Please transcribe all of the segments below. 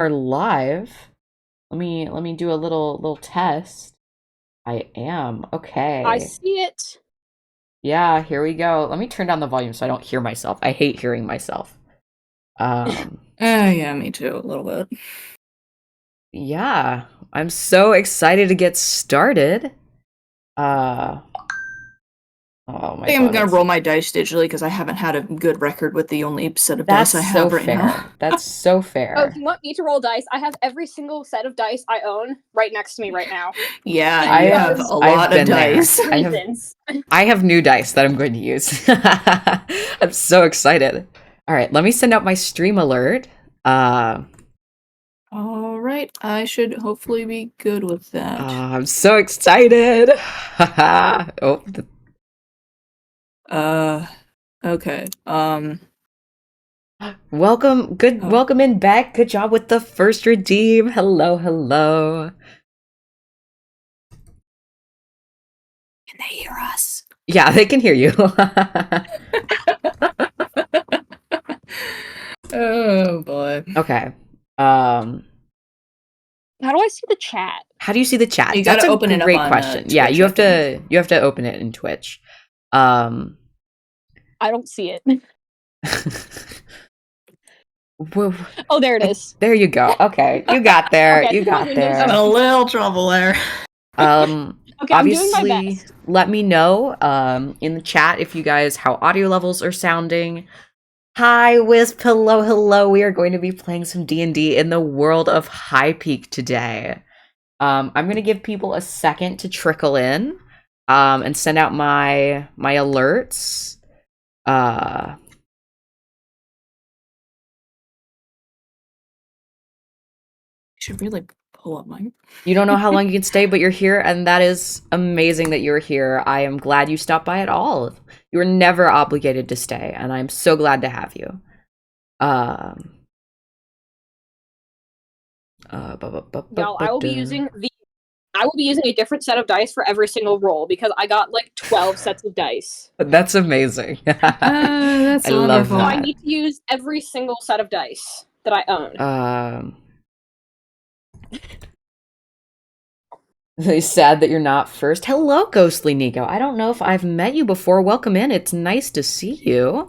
are live. Let me do a little test. I am. I Okay. see it. Yeah, here we go. Let me turn down the volume so I don't hear myself. I hate hearing myself. Um, Yeah, me too, a little bit. yeah. I'm so excited to get started. Uh, oh I my think I'm God, gonna that's roll my dice digitally because I haven't had a good record with the only set of that's dice I so have right now. fair. That's so Oh, if fair. you want me to roll dice, I have every single set of dice I own right next to me right now. Yeah, you have I've a I've lot of been there. dice. Reasons. I have new dice that I'm going to use. I'm so excited. All right, let me send out my stream alert. Uh, All right, I should hopefully be good with that. I'm so excited. Oh, Okay. welcome. Good. Oh, Welcome in back. Good job with the first redeem. Hello, hello. can they hear us? Yeah, they can hear you. Oh boy. Okay. Um, How do I see the chat? how do you see the chat? You That's gotta a open it up great on question. Yeah, Twitch, you I have think. to open it in Twitch. Um, I don't see it. whoa, Oh, there it is. there you go. Okay, you got there. Okay, You my got window's Having there. a little trouble there. okay. I'm doing my Obviously, best. let me know in the chat if you guys how audio levels are sounding. Hi, Wisp. Hello, hello. We are going to be playing some D&D in the world of High Peak today. I'm gonna give people a second to trickle in, and send out my alerts. Uh, Should really pull up my. you don't know how long you can stay, but you're here, and that is amazing that you're here. I am glad you stopped by at all. You were never obligated to stay, and I'm so glad to have you. Um, Y'all, I will be using a different set of dice for every single roll because I got like 12 sets of dice. That's amazing. That's I love wonderful. So I that. need to use every single set of dice that I own. Really sad that you're not first. Hello, Ghostly Nico. I don't know if I've met you before. Welcome in. It's nice to see you.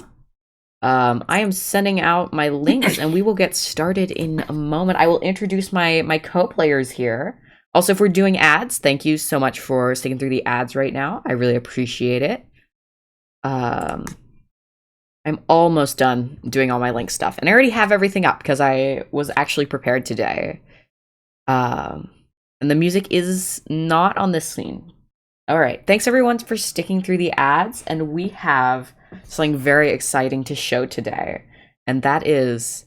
I am sending out my links, and we will get started in a moment. I will introduce my co-players here. Also, if we're doing ads, thank you so much for sticking through the ads right now. I really appreciate it. I'm almost done doing all my link stuff, and I already have everything up because I was actually prepared today. And the music is not on this scene. All right. Thanks everyone for sticking through the ads. And we have something very exciting to show today. And that is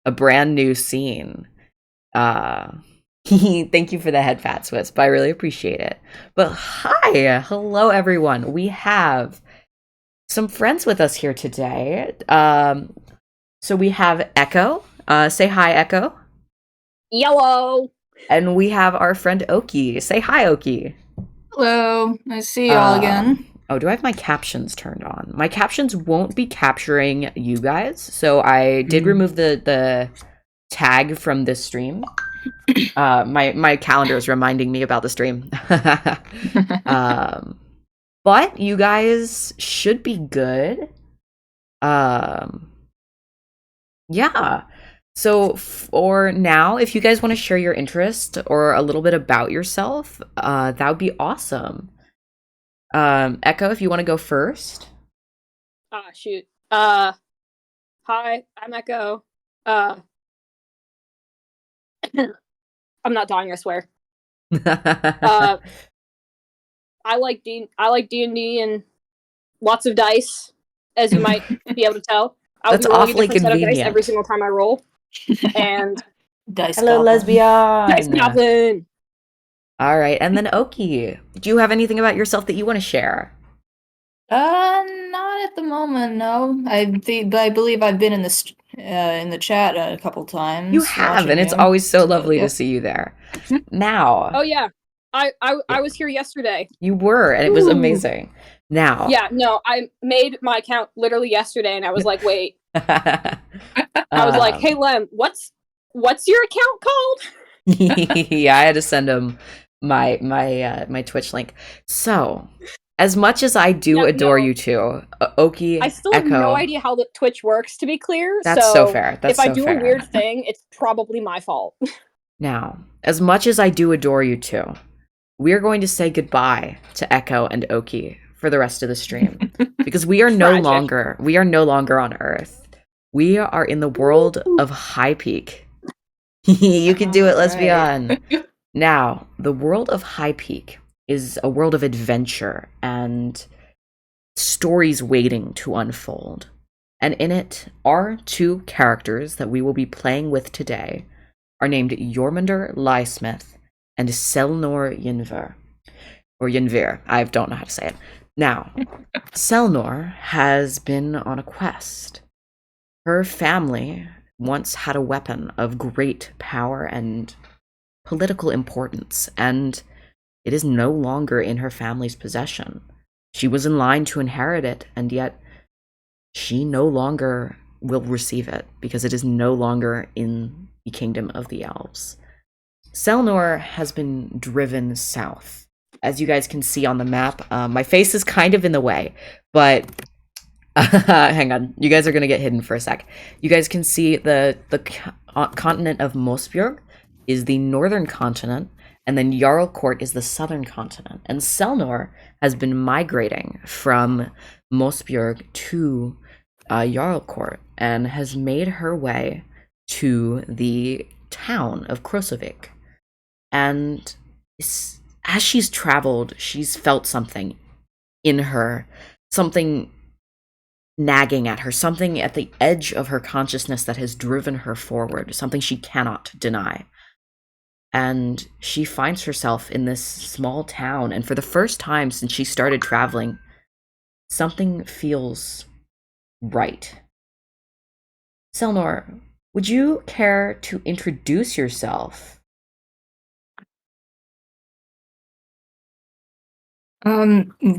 a brand new scene. Thank you for the head fat Wisp. I really appreciate it. But hi, hello everyone. We have some friends with us here today. So we have Echo. Say hi, Echo. Yellow. And we have our friend Oki. Say hi, Oki. Hello, I see y'all again. Oh, do I have my captions turned on? My captions won't be capturing you guys, so I did remove the tag from this stream. My calendar is reminding me about the stream. But you guys should be good. Yeah. So for now, if you guys want to share your interest or a little bit about yourself, that would be awesome. Echo, if you want to go first. Ah, shoot. Hi, I'm Echo. I'm not dying, I swear. I like D&D and lots of dice, as you might be able to tell. I'll That's be rolling a awfully different set of dice every convenient. single time I roll. And Dice Hello, goblin. lesbian. Dice Goblin! All right, and then Oki, do you have anything about yourself that you want to share? Not at the moment. No, I believe I've been in the chat a couple times. You have, and it's you. always so lovely yeah. to see you there. Now, Oh yeah, I was here yesterday. you were, and it was amazing. Now, Yeah, no, I made my account literally yesterday, and I was like, wait. I was like, hey Lem, what's What's your account called? Yeah, I had to send him my Twitch link. So, as much as I do adore you two, Oki, I still have Echo, no idea how the Twitch works, to be clear. That's so fair. That's if I so do fair. a weird thing, it's probably my fault. Now, as much as I do adore you two, we're going to say goodbye to Echo and Oki for the rest of the stream because we are no longer on Earth. We are in the world of High Peak. You can do it, let's be on. Now, the world of High Peak is a world of adventure and stories waiting to unfold. And in it are two characters that we will be playing with today are named Jormungandr Lysmith and Selnor Ynvir. Or Ynvir, I don't know how to say it. Now, Selnor has been on a quest. Her family once had a weapon of great power and political importance, and it is no longer in her family's possession. She was in line to inherit it, and yet she no longer will receive it because it is no longer in the kingdom of the elves. Selnor has been driven south. As you guys can see on the map, my face is kind of in the way, but hang on, you guys are going to get hidden for a sec. You guys can see the continent of Mosbjörg is the northern continent, and then Jarlcourt is the southern continent. And Selnor has been migrating from Mosbjörg to Jarlcourt and has made her way to the town of Krosovik. And as she's traveled, she's felt something in her, something nagging at her, something at the edge of her consciousness that has driven her forward, something she cannot deny. And she finds herself in this small town, and for the first time since she started traveling, something feels right. Selnor, would you care to introduce yourself?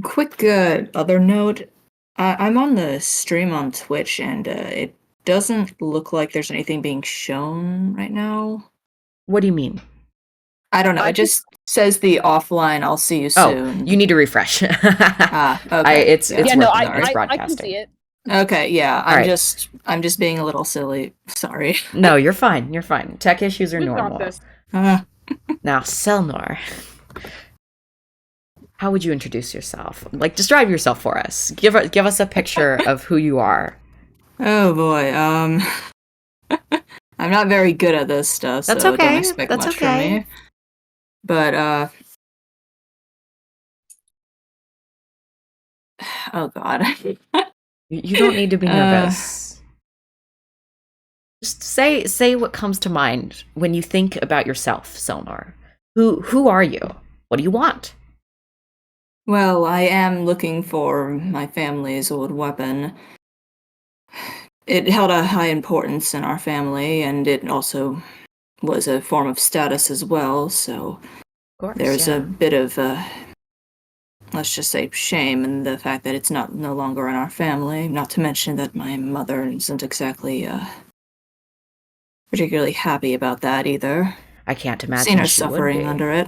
Quick other note. I'm on the stream on Twitch, and it doesn't look like there's anything being shown right now. What do you mean? I don't know. It just says the offline. I'll see you soon. Oh, you need to refresh. Okay. It's it's broadcasting. I can see it. Okay, yeah. All I'm just being a little silly. Sorry. No, you're fine. You're fine. Tech issues are normal. Got this. Now, Selnor, how would you introduce yourself? Like, describe yourself for us. Give us a picture of who you are. Oh boy. I'm not very good at this stuff, That's so okay. don't expect That's much okay. from me. But oh god. You don't need to be nervous. Just say what comes to mind when you think about yourself, Selnor. Who are you? What do you want? Well, I am looking for my family's old weapon. It held a high importance in our family, and it also was a form of status as well, so there's a bit of, let's just say, shame in the fact that it's no longer in our family, not to mention that my mother isn't exactly particularly happy about that either. I can't imagine seen her she suffering would be. under it.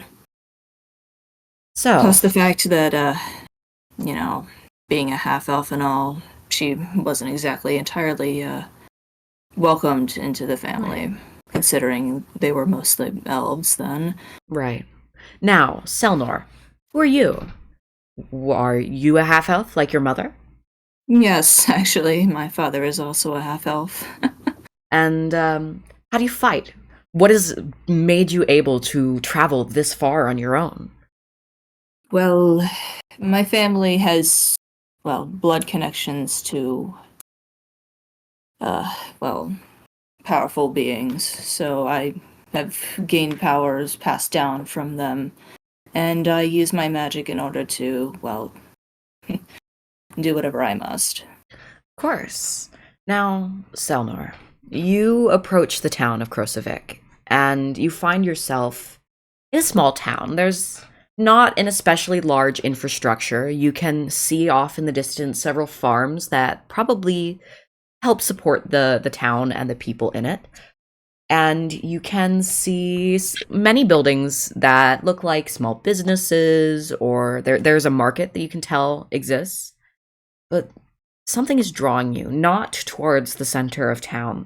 So, plus the fact that, being a half-elf and all, she wasn't exactly entirely welcomed into the family, considering they were mostly elves then. Right. Now, Selnor, who are you? Are you a half-elf like your mother? Yes, actually, my father is also a half-elf. And how do you fight? What has made you able to travel this far on your own? Well, my family has, blood connections to, powerful beings, so I have gained powers passed down from them, and I use my magic in order to, do whatever I must. Of course. Now, Selnor, you approach the town of Krosovik, and you find yourself in a small town. There's not an especially large infrastructure. You can see off in the distance several farms that probably help support the town and the people in it. and you can see many buildings that look like small businesses, or there's a market that you can tell exists. But something is drawing you, not towards the center of town,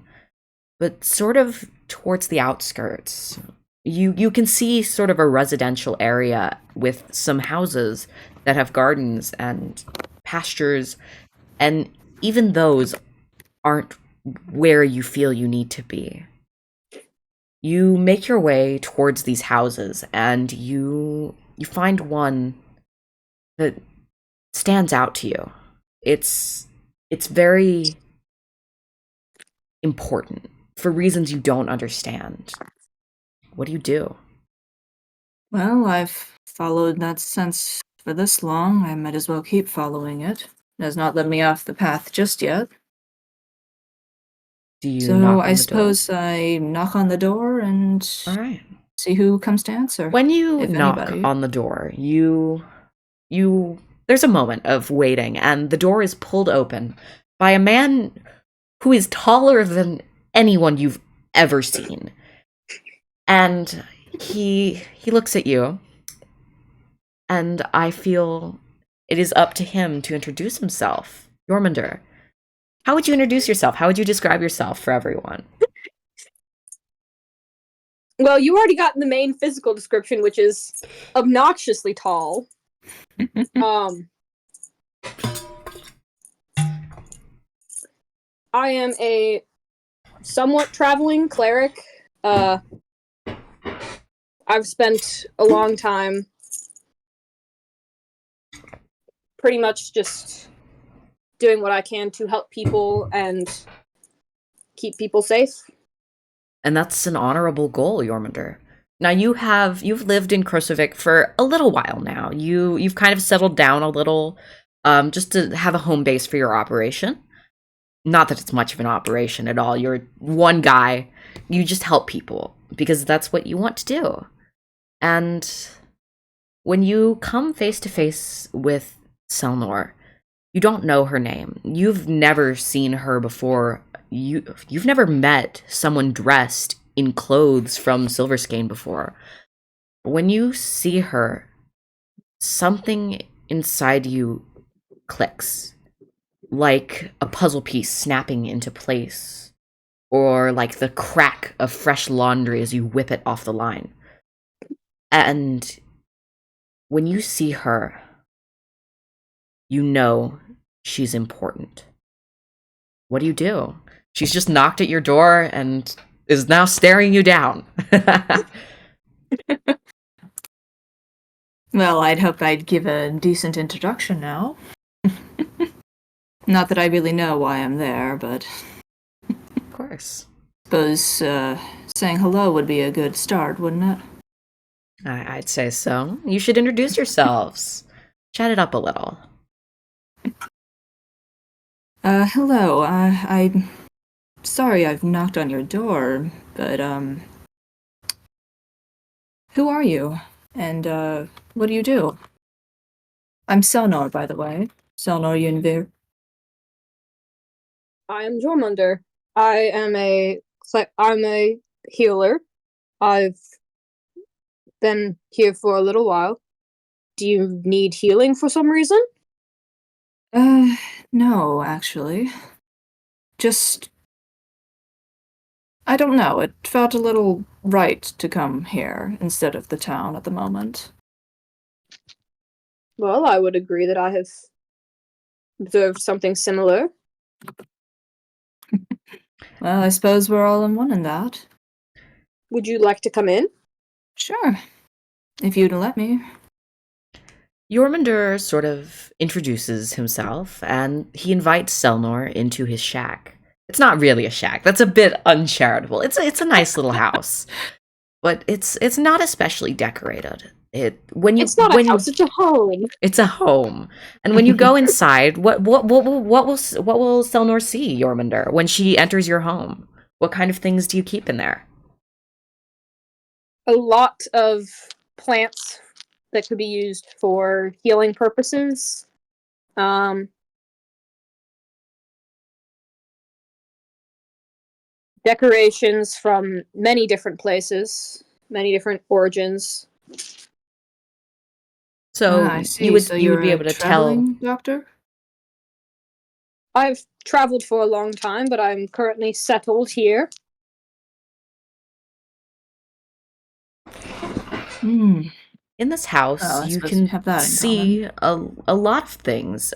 but sort of towards the outskirts. You can see sort of a residential area with some houses that have gardens and pastures, and even those aren't where you feel you need to be. You make your way towards these houses, and you find one that stands out to you. It's very important for reasons you don't understand. What do you do? Well, I've followed that sense for this long. I might as well keep following it. It has not led me off the path just yet. Do you So knock on I the door? suppose I knock on the door and All right. see who comes to answer. When you If knock anybody. on the door, you there's a moment of waiting, and the door is pulled open by a man who is taller than anyone you've ever seen. And he looks at you, and I feel it is up to him to introduce himself. Jormunder, how would you introduce yourself? How would you describe yourself for everyone? Well, you already got the main physical description, which is obnoxiously tall. I am a somewhat traveling cleric. I've spent a long time pretty much just doing what I can to help people and keep people safe. And that's an honorable goal, Jormunder. Now you've lived in Krosovik for a little while now. You've kind of settled down a little, just to have a home base for your operation. Not that it's much of an operation at all. You're one guy. You just help people because that's what you want to do. And when you come face to face with Selnor, you don't know her name. You've never seen her before. You've never met someone dressed in clothes from Silverskein before. When you see her, something inside you clicks, like a puzzle piece snapping into place, or like the crack of fresh laundry as you whip it off the line. And when you see her, you know she's important. What do you do? She's just knocked at your door and is now staring you down. Well, I'd hope I'd give a decent introduction now. Not that I really know why I'm there, but Of course. suppose saying hello would be a good start, wouldn't it? I'd say so. You should introduce yourselves. Chat it up a little. Hello. I'm sorry I've knocked on your door, but who are you? And what do you do? I'm Selnor, by the way. Selnor Yunvir. I am Jormunder. I'm a healer. I've been here for a little while. Do you need healing for some reason? No, actually. Just I don't know, it felt a little right to come here instead of the town at the moment. Well, I would agree that I have observed something similar. Well, I suppose we're all in one in that. Would you like to come in? Sure. If you'd let me. Jormunder sort of introduces himself, and he invites Selnor into his shack. It's not really a shack. That's a bit uncharitable. It's a nice little house, but it's not especially decorated. It's not a house; it's a home. It's a home, and when you go inside, what will Selnor see, Jormunder, when she enters your home? What kind of things do you keep in there? A lot of plants that could be used for healing purposes. decorations from many different places, many different origins. So I see. you would So you would you're be a able to tell. traveling doctor? I've traveled for a long time, but I'm currently settled here. Hmm. In this house, Oh, I you suppose we can have that in common. see a lot of things.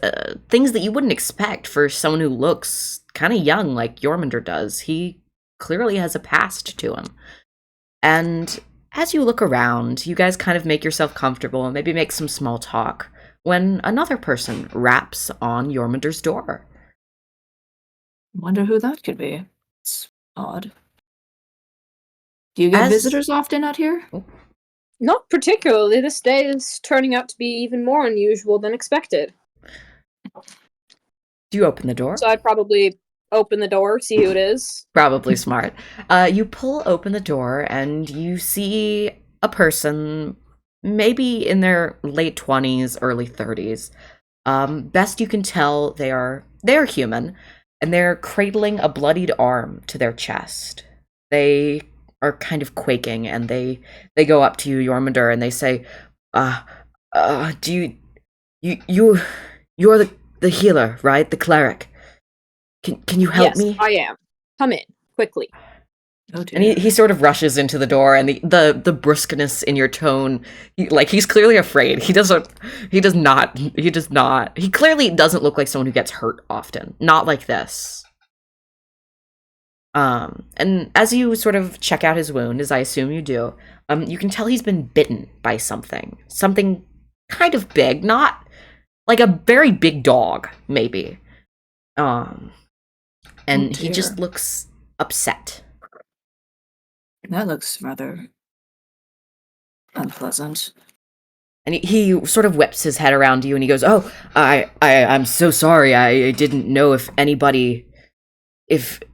Things that you wouldn't expect for someone who looks kind of young like Jormunder does. He clearly has a past to him. And as you look around, you guys kind of make yourself comfortable and maybe make some small talk when another person raps on Jormunder's door. Wonder who that could be. It's odd. Do you get As visitors often out here? Not particularly. This day is turning out to be even more unusual than expected. do you open the door? So I'd probably open the door, see who it is. Probably smart. You pull open the door and you see a person, maybe in their late 20s, early 30s. Best you can tell, they're human, and they're cradling a bloodied arm to their chest. They are kind of quaking, and they go up to you, Jormunder, and they say, do you're the healer, right? The cleric. Can you help Yes, me?" I am. Come in, quickly. Oh And dear. he sort of rushes into the door, and the brusqueness in your tone, he's clearly afraid. He does not. He clearly doesn't look like someone who gets hurt often. Not like this. And as you sort of check out his wound, as I assume you do, you can tell he's been bitten by something kind of big, not like a very big dog, maybe. And Oh, he just dear. looks upset. That looks rather unpleasant. And he sort of whips his head around you and he goes, "Oh, I'm so sorry. I didn't know if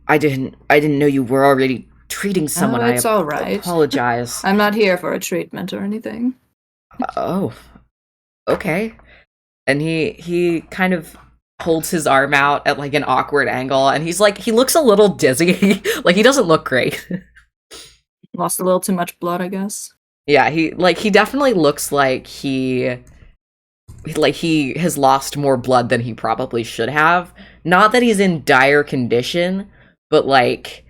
I didn't know you were already treating someone. Oh, it's I all right. apologize." I'm not here for a treatment or anything. Oh, okay. And he kind of holds his arm out at like an awkward angle, and he looks a little dizzy. Like he doesn't look great. Lost a little too much blood, I guess. Yeah, he definitely looks like he has lost more blood than he probably should have. Not that he's in dire condition, but like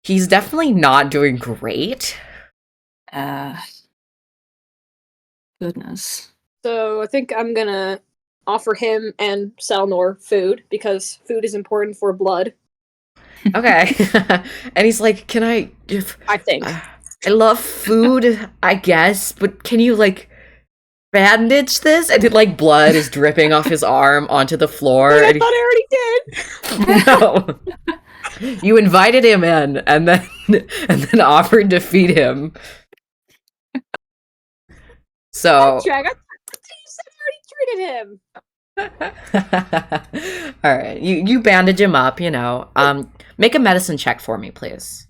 he's definitely not doing great. Goodness. So I think I'm gonna offer him and Salnor food, because food is important for blood, Okay. And he's like, "Can I think. I love food, I guess, but can you like bandage this?" And like blood is dripping off his arm onto the floor. Wait, I And thought I already did! no. You invited him in and then offered to feed him. So Jack, I thought you said I already treated him! all right, you bandage him up, make a medicine check for me, please.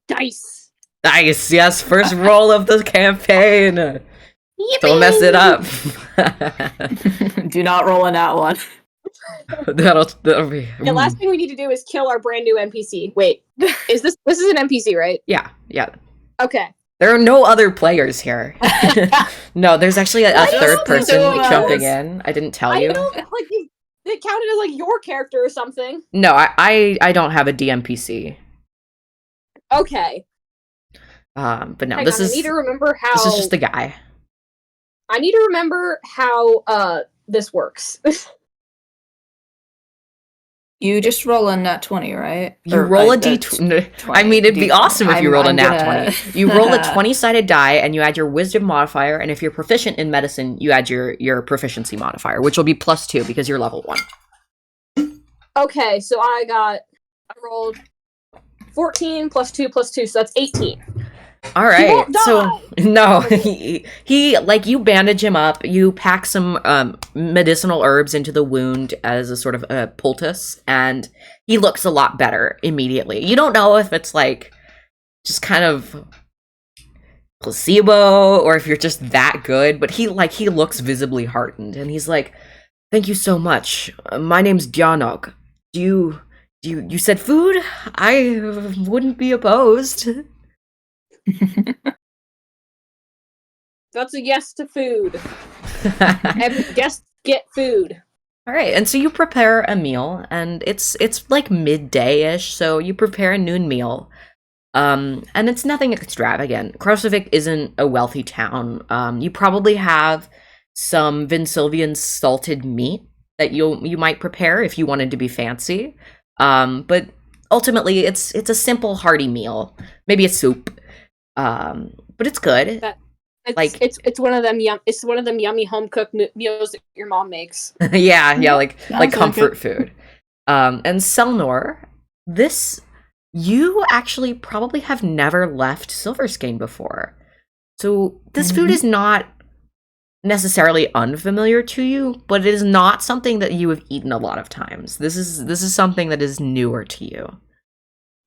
Dice. Nice, yes, first roll of the campaign. Yippee! Don't mess it up. Do not roll in that one. that'll be The last thing we need to do is kill our brand new NPC. Wait, is this is an NPC, right? yeah. Okay. There are no other players here. No, there's actually a Why do you third think person there was? jumping in. I didn't tell I you. know, like, it counted as, like, your character or something. No, I don't have a DMPC. Okay. But no, Hang this on, is I need to remember how... this is just the guy. I need to remember how, this works. You just roll a nat 20, right? You Or, roll a that's d20. 20, I mean, it'd be D20. awesome if you rolled a I'm nat gonna- 20. You roll a 20-sided die, and you add your wisdom modifier, and if you're proficient in medicine, you add your proficiency modifier, which will be +2 because you're level 1. Okay, so I rolled 14 plus 2 plus 2, so that's 18. All right. won't So no, he like you bandage him up. You pack some medicinal herbs into the wound as a sort of a poultice, and he looks a lot better immediately. You don't know if it's like just kind of placebo or if you're just that good, but he looks visibly heartened, and he's like, "Thank you so much. My name's Dianog. Do You said food? I wouldn't be opposed. That's a yes to food. Every guest get food. All right, and so you prepare a meal, and it's like midday-ish, so you prepare a noon meal. And it's nothing extravagant. Krosevik isn't a wealthy town. You probably have some Vinsilvian salted meat that you might prepare if you wanted to be fancy. But ultimately, it's a simple, hearty meal. Maybe a soup. But it's good. It's one of them it's one of them yummy home cooked meals that your mom makes. yeah, like Sounds comfort like food. And Selnor, you actually probably have never left Silverskane before. So this food is not necessarily unfamiliar to you, but it is not something that you have eaten a lot of times. This is something that is newer to you.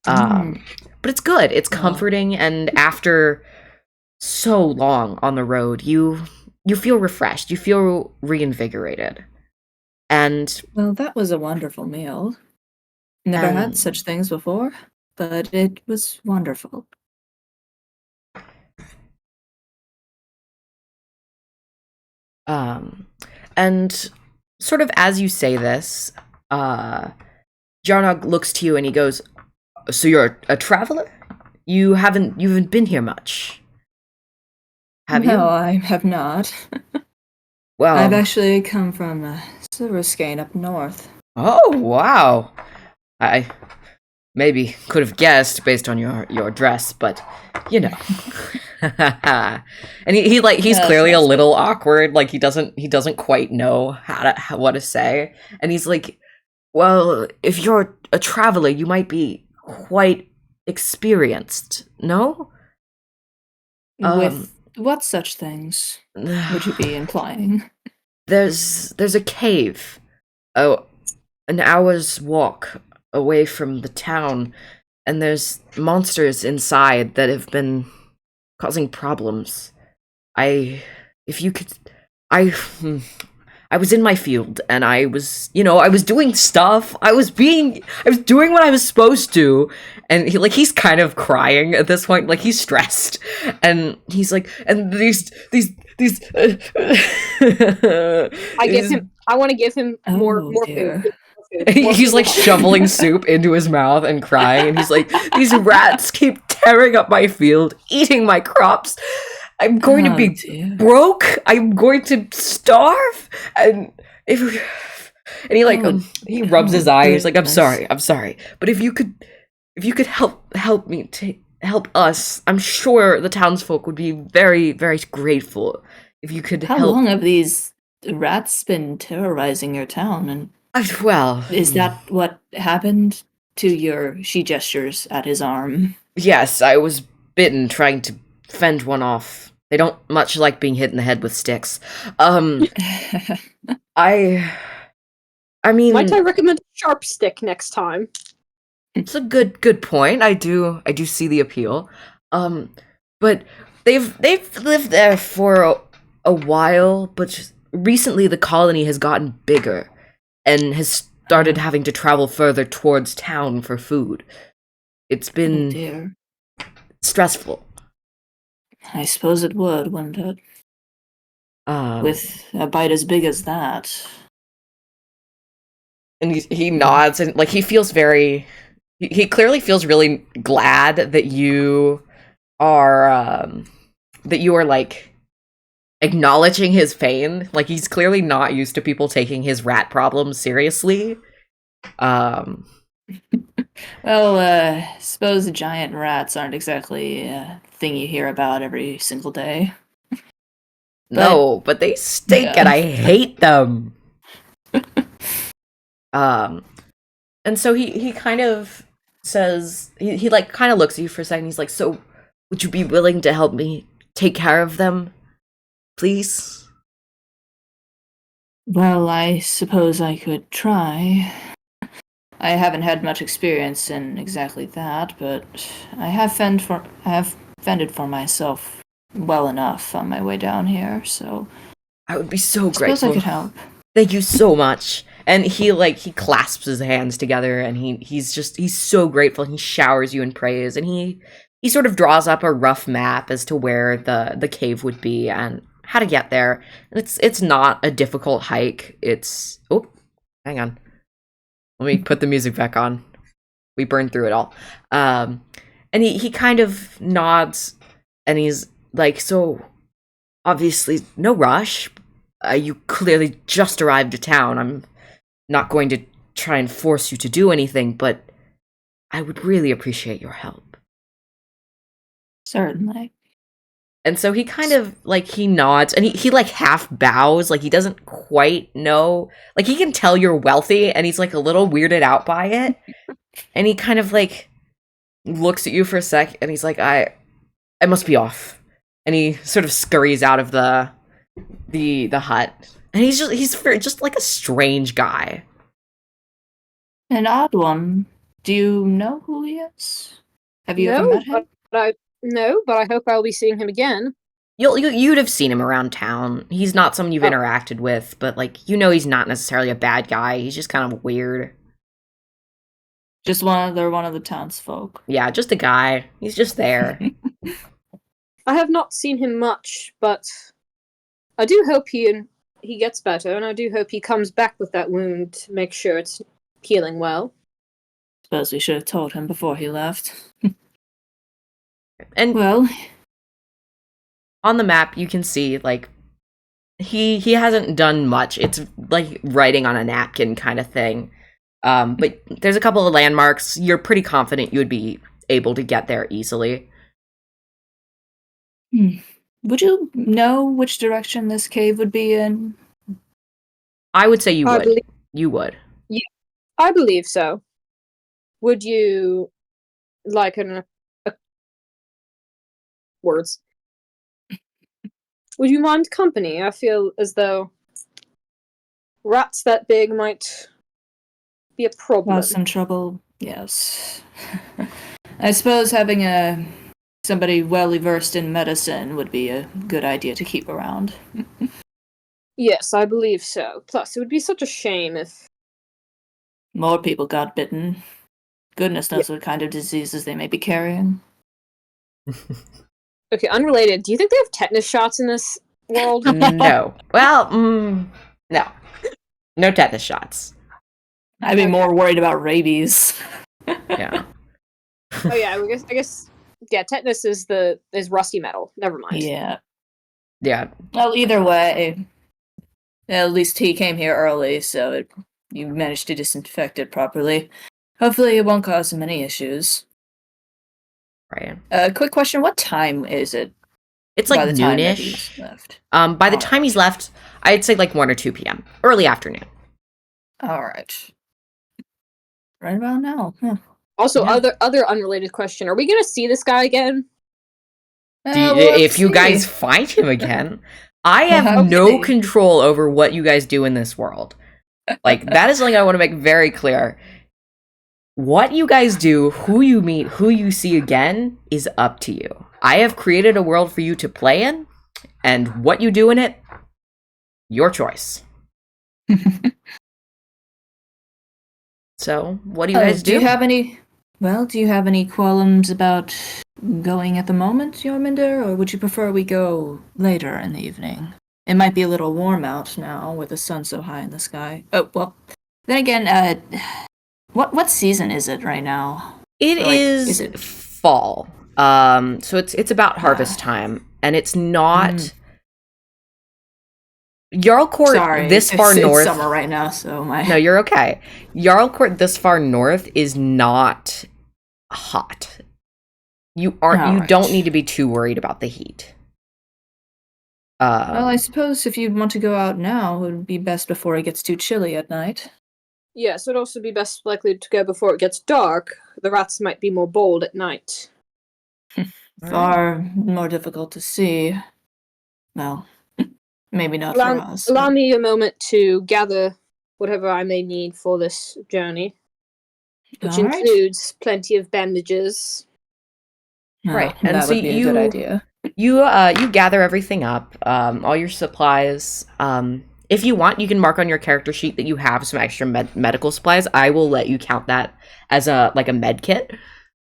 But it's good. It's comforting, and after so long on the road, you feel refreshed. You feel reinvigorated. And Well, that was a wonderful meal. Never had such things before, but it was wonderful. And sort of as you say this, Jarnog looks to you and he goes, "So you're a traveler? You haven't been here much, have you?" No, I have not. Well, I've actually come from Silverskane up north. oh wow, I maybe could have guessed based on your dress, but you know. And he's clearly a little awkward, like he doesn't quite know what to say, and he's like, "Well, if you're a traveler, you might be quite experienced, no?" With what such things would you be implying? There's a cave, an hour's walk away from the town, and there's monsters inside that have been causing problems. I was in my field, and I was doing stuff. I was doing what I was supposed to, and he's kind of crying at this point, like he's stressed, and he's like, and these. I want to give him more dear. food. He's like shoveling soup into his mouth and crying, and he's like, "These rats keep tearing up my field, eating my crops. I'm going to be broke. I'm going to starve." And he rubs his eye. He's like, I'm sorry, but if you could help me to help us, I'm sure the townsfolk would be very, very grateful. If you could help. How long have these rats been terrorizing your town? And well, is that what happened to your? She gestures at his arm. Yes, I was bitten trying to fend one off. They don't much like being hit in the head with sticks. I mean, might I recommend a sharp stick next time? It's a good point. I do see the appeal. But they've lived there for a while, but recently the colony has gotten bigger and has started having to travel further towards town for food. It's been stressful. I suppose it would, wouldn't it? With a bite as big as that. And he nods, and like he feels very. He clearly feels really glad that you are like acknowledging his pain. Like he's clearly not used to people taking his rat problems seriously. Well, suppose giant rats aren't exactly a thing you hear about every single day. But they stink, and I hate them. And so he kind of says, he like kind of looks at you for a second. He's like, "So would you be willing to help me take care of them, please?" Well, I suppose I could try. I haven't had much experience in exactly that, but I have fended for myself well enough on my way down here, so I would be so I suppose grateful. I could help. Thank you so much. And he clasps his hands together, and he's so grateful. He showers you in praise, and he sort of draws up a rough map as to where the cave would be and how to get there. It's not a difficult hike. Hang on. Let me put the music back on. We burned through it all. And he kind of nods, and he's like, so obviously no rush. You clearly just arrived to town. I'm not going to try and force you to do anything, but I would really appreciate your help. Certainly. And so he kind of, like, he nods, and he like, half bows, like, he doesn't quite know. Like, he can tell you're wealthy, and he's, like, a little weirded out by it. And he kind of, like, looks at you for a sec, and he's like, I must be off. And he sort of scurries out of the hut. And he's just like a strange guy. An odd one. Do you know who he is? Have you ever met him? But I hope I'll be seeing him again. You'd have seen him around town. He's not someone you've Oh. interacted with, but, like, he's not necessarily a bad guy. He's just kind of weird. Just one of the townsfolk. Yeah, just a guy. He's just there. I have not seen him much, but I do hope he gets better, and I do hope he comes back with that wound to make sure it's healing well. Suppose we should have told him before he left. And Well, on the map, you can see, like, he hasn't done much. It's like writing on a napkin kind of thing. But there's a couple of landmarks. You're pretty confident you would be able to get there easily. would you know which direction this cave would be in? I would say you I would. believe- You would. I believe so. Would you like words? Would you mind company? I feel as though rats that big might be a problem. Cause some trouble, yes. I suppose having somebody well versed in medicine would be a good idea to keep around. Yes, I believe so. Plus, it would be such a shame if... More people got bitten. Goodness knows what kind of diseases they may be carrying. Okay, unrelated. Do you think they have tetanus shots in this world? No. Well, no. No tetanus shots. I'd be Okay. more worried about rabies. Yeah. Oh yeah, I guess. Yeah, tetanus is rusty metal. Never mind. Yeah. Yeah. Well, either way, at least he came here early, so you managed to disinfect it properly. Hopefully it won't cause him any issues. Right. Quick question, what time is it? It's by like the time that noonish. he's left? By the time he's left, I'd say like 1 or 2 p.m. Early afternoon. Alright. Right about now. Huh. Also, Yeah. other unrelated question: are we gonna see this guy again? If you guys find him again, I have Okay. no control over what you guys do in this world. Like, that is something I want to make very clear. What you guys do, who you meet, who you see again, is up to you. I have created a world for you to play in, and what you do in it, your choice. So, what do you guys do? Do you have any qualms about going at the moment, Yorminder, or would you prefer we go later in the evening? It might be a little warm out now with the sun so high in the sky. Oh, well, then again, what season is it right now? It Like, is is it- fall. So it's about harvest time, and it's not Jarlcourt Sorry, this far it's north. summer right now, so No, you're okay. Jarlcourt this far north is not hot. You Alright. don't need to be too worried about the heat. Well, I suppose if you'd want to go out now, it would be best before it gets too chilly at night. Yes, it'd also be best likely to go before it gets dark. The rats might be more bold at night. Far more difficult to see. Well, maybe not for us. Allow me a moment to gather whatever I may need for this journey, which Alright. includes plenty of bandages. Right, and that so would be a good idea. You gather everything up, all your supplies. If you want, you can mark on your character sheet that you have some extra medical supplies. I will let you count that as a med kit.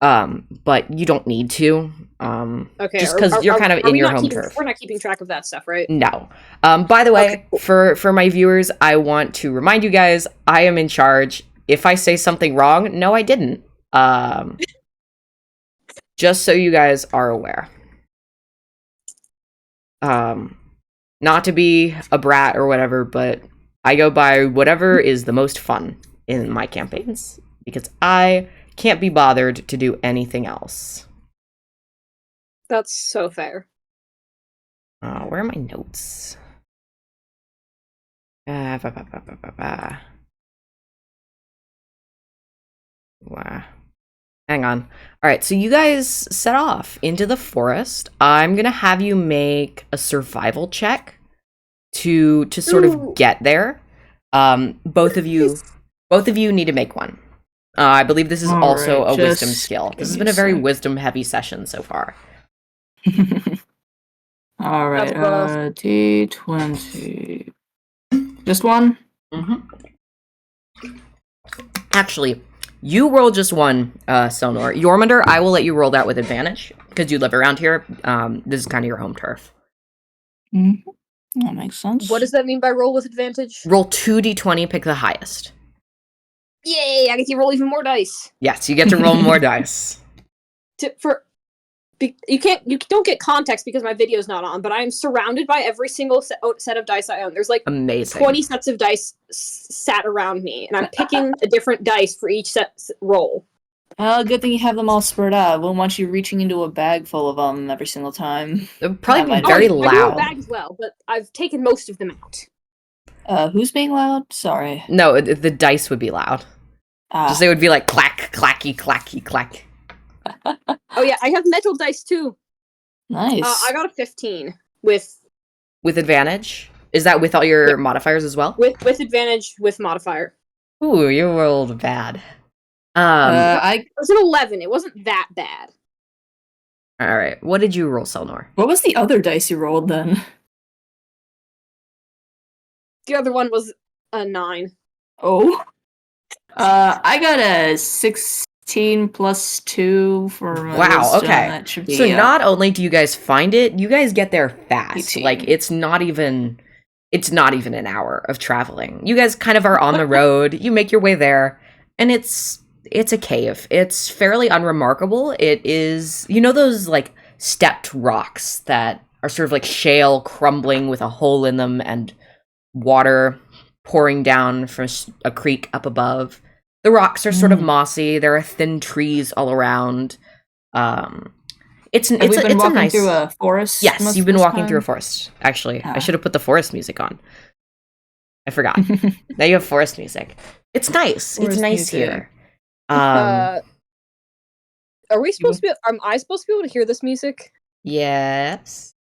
But you don't need to. Okay. Just because you're kind of in your home turf. We're not keeping track of that stuff, right? No. By the way, okay. for my viewers, I want to remind you guys, I am in charge. If I say something wrong, no, I didn't. Just so you guys are aware. Not to be a brat or whatever, but I go by whatever is the most fun in my campaigns because I can't be bothered to do anything else. That's so fair. Where are my notes? Wow. Hang on. All right, so you guys set off into the forest. I'm gonna have you make a survival check to sort of get there. Both of you need to make one. I believe this is also a wisdom skill. This has been a very wisdom-heavy session so far. All right, D20. Just one? Mm-hmm. Actually, you roll just one, Selnor. Jormungandr, I will let you roll that with advantage, because you live around here. This is kind of your home turf. Mm-hmm. That makes sense. What does that mean by roll with advantage? Roll 2d20, pick the highest. Yay, I get to roll even more dice. Yes, you get to roll more dice. You don't get context because my video's not on, but I am surrounded by every single set of dice I own. There's like amazing 20 sets of dice sat around me, and I'm picking a different dice for each roll. Good thing you have them all spread out. I won't want you reaching into a bag full of them every single time. They're probably very loud. I do a bag as well, but I've taken most of them out. Who's being loud? Sorry. No, the dice would be loud. Just they would be like clack, clacky, clacky, clack. Oh yeah, I have metal dice too. Nice. I got a 15 with advantage. Is that with all your modifiers as well? With advantage with modifier. Ooh, you rolled bad. It was an 11. It wasn't that bad. All right. What did you roll, Selnor? What was the other dice you rolled then? The other one was a 9. Oh. I got a 16 plus 2 for my wisdom. Okay. That should be, so not only do you guys find it, you guys get there fast. 18. Like it's not even an hour of traveling. You guys kind of are on the road. You make your way there, and it's a cave. It's fairly unremarkable. It is, those like stepped rocks that are sort of like shale crumbling with a hole in them and water pouring down from a creek up above. The rocks are sort of mossy. There are thin trees all around. It's been walking nice through a forest. Yes, you've been walking through a forest. Actually, I should have put the forest music on. I forgot. Now you have forest music. It's nice. It's nice here. Are we supposed to be? Am I supposed to be able to hear this music? Yes.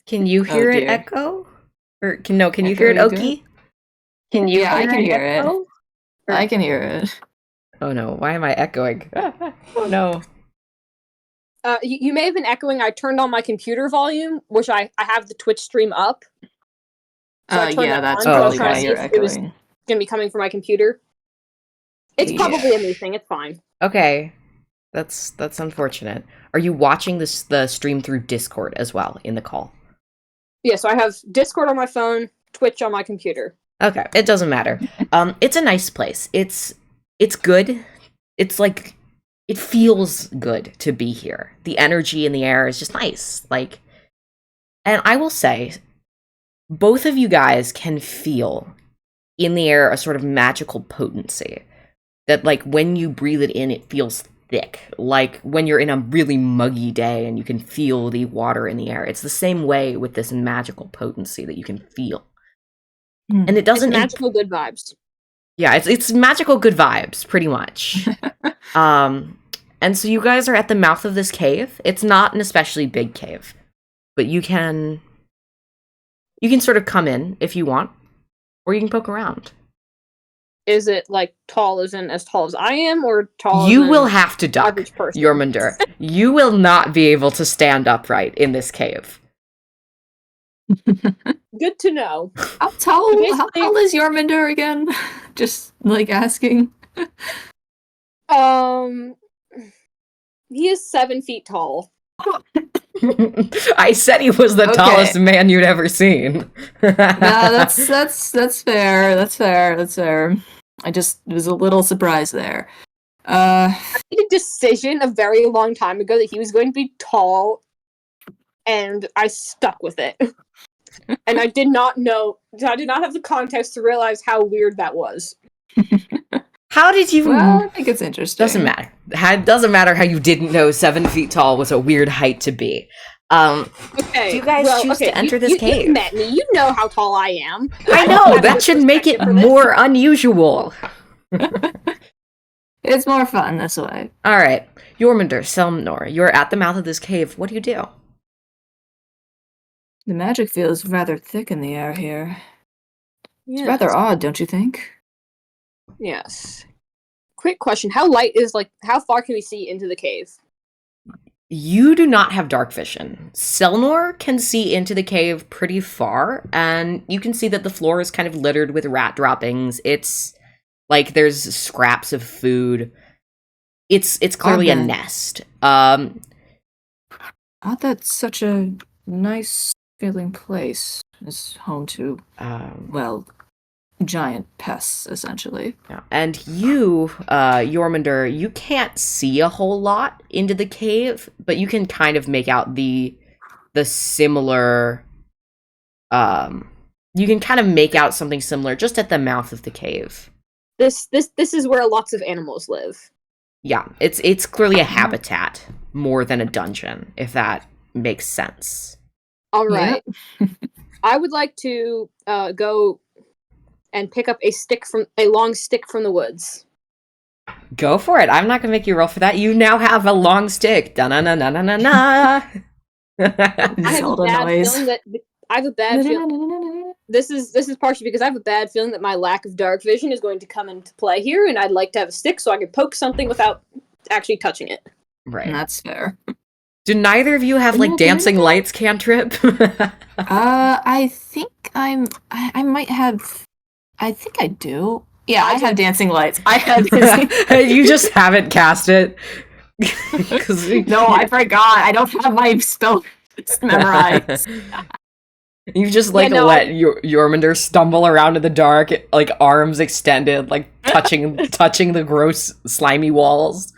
Can you hear it echo? Or can you hear it, Oki? Can you? Yeah, I can hear it. I can hear it. Oh no! Why am I echoing? Oh no! You may have been echoing. I turned on my computer volume, which I have the Twitch stream up. So that's probably why you're echoing. It was going to be coming from my computer. It's probably a new thing. It's fine. Okay, that's unfortunate. Are you watching the stream through Discord as well in the call? Yeah, so I have Discord on my phone, Twitch on my computer. Okay, it doesn't matter. It's a nice place. It's good. It's like it feels good to be here. The energy in the air is just nice. Like, and I will say, both of you guys can feel in the air a sort of magical potency that, like, when you breathe it in, it feels thick. Like when you're in a really muggy day and you can feel the water in the air. It's the same way with this magical potency that you can feel. And it doesn't... It's magical good vibes. Yeah, it's magical good vibes, pretty much. And so you guys are at the mouth of this cave. It's not an especially big cave, but you can sort of come in if you want, or you can poke around. Is it like tall as tall as I am, or tall? You will have to duck, Jormungandr. You will not be able to stand upright in this cave. Good good to know. How tall Basically- is Jormungandr again? Just like asking. He is 7 feet tall. I said he was the Okay. tallest man you'd ever seen. No, that's fair. That's fair. I just was a little surprised there. I made a decision a very long time ago that he was going to be tall, and I stuck with it. And I did not have the context to realize how weird that was. How did you... Well, I think it's interesting. Doesn't matter. It doesn't matter how you didn't know 7 feet tall was a weird height to be. Okay. Do you guys choose to enter this cave? You met me. You know how tall I am. I know! That should make it more unusual. It's more fun this way. Alright. Jormungandr, Selmnor, you're at the mouth of this cave. What do you do? The magic feels rather thick in the air here. Yes. It's rather odd, don't you think? Yes. Quick question. How far can we see into the cave? You do not have dark vision. Selnor can see into the cave pretty far, and you can see that the floor is kind of littered with rat droppings. It's like there's scraps of food. It's clearly a nest. Oh, that's such a nice feeling place. It's home to, giant pests, essentially. Yeah. And you, Jormungandr, you can't see a whole lot into the cave, but you can kind of make out the similar, you can kind of make out something similar just at the mouth of the cave. This is where lots of animals live. Yeah, it's clearly a habitat more than a dungeon, if that makes sense. All right. Yeah. I would like to go and pick up a long stick from the woods. Go for it. I'm not gonna make you roll for that. You now have a long stick. Da na na na na na na. I have a bad feeling. This is partially because I have a bad feeling that my lack of dark vision is going to come into play here, and I'd like to have a stick so I can poke something without actually touching it. Right. That's fair. Do neither of you have like dancing lights cantrip? I think I might have. I think I do. Yeah, I have dancing lights. I have dancing. You just haven't cast it. No, I forgot. I don't have my spell memorized. You just let Jormungandr stumble around in the dark, like arms extended, like touching the gross slimy walls.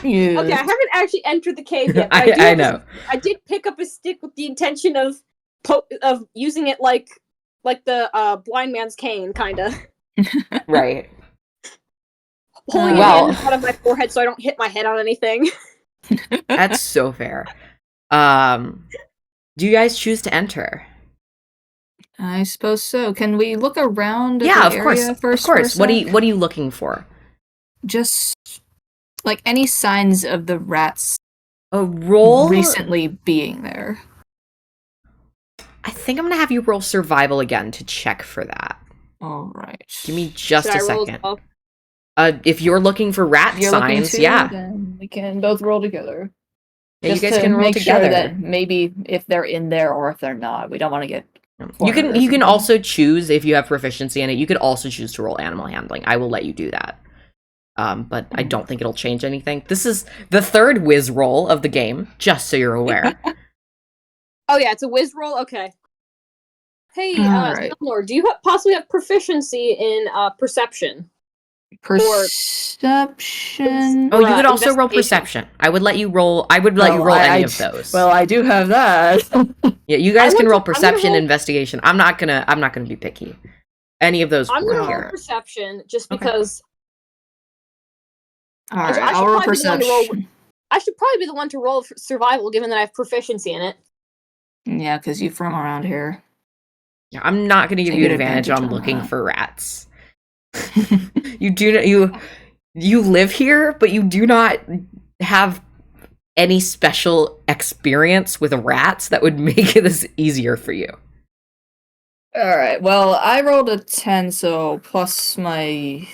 Yeah. Okay, I haven't actually entered the cave yet. I know. I did pick up a stick with the intention of using it like the blind man's cane, kinda. Right. Pulling it in out of my forehead so I don't hit my head on anything. That's so fair. Do you guys choose to enter? I suppose so. Can we look around? Yeah, of course. First, of course. What are you looking for? Just like any signs of the rats. A roll recently being there. I think I'm gonna have you roll survival again to check for that. All right. Give me just a second. Well? If you're looking for rat signs, then we can both roll together. Yeah, just you guys to can roll make together. Sure that maybe if they're in there or if they're not, we don't want to get. You can also choose if you have proficiency in it. You could also choose to roll animal handling. I will let you do that. But I don't think it'll change anything. This is the third whiz roll of the game, just so you're aware. Oh yeah, it's a whiz roll? Okay. Hey, right. Selnor, do you possibly have proficiency in perception? Perception? Oh, you could also roll perception. I would let you roll any of those. Well, I do have that. Yeah, you guys can roll perception, investigation. I'm not gonna be picky. Any of those I'm gonna here. roll perception just because. All right, I'll roll perception. I should probably be the one to roll for survival, given that I have proficiency in it. Yeah, because you're from around here. Yeah, I'm not going to give you advantage on looking for rats. You live here, but you do not have any special experience with rats that would make this easier for you. All right. Well, I rolled a 10, so plus my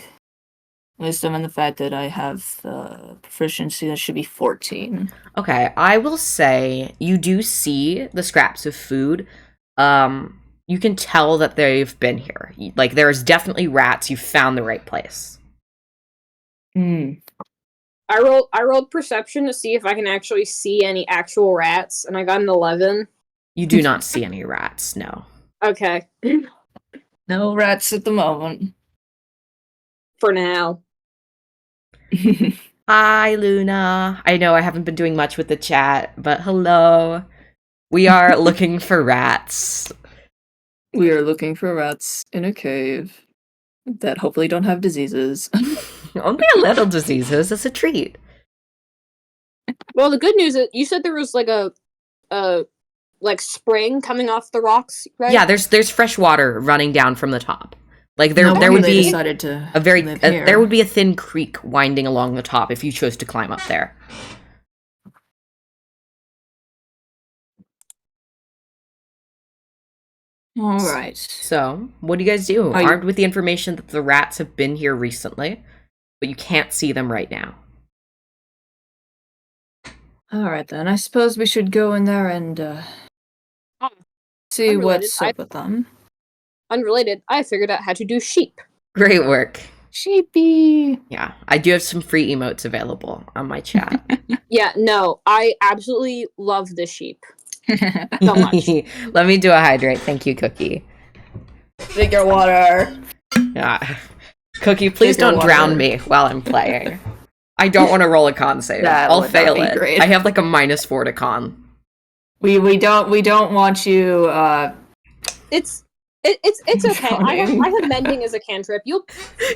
wisdom and the fact that I have the proficiency, that should be 14. Okay, I will say you do see the scraps of food. You can tell that they've been here. Like, there's definitely rats. You found the right place. I rolled perception to see if I can actually see any actual rats, and I got an 11. You do not see any rats, no. Okay. No rats at the moment. For now. Hi, Luna. I know I haven't been doing much with the chat, but hello. We are looking for rats. We are looking for rats in a cave that hopefully don't have diseases. Only a little diseases. It's a treat. Well, the good news is you said there was like a like spring coming off the rocks, right? Yeah, there's fresh water running down from the top. Like there No would wonder they be decided to a very live here. there would be a thin creek winding along the top if you chose to climb up there. All right. So, what do you guys do? Are you- Armed with the information that the rats have been here recently, but you can't see them right now. All right then. I suppose we should go in there and see Unrelated, what's up with them. Unrelated, I figured out how to do sheep. Great work. Sheepy. Yeah, I do have some free emotes available on my chat. Yeah, no, I absolutely love the sheep. So much. Let me do a hydrate. Thank you, Cookie. Drink your water. Yeah. Cookie, please Drink your don't drown water. me while I'm playing. I don't want to roll a con save. That I'll would not fail be it. great. I have like a -4 to con. We don't want you It's okay. I Drowning. have mending as a cantrip. You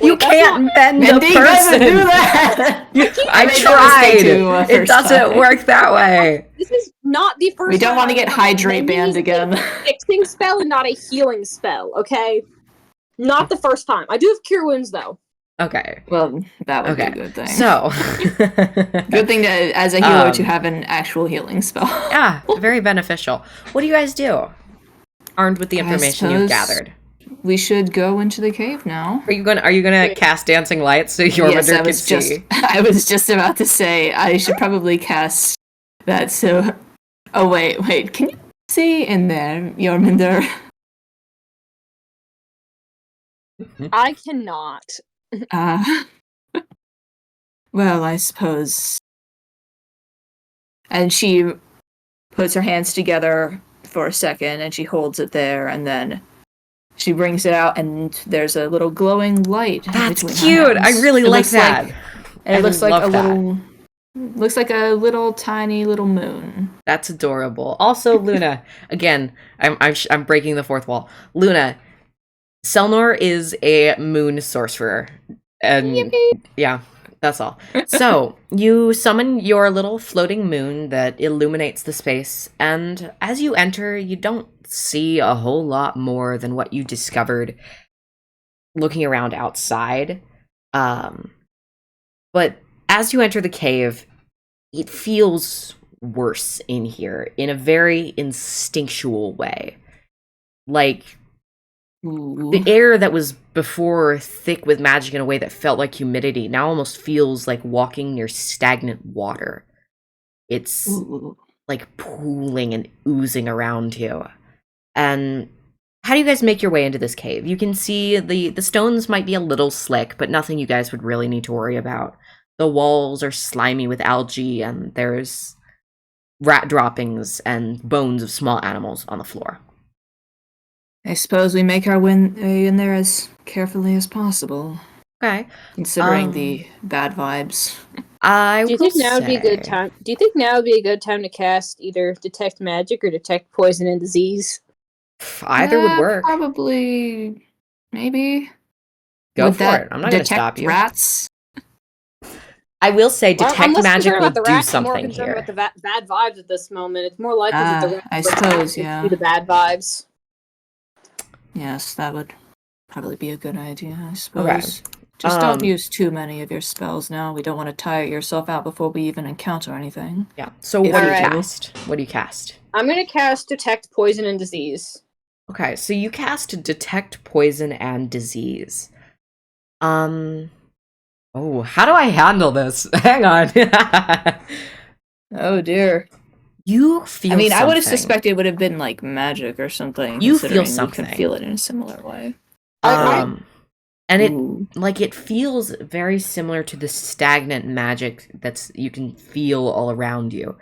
Wait, that's can't bend a Mindy doesn't person. do that. I made that mistake tried. too, It first doesn't time. work that way. This is not the first. We don't time want to I've get done hydrate mending banned is a again. Fixing spell and not a healing spell. Okay, not the first time. I do have cure wounds though. Okay. Well, that would Okay. be a good thing. So, Good thing to, as a healer to have an actual healing spell. yeah, very beneficial. What do you guys do? Armed with the information you've suppose- gathered. We should go into the cave now. Are you gonna cast dancing lights so your Yes, can I was see? just I was just about to say I should probably cast that. So, oh wait, can you see in there, Yorminder? I cannot. Well, I suppose. And she puts her hands together for a second, and she holds it there, and then she brings it out, and there's a little glowing light. That's between her cute. I hands. really It like looks that. And I it looks like love a that. little. Looks like a little tiny little moon. That's adorable. Also, Luna, again, I'm breaking the fourth wall. Luna, Selnor is a moon sorcerer, and Yippee. yeah, that's all. So you summon your little floating moon that illuminates the space, and as you enter, you don't see a whole lot more than what you discovered looking around outside. But as you enter the cave, it feels worse in here in a very instinctual way. Like, Ooh. the air that was before thick with magic in a way that felt like humidity now almost feels like walking near stagnant water. It's Ooh. like pooling and oozing around you. And how do you guys make your way into this cave? You can see the stones might be a little slick, but nothing you guys would really need to worry about. The walls are slimy with algae, and there's rat droppings and bones of small animals on the floor. I suppose we make our way in there as carefully as possible, Okay. considering the bad vibes. I Do you will think now would be a good say- time? Do you think now would be a good time to cast either detect magic or detect poison and disease? Either would work. Probably, maybe. Go Would for that it. I'm not going to detect stop you. Rats? I will say Well, I'm detect less magic concerned will about the do rats, I'm more something concerned here. about the bad vibes at this moment. It's more likely that the rats I are suppose, attacking yeah. to the bad vibes. Yes, that would probably be a good idea, I suppose. Just Um, don't use too many of your spells now. We don't want to tire yourself out before we even encounter anything. Yeah. So Yeah. what do you Alright. cast? What do you cast? I'm gonna cast detect poison and disease. Okay, so you cast detect poison and disease. Oh, how do I handle this? Hang on. Oh dear. You feel I mean, I would have something. suspected it would have been like magic or something. You feel considering something. You can feel it in a similar way. And it Ooh. it feels very similar to the stagnant magic that's you can feel all around you.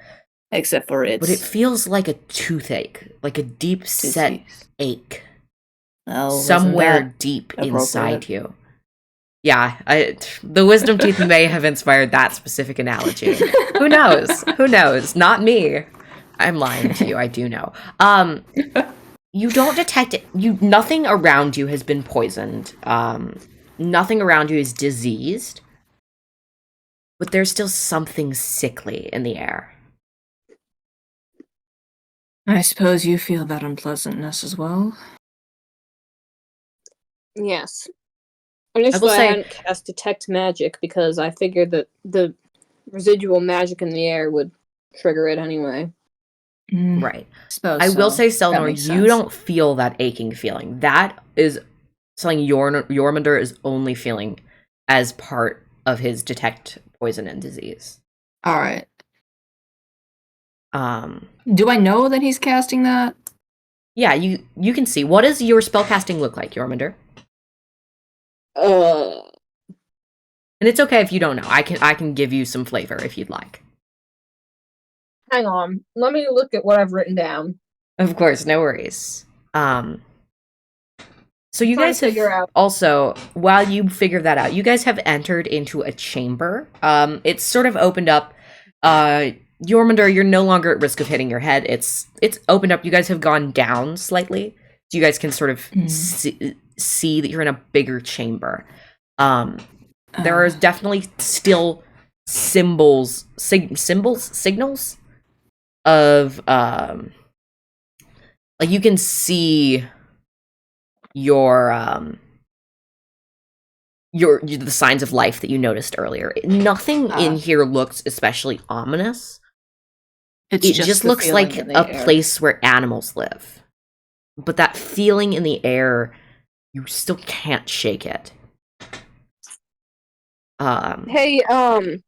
Except for But it feels like a toothache, like a deep set ache. Well, somewhere deep inside you. Yeah, the wisdom teeth may have inspired that specific analogy. Who knows? Who knows? Not me. I'm lying to you. I do know. You don't detect it. Nothing around you has been poisoned. Nothing around you is diseased. But there's still something sickly in the air. I suppose you feel that unpleasantness as well. Yes. Initially, I hadn't cast Detect Magic because I figured that the residual magic in the air would trigger it anyway. Right. I will say, Selnor, you don't feel that aching feeling. That is something Jormungandr is only feeling as part of his Detect Poison and Disease. All right. Do I know that he's casting that? Yeah, you can see. What does your spellcasting look like, Jormungandr? And it's okay if you don't know. I can give you some flavor if you'd like. Hang on. Let me look at what I've written down. Of course, no worries. So you guys have also, while you figure that out, you guys have entered into a chamber. It's sort of opened up. Jormungandr, you're no longer at risk of hitting your head. It's opened up. You guys have gone down slightly. So you guys can sort of see that you're in a bigger chamber. There is definitely still signals of like you can see the signs of life that you noticed earlier. Nothing in here looks especially ominous. It just looks like a place where animals live. But that feeling in the air, you still can't shake it. Hey, pause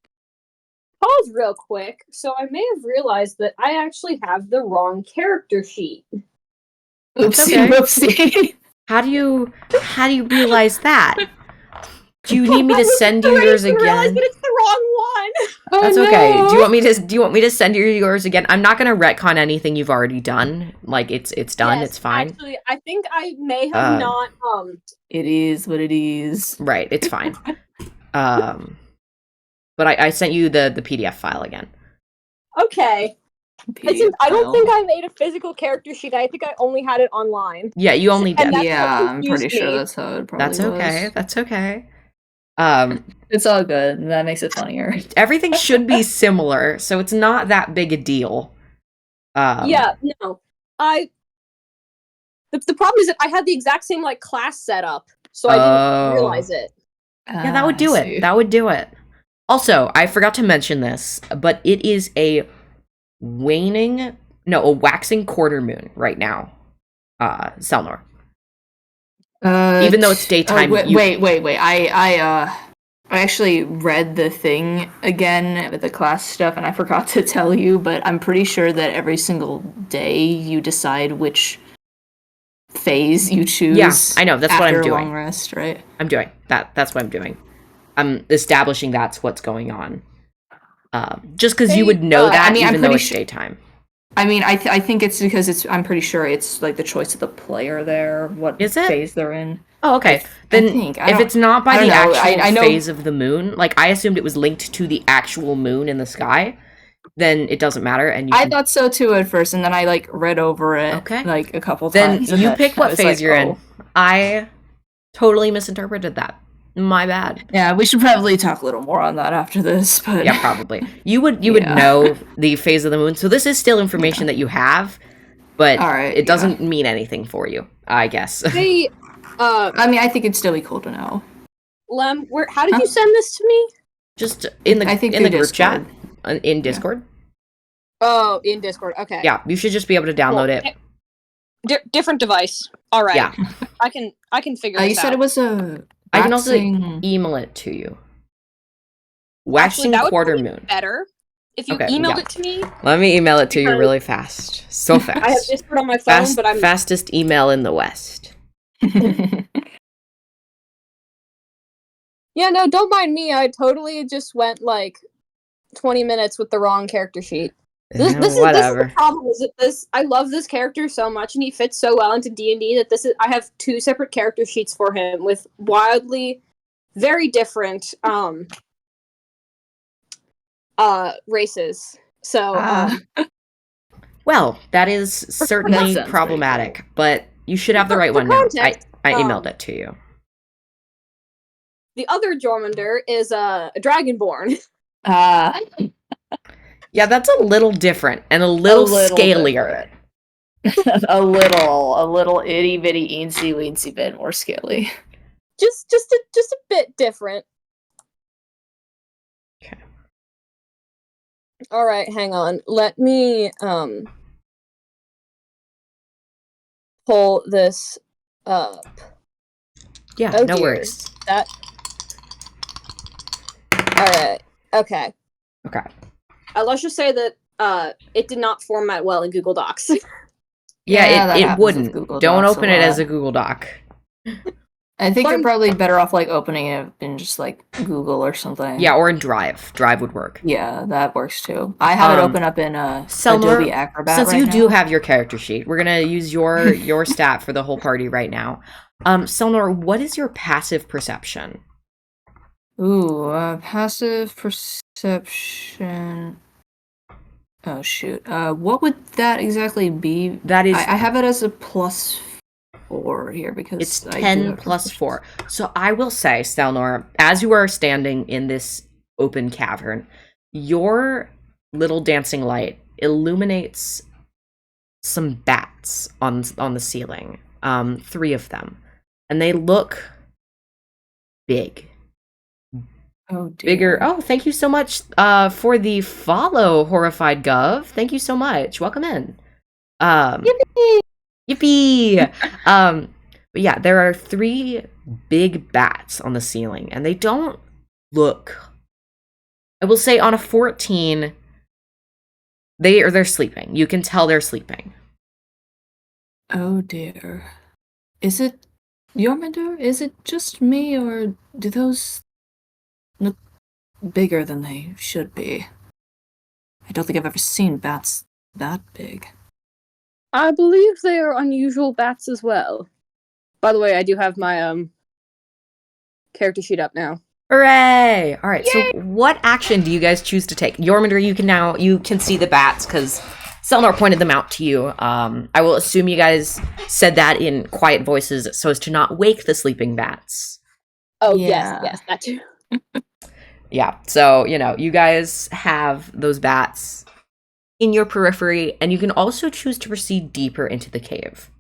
real quick. So I may have realized that I actually have the wrong character sheet. Oopsie, whoopsie. How do you realize that? Do you need me to send you yours again? I realized that it's the wrong one. That's okay. Do you want me to send you yours again? I'm not gonna retcon anything you've already done. Like it's done. Yes, it's fine. Actually, I think I may have not. It is what it is. Right. It's fine. But I sent you the PDF file again. Okay. I don't think I made a physical character sheet. I think I only had it online. Yeah, you only did. Yeah, I'm pretty sure that's how it probably was. That's okay. It's all good. That makes it funnier. Everything should be similar, so it's not that big a deal. Yeah, no. The problem is that I had the exact same class set up, so I didn't realize it. Yeah, that would do it. That would do it. Also, I forgot to mention this, but it is a waxing quarter moon right now. Selnor. Even though it's daytime. Wait. I actually read the thing again with the class stuff, and I forgot to tell you, but I'm pretty sure that every single day you decide which phase you choose. Yeah, I know. That's what I'm doing. Long rest, right? I'm doing that. That's what I'm doing. I'm establishing that's what's going on. Just because you would know that, even though it's daytime. I mean, I think it's because I'm pretty sure it's like the choice of the player there, what phase they're in. Oh, okay. If it's not by the actual phase of the moon, like I assumed it was linked to the actual moon in the sky, then it doesn't matter. And I thought so too at first, and then I read over it a couple times. Then you pick what phase you're in. I totally misinterpreted that. My bad. Yeah, we should probably talk a little more on that after this. But yeah, probably. You would know the phase of the moon. So this is still information that you have, but it doesn't mean anything for you, I guess. Hey, I mean, I think it'd still be cool to know. Lem, how did you send this to me? Just in the group chat in Discord. Oh, in Discord. Okay. Yeah, you should just be able to download it. Different device. All right. Yeah. I can figure this out. You said it was a. I can also email it to you. Waxing quarter moon. Better if you Okay, emailed yeah. it to me, Let me email it to you Because- really fast. So fast. I have Discord on my phone, but I'm fastest email in the West. yeah, no, don't mind me. I totally just went like 20 minutes with the wrong character sheet. This is the problem. Is that I love this character so much, and he fits so well into D&D that I have 2 separate character sheets for him with wildly, very different races. So well, that is certainly sounds problematic, pretty cool. but you should have the right For one now. context, I emailed it to you. the other Jormunder is a Dragonborn. Yeah, that's a little different and a little scalier. a little itty bitty eensy weensy bit more scaly. Just a bit different. Okay. All right, hang on. Let me pull this up. Yeah, Oh, no dear. worries. That. All right. Okay. Okay. Let's just say that it did not format well in Google Docs. Yeah, it happens with wouldn't. Google Don't Docs open a it as lot. a Google Doc. I think But you're I'm- probably better off like opening it in just like Google or something. Yeah, or in Drive. Drive would work. Yeah, that works too. I have it open up in Selnor, Adobe Acrobat since right you now. do have your character sheet, we're gonna use your stat for the whole party right now. Selnor, what is your passive perception? Ooh, passive perception. Oh shoot. What would that exactly be? That is, I have it as a +4 here because it's I do 10 have plus proficiency. 4. So I will say, Stelnor, as you are standing in this open cavern, your little dancing light illuminates some bats on the ceiling. 3 of them, and they look big. Oh dear. Bigger. Oh, thank you so much for the follow, Horrified Gov. Thank you so much. Welcome in. Yippee! Yippee! But yeah, there are 3 big bats on the ceiling, and they don't look. I will say on a 14, they're sleeping. You can tell they're sleeping. Oh dear. Is it Jormungandr? Is it just me, or do those look bigger than they should be? I don't think I've ever seen bats that big. I believe they are unusual bats as well. By the way, I do have my character sheet up now. Hooray! All right. So, what action do you guys choose to take? Jormungandr, you can see the bats because Selnor pointed them out to you. I will assume you guys said that in quiet voices so as to not wake the sleeping bats. Oh Yeah. yes, that too. Yeah. So you guys have those bats in your periphery, and you can also choose to proceed deeper into the cave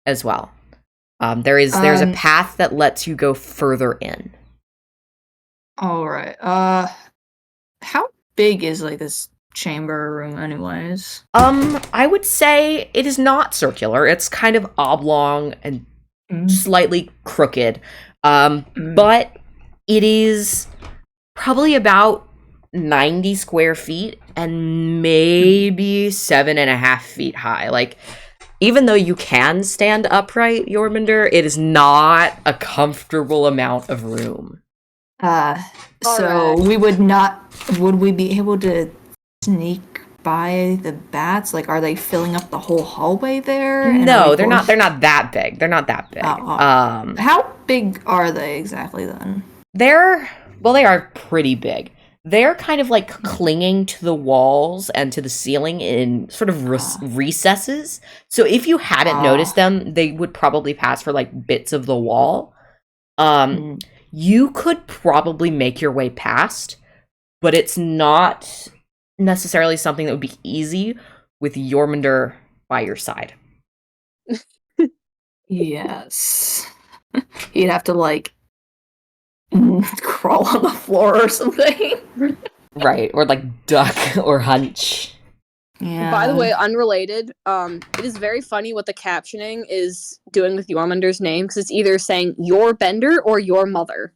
as well. There's a path that lets you go further in. All right. How big is like this chamber room, anyways? I would say it is not circular. It's kind of oblong and slightly crooked. But it is probably about 90 square feet and maybe 7.5 feet high. Like, even though you can stand upright, Jormungandr, it is not a comfortable amount of room. So Alright. would we be able to sneak by the bats? Like, are they filling up the whole hallway there? And No, are we they're not. forced- They're not that big. They're not that big. How big are they exactly then? They are pretty big. They're kind of like clinging to the walls and to the ceiling in sort of recesses. So if you hadn't noticed them, they would probably pass for like bits of the wall. You could probably make your way past, but it's not necessarily something that would be easy with Jormungandr by your side. Yes. You'd have to like crawl on the floor or something. Right, or like duck or hunch. Yeah. By the way, unrelated, it is very funny what the captioning is doing with Jormungandr's name, because it's either saying your bender or your mother.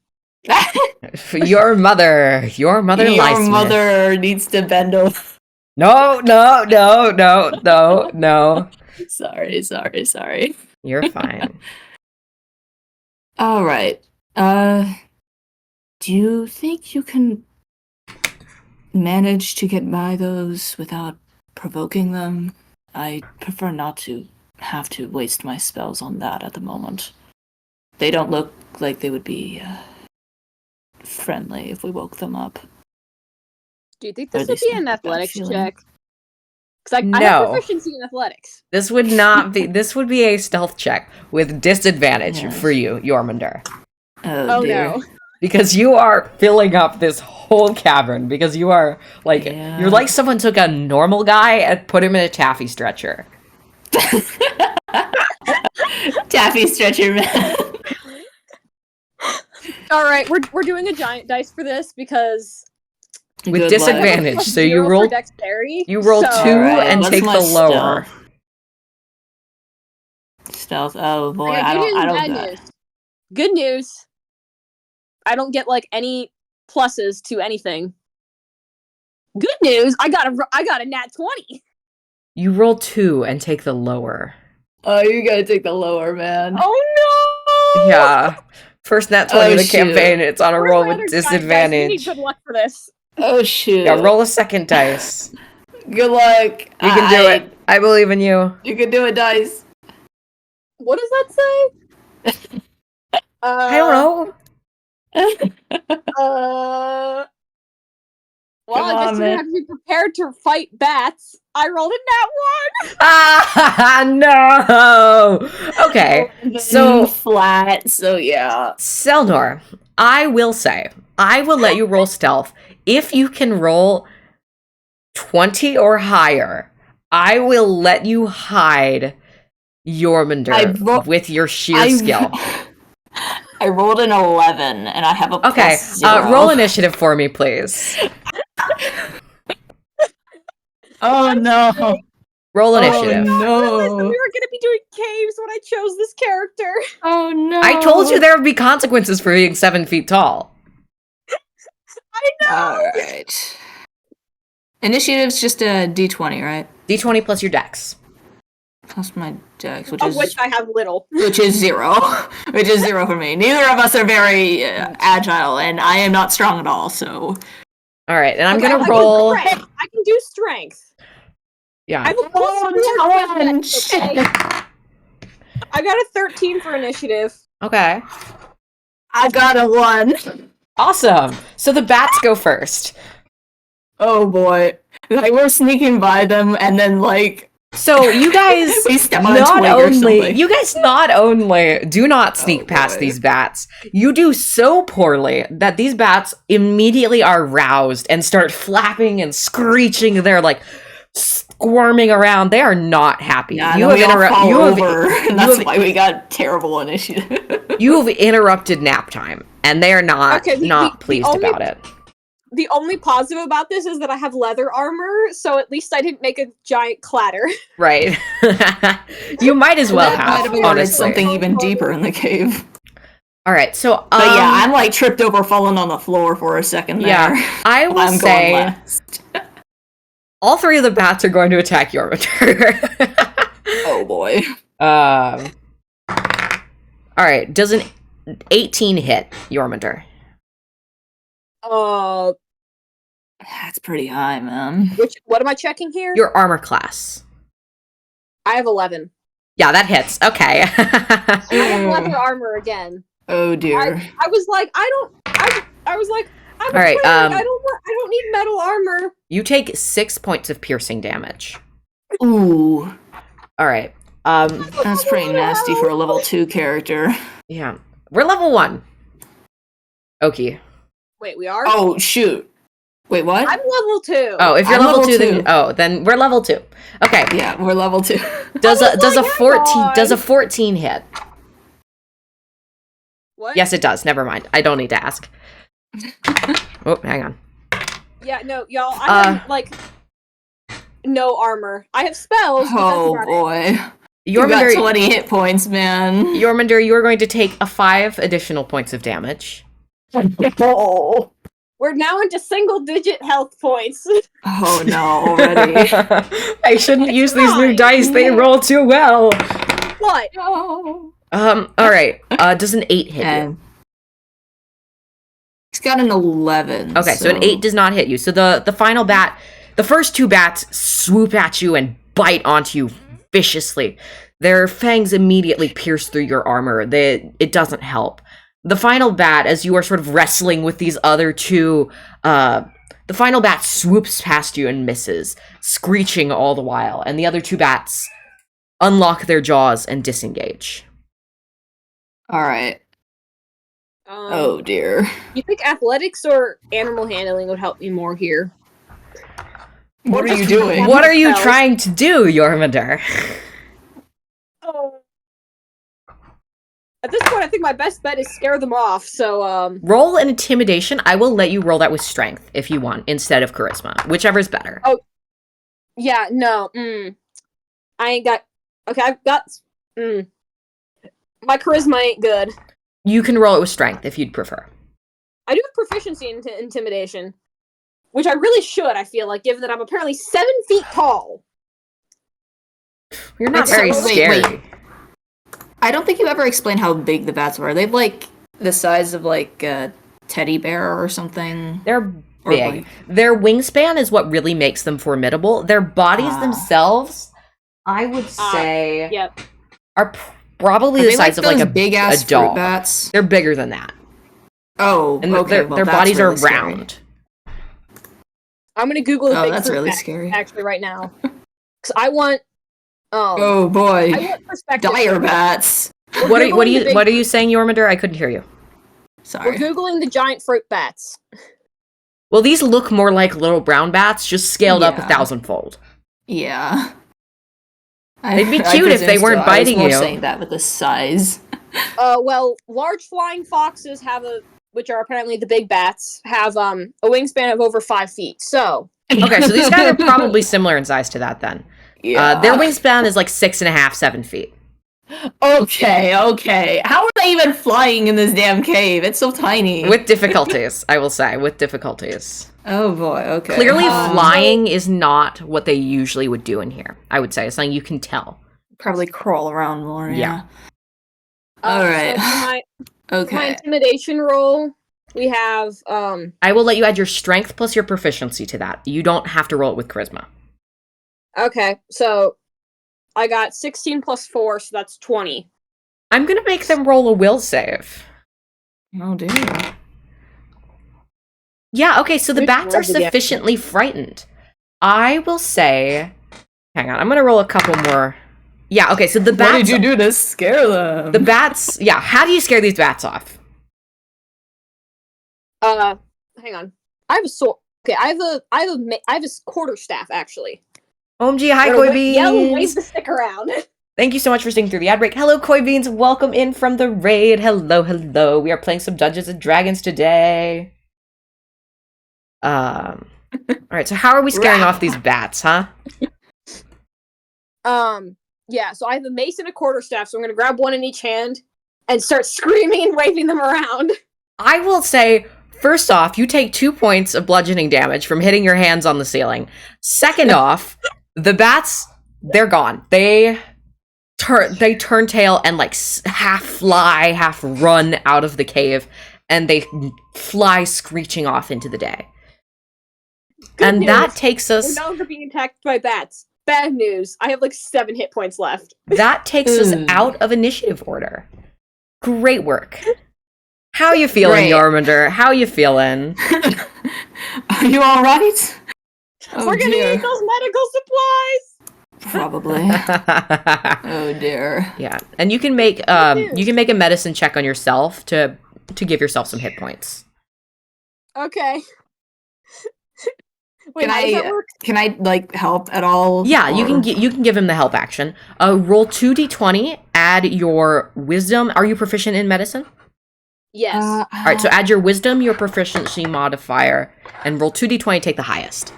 Your mother lies Your me. mother needs to bend over. No. Sorry. You're fine. All right. Do you think you can manage to get by those without provoking them? I prefer not to have to waste my spells on that at the moment. They don't look like they would be friendly if we woke them up. Do you think Or this at would be least an I have that athletics feeling. check? Because I have No. proficiency in athletics. This would not be. This would be a stealth check with disadvantage Yes. for you, Yormander, Oh dear. No. because you are filling up this whole cavern. Because you are like Yeah. you're like someone took a normal guy and put him in a taffy stretcher. Taffy stretcher man. All right, we're doing a giant dice for this because With Good disadvantage. luck. So you 0 for roll dexterity. you roll so, 2 Alright, and what's take my the lower. Stealth. Oh boy, Okay, I good news don't and bad got. news. Good news. I don't get like any pluses to anything. Good news. I got a nat 20. You roll 2 and take the lower. Oh, you gotta take the lower, man. Oh no! Yeah. First nat 20 Oh, of the shoot. campaign. It's on a Where's roll my with other giant dice? We need disadvantage. good luck for this. Oh shoot. Yeah, roll a second dice. Good luck. You can do it. I believe in you. You can do it, dice. What does that say? I don't know. Well, I Come guess on, you're gonna man. have to be prepared to fight bats. I rolled a nat 1. Ah, no. Okay. So, flat. So yeah. Selnor, I will say, I will let you roll stealth. If you can roll 20 or higher, I will let you hide Yormander with your sheer skill. I rolled an 11, and I have a Okay, plus 0. roll initiative for me, please. Oh no. Roll Oh, initiative. I realized that no. we were gonna be doing caves when I chose this character. Oh no. I told you there would be consequences for being 7 feet tall. I know. Alright. Initiative's just a d20, right? D20 plus your dex. Plus my dex, Of which I have little. which is 0. Which is 0 for me. Neither of us are very agile, and I am not strong at all, so... Alright, and I'm Okay, gonna I roll... can do strength. I Yeah. have a plus 4 for dex, okay? I got a 13 for initiative. Okay. I got a 1. Awesome. So the bats go first. Oh boy. Like, we're sneaking by them, and then, like... So you guys we step on a not twig or only something. you guys not only do not sneak Oh, past boy. these bats, you do so poorly that these bats immediately are roused and start flapping and screeching. They're like squirming around. They are not happy. Yeah, you then we all interru- fall you have over, and that's have- why we got terrible initiative. you have interrupted nap time, and they are not Okay, not the pleased only- about it. The only positive about this is that I have leather armor, so at least I didn't make a giant clatter. Right. You might as well That might have, have ordered honestly. something even deeper in the cave. All right, so But yeah, I'm like tripped over, falling on the floor for a second there. yeah, I will I'm say going last. all 3 of the bats are going to attack Yormander. Oh boy. All right, does an 18 hit Yormander? That's pretty high, man. What am I checking here? Your armor class. I have 11. Yeah, that hits. Okay. I have leather armor again. Oh dear. I was like, I was like, I'm All right, a cleric. I don't need metal armor. You take 6 points of piercing damage. Ooh. All right. That's pretty nasty for a level 2 character. Yeah. We're level 1. Okay. Wait, we are? Oh shoot. Wait, what? I'm level 2. Oh, if you're I'm level level 2, two. then we're level 2. Okay. Yeah, we're level 2. Does a like, 14 hang on. does a 14 hit? What? Yes, it does. Never mind. I don't need to ask. Oh, hang on. Yeah, no, y'all. I have like no armor. I have spells. But Oh that's about it. boy. You got Yormander, 20 hit points, man. Yormander, you are going to take 5 additional points of damage. Oh, We're now into single-digit health points. oh no, already. I shouldn't It's use these new fine. dice. They roll too well. What? No. All right. Does an 8 hit you? And he's got an 11. Okay, so an 8 does not hit you. So the final bat, the first 2 bats swoop at you and bite onto you viciously. Their fangs immediately pierce through your armor. It doesn't help. The final bat, as you are sort of wrestling with these other 2, the final bat swoops past you and misses, screeching all the while. And the other 2 bats unlock their jaws and disengage. All right. Oh dear. You think athletics or animal handling would help me more here? What Or are you just doing? What are you spells. trying to do, Yormander? Oh. At this point, I think my best bet is scare them off. So, Roll an intimidation. I will let you roll that with strength if you want, instead of charisma. Whichever's better. Oh. Yeah, no. I ain't got. Okay, I've got. My charisma ain't good. You can roll it with strength if you'd prefer. I do have proficiency in intimidation, which I really should. I feel like, given that I'm apparently 7 feet tall. You're not It's so- very wait, scary. wait. I don't think you ever explained how big the bats were. They're like the size of like a teddy bear or something. They're Or big. like- Their wingspan is what really makes them formidable. Their bodies themselves, I would say, Yep. are probably Are the they size of like those a big ass a dog. fruit bats. They're bigger than that. Oh, And okay. their, well, their that's bodies really are scary. round. I'm gonna Google the Oh, big that's fruit really bat, scary. actually right now. Because I want. Oh boy, I want perspective. dire bats. What Googling are you saying, Yormander? I couldn't hear you. We're Sorry. googling the giant fruit bats. Well, these look more like little brown bats, just scaled up Yeah. 1,000-fold. Yeah. They'd be cute if they weren't biting I was you. more saying that with the size. Well, large flying foxes which are apparently the big bats, have a wingspan of over 5 feet. So Okay, so these guys are probably similar in size to that then. Yeah. Their wingspan is like 6.5, 7 feet. Okay. How are they even flying in this damn cave? It's so tiny. With difficulties, I will say, with difficulties. Oh boy, okay. Clearly, flying is not what they usually would do in here, I would say. It's something you can tell. Probably crawl around more, Yeah. All right. So for my Okay. intimidation roll, we have I will let you add your strength plus your proficiency to that. You don't have to roll it with charisma. okay, so I got 16 plus 4, so that's 20. I'm going to make them roll a will save. Oh dear. Yeah, okay, so the Which bats are roll did you have? sufficiently frightened. I will say... Hang on, I'm going to roll a couple more. Yeah, okay, so the bats... What did you do to scare them? The bats... Yeah, how do you scare these bats off? Hang on. I have a sword. Okay, I have a quarterstaff actually. OMG, hi, I'm Koi gonna yell and wave Beans! the stick around. Thank you so much for sticking through the ad break. Hello, Koi Beans. Welcome in from the raid. Hello. We are playing some Dungeons and Dragons today. Alright, so how are we scaring off these bats, huh? Yeah. So I have a mace and a quarterstaff, so I'm gonna grab one in each hand and start screaming and waving them around. I will say, first off, you take 2 points of bludgeoning damage from hitting your hands on the ceiling. Second off, the bats, they're gone. They turn tail and like half fly, half run out of the cave, and they fly screeching off into the day. Good And news. that takes We're us no longer being attacked by bats. Bad news. I have like 7 hit points left. out of initiative order. Great work. How you feeling, Great. Yormander? How you feeling? Are you all right? Oh, We're gonna dear. need those medical supplies. Probably. Oh dear. Yeah, and you can make a medicine check on yourself to give yourself some hit points. Okay. Wait, Can how does that work? Can I like help at all? Yeah, you Or- can give him the help action. Roll 2d20. Add your wisdom. Are you proficient in medicine? Yes. All right, so add your wisdom, your proficiency modifier, and roll 2d20. Take the highest.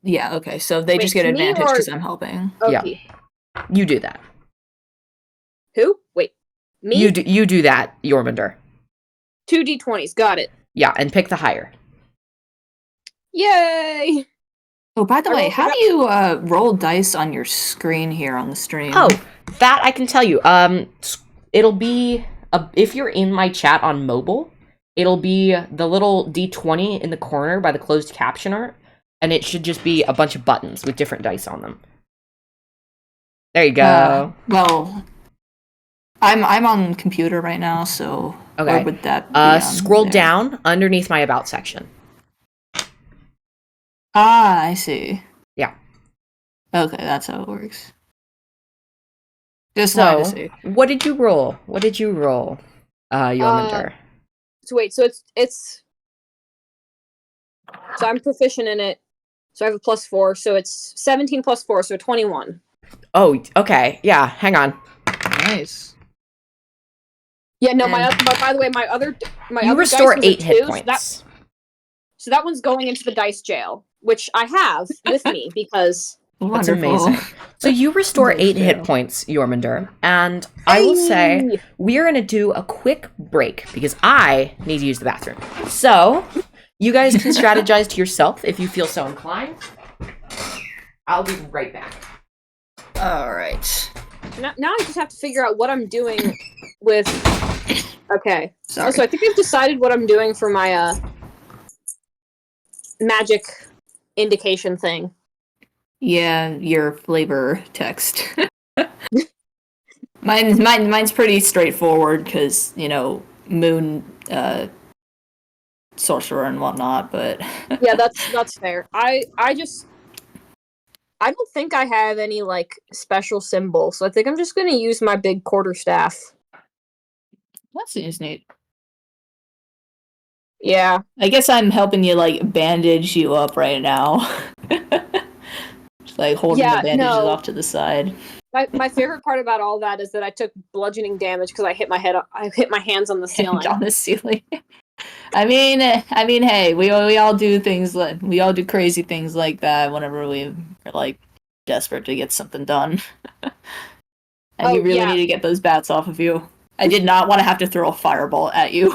Yeah. Okay. So they Wait, just get to me advantage or- because I'm helping. yeah. Okay. You do that. Who? Wait. Me? You do that, Yormander. Two d20s. Got it. Yeah, and pick the higher. Yay! Oh, by the I way, rolled- how do you roll dice on your screen here on the stream? Oh, that I can tell you. It'll be if you're in my chat on mobile, it'll be the little D20 in the corner by the closed caption art, and it should just be a bunch of buttons with different dice on them. There you go. Well, I'm on computer right now, so Okay. where would that be on Scroll there? down underneath my about section. Ah, I see. Yeah. Okay, that's how it works. Just wanted to So, see. what did you roll? Yorminder? So wait, so it's so I'm proficient in it. So I have a +4, so it's 17 plus 4, so 21. Oh, okay. Yeah, hang on. Nice. Yeah, no, And- but by the way, my other You dice restore was a 8 hit 2, points. So that one's going into the dice jail, which I have with me because That's Wonderful. amazing. So you restore Nice 8 hit jail. points, Yorminder, and I will say Hey! we're going to do a quick break because I need to use the bathroom. So, you guys can strategize to yourself if you feel so inclined. I'll be right back. All right. now I just have to figure out what I'm doing with. Okay, Sorry. so I think I've decided what I'm doing for my magic indication thing. Yeah, your flavor text. Mine's pretty straightforward because moon, sorcerer and whatnot. But Yeah, that's fair. I don't think I have any like special symbol, so I think I'm just gonna use my big quarterstaff. that seems neat. Yeah. I guess I'm helping you like bandage you up right now. Just, like holding Yeah, the bandages no. off to the side. My favorite part about all that is that I took bludgeoning damage because I hit my hands on the ceiling. On the ceiling. I mean, hey, we all do things like we all do crazy things like that whenever we are like desperate to get something done. And Oh, you really yeah. need to get those bats off of you. I did not want to have to throw a fireball at you.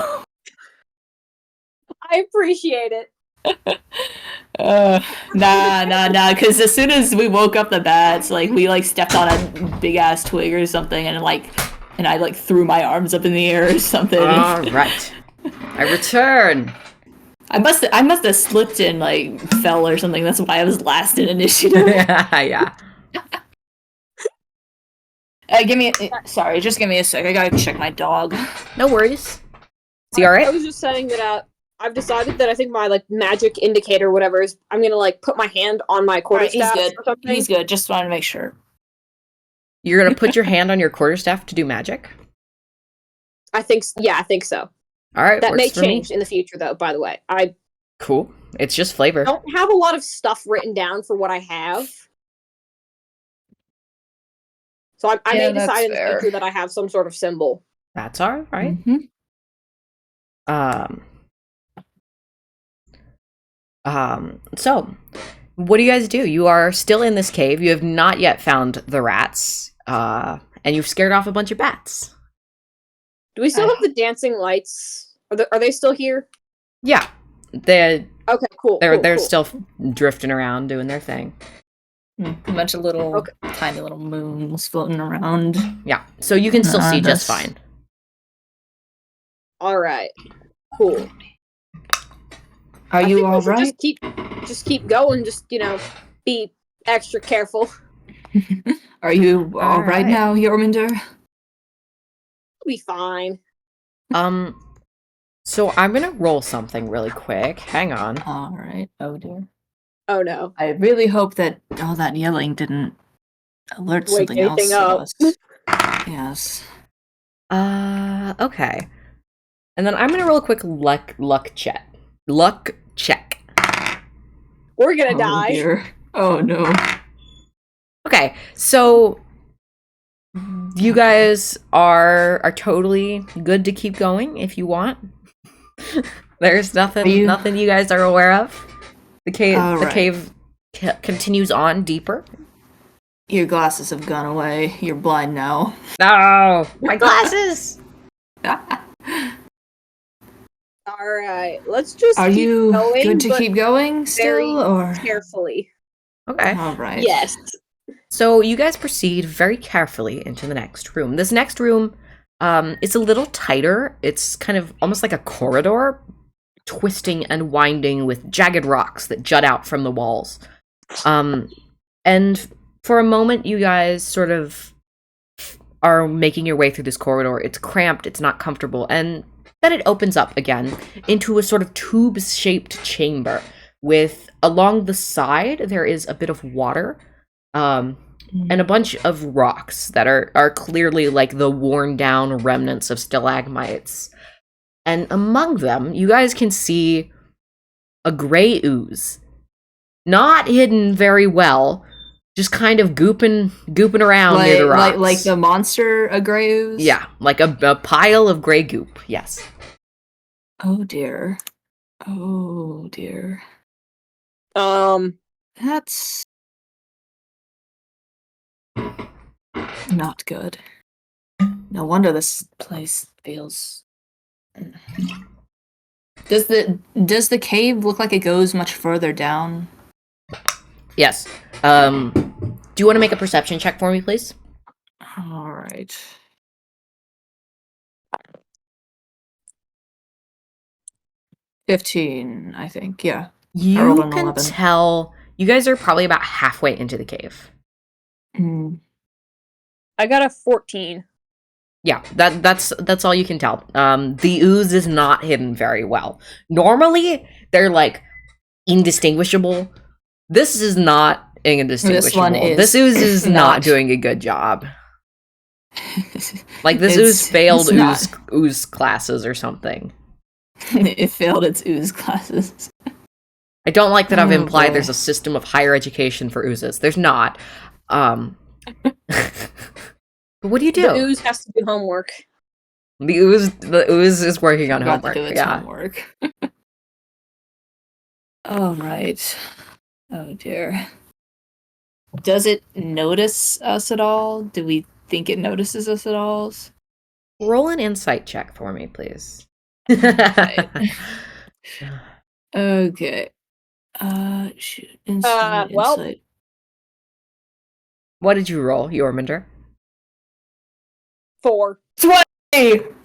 I appreciate it. Nah, because as soon as we woke up the bats, like we like stepped on a big ass twig or something, and I like threw my arms up in the air or something. All right. I return. I must have slipped and like fell or something. That's why I was last in initiative. Yeah. Just give me a sec. I gotta check my dog. No worries. Is he all I right? was just saying that I've decided that I think my like magic indicator, whatever, is I'm gonna like put my hand on my Alright, quarterstaff he's good. or something. He's good. Just wanted to make sure. You're going to put your hand on your quarterstaff to do magic? I think so. All right, That works may for me. change in the future, though. By the way, I Cool. It's just flavor. don't have a lot of stuff written down for what I have, so I may that's decide in the fair. future that I have some sort of symbol. That's all right. Mhm. So, what do you guys do? You are still in this cave. You have not yet found the rats, and you've scared off a bunch of bats. Do we still have the dancing lights? Are they still here? Yeah, they're Okay, cool. they're cool. still drifting around doing their thing. A bunch of little, tiny little moons floating around. Yeah, so you can still see just that's- fine. All right, cool. Are I you think we all should right? Just keep going. Just be extra careful. Are you all right right. now, Yorminder? We'll be fine. So I'm gonna roll something really quick. Hang on. All right. Oh dear. Oh no. I really hope that all that yelling didn't alert Wake something else anything to up. us. Yes. Okay. And then I'm gonna roll a quick luck check. Luck check. We're gonna Oh die. dear. Oh no. Okay, so you guys are totally good to keep going if you want. There's nothing you guys are aware of. The cave continues on deeper. Your glasses have gone away. You're blind now. No, my glasses. Alright, let's just Are keep you going, good to but keep going very still, or? carefully. Okay. All right. Yes. So you guys proceed very carefully into the next room. This next room is a little tighter. It's kind of almost like a corridor, twisting and winding with jagged rocks that jut out from the walls. And for a moment, you guys sort of are making your way through this corridor. It's cramped, it's not comfortable, and then it opens up again into a sort of tube-shaped chamber with, along the side, there is a bit of water, and a bunch of rocks that are clearly like the worn-down remnants of stalagmites. And among them, you guys can see a gray ooze. Not hidden very well, just kind of gooping around near the rocks. Like the monster, a gray ooze? Yeah, like a pile of gray goop, yes. Oh dear. Oh dear. That's not good. No wonder this place feels... Does the cave look like it goes much further down? Yes. Do you want to make a perception check for me, please? All right. $15, I think. Yeah. I rolled You an can 11. tell you guys are probably about halfway into the cave. I got a 14. Yeah, that's all you can tell. The ooze is not hidden very well. Normally, they're like indistinguishable. This is not indistinguishable. This ooze is not doing a good job. Like this ooze failed ooze classes or something. It failed its ooze classes. I don't like that I've implied there's a system of higher education for oozes. There's not. But what do you do? The ooze has to do homework. The ooze is working on homework. To do its homework. All right. Oh dear. Does it notice us at all? Do we think it notices us at all? Roll an insight check for me, please. Okay. Shoot. Insight. What did you roll, Yorminder? 4. 20!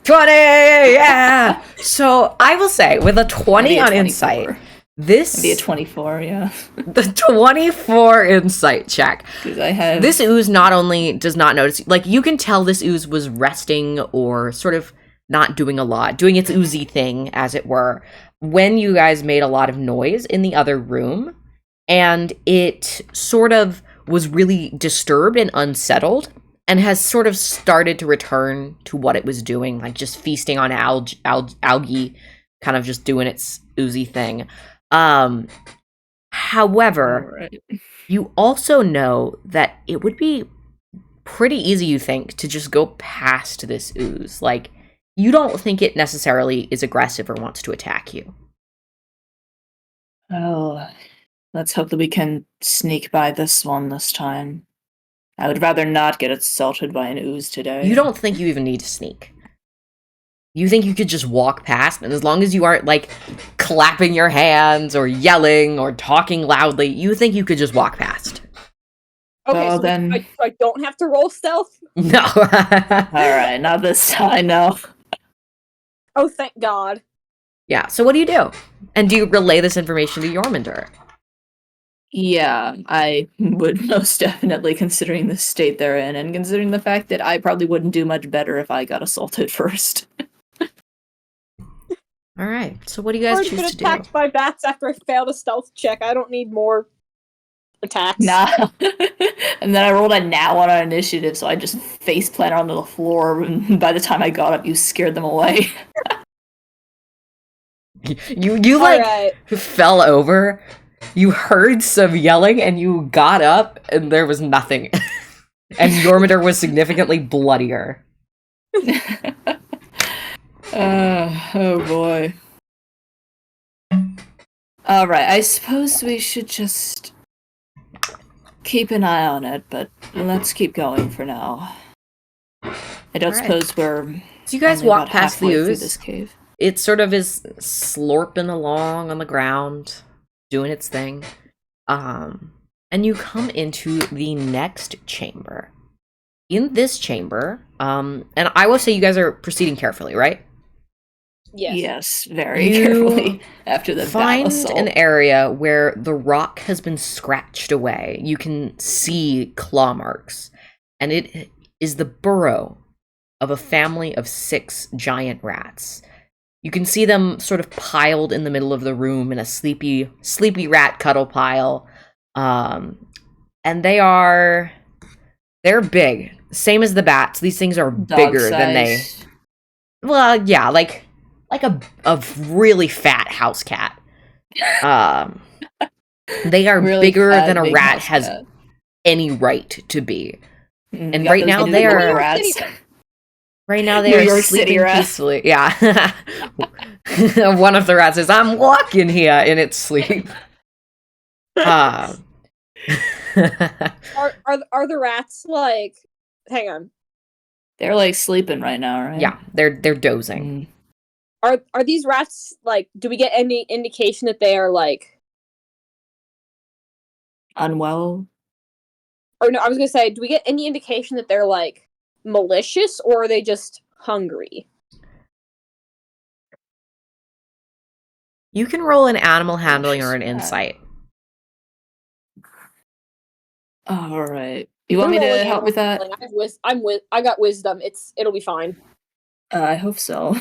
Yeah! So, I will say, with a 20 on insight, this... Maybe a 24, yeah. The 24 insight check. This ooze not only does not notice... Like, you can tell this ooze was resting or sort of not doing a lot, doing its oozy thing, as it were, when you guys made a lot of noise in the other room, and it sort of was really disturbed and unsettled, and has sort of started to return to what it was doing, like just feasting on algae, kind of just doing its oozy thing. However, you also know that it would be pretty easy, you think, to just go past this ooze. Like, you don't think it necessarily is aggressive or wants to attack you. Well, let's hope that we can sneak by this one this time. I would rather not get assaulted by an ooze today. You don't think you even need to sneak. You think you could just walk past, and as long as you aren't, like, clapping your hands or yelling or talking loudly, you think you could just walk past. Okay, well, so then... I don't have to roll stealth? No. Alright, not this time, no. Oh, thank God. Yeah, so what do you do? And do you relay this information to Yorminder? Yeah, I would most definitely, considering the state they're in, and considering the fact that I probably wouldn't do much better if I got assaulted first. Alright, so what do you guys choose to do? I've been attacked by bats after I failed a stealth check. I don't need more attacks. Nah. And then I rolled a nat 1 on initiative, so I just face planted onto the floor, and by the time I got up, you scared them away. You like, fell over, you heard some yelling, and you got up, and there was nothing. And Yorminder was significantly bloodier. Oh boy. Alright, I suppose we should just keep an eye on it, but let's keep going for now. I don't suppose we're... So you guys walk past the ooze. This cave. It sort of is slurping along on the ground, doing its thing. And you come into the next chamber. In this chamber, and I will say you guys are proceeding carefully, right? Yes. Very You carefully after the find battle assault. an area where the rock has been scratched away. You can see claw marks, and it is the burrow of a family of 6 giant rats. You can see them sort of piled in the middle of the room in a sleepy rat cuddle pile. And they're big, same as the bats. These things are bigger than they. Well, yeah, like a really fat house cat. They are Really bigger fat, than a big rat house has cat. any right to be. And Got right those now New they York are rats. right now they New are York City sleeping rats. peacefully. Yeah. One of the rats says, "I'm walking here," in its sleep. Are the rats like? Hang on. They're like sleeping right now, right? Yeah, they're dozing. Are these rats like? Do we get any indication that they are like Unwell. Or no, I was gonna say, do we get any indication that they're like malicious, or are they just hungry? You can roll an animal handling or an insight. All right. You want me to help with that? I got wisdom. It'll be fine. I hope so.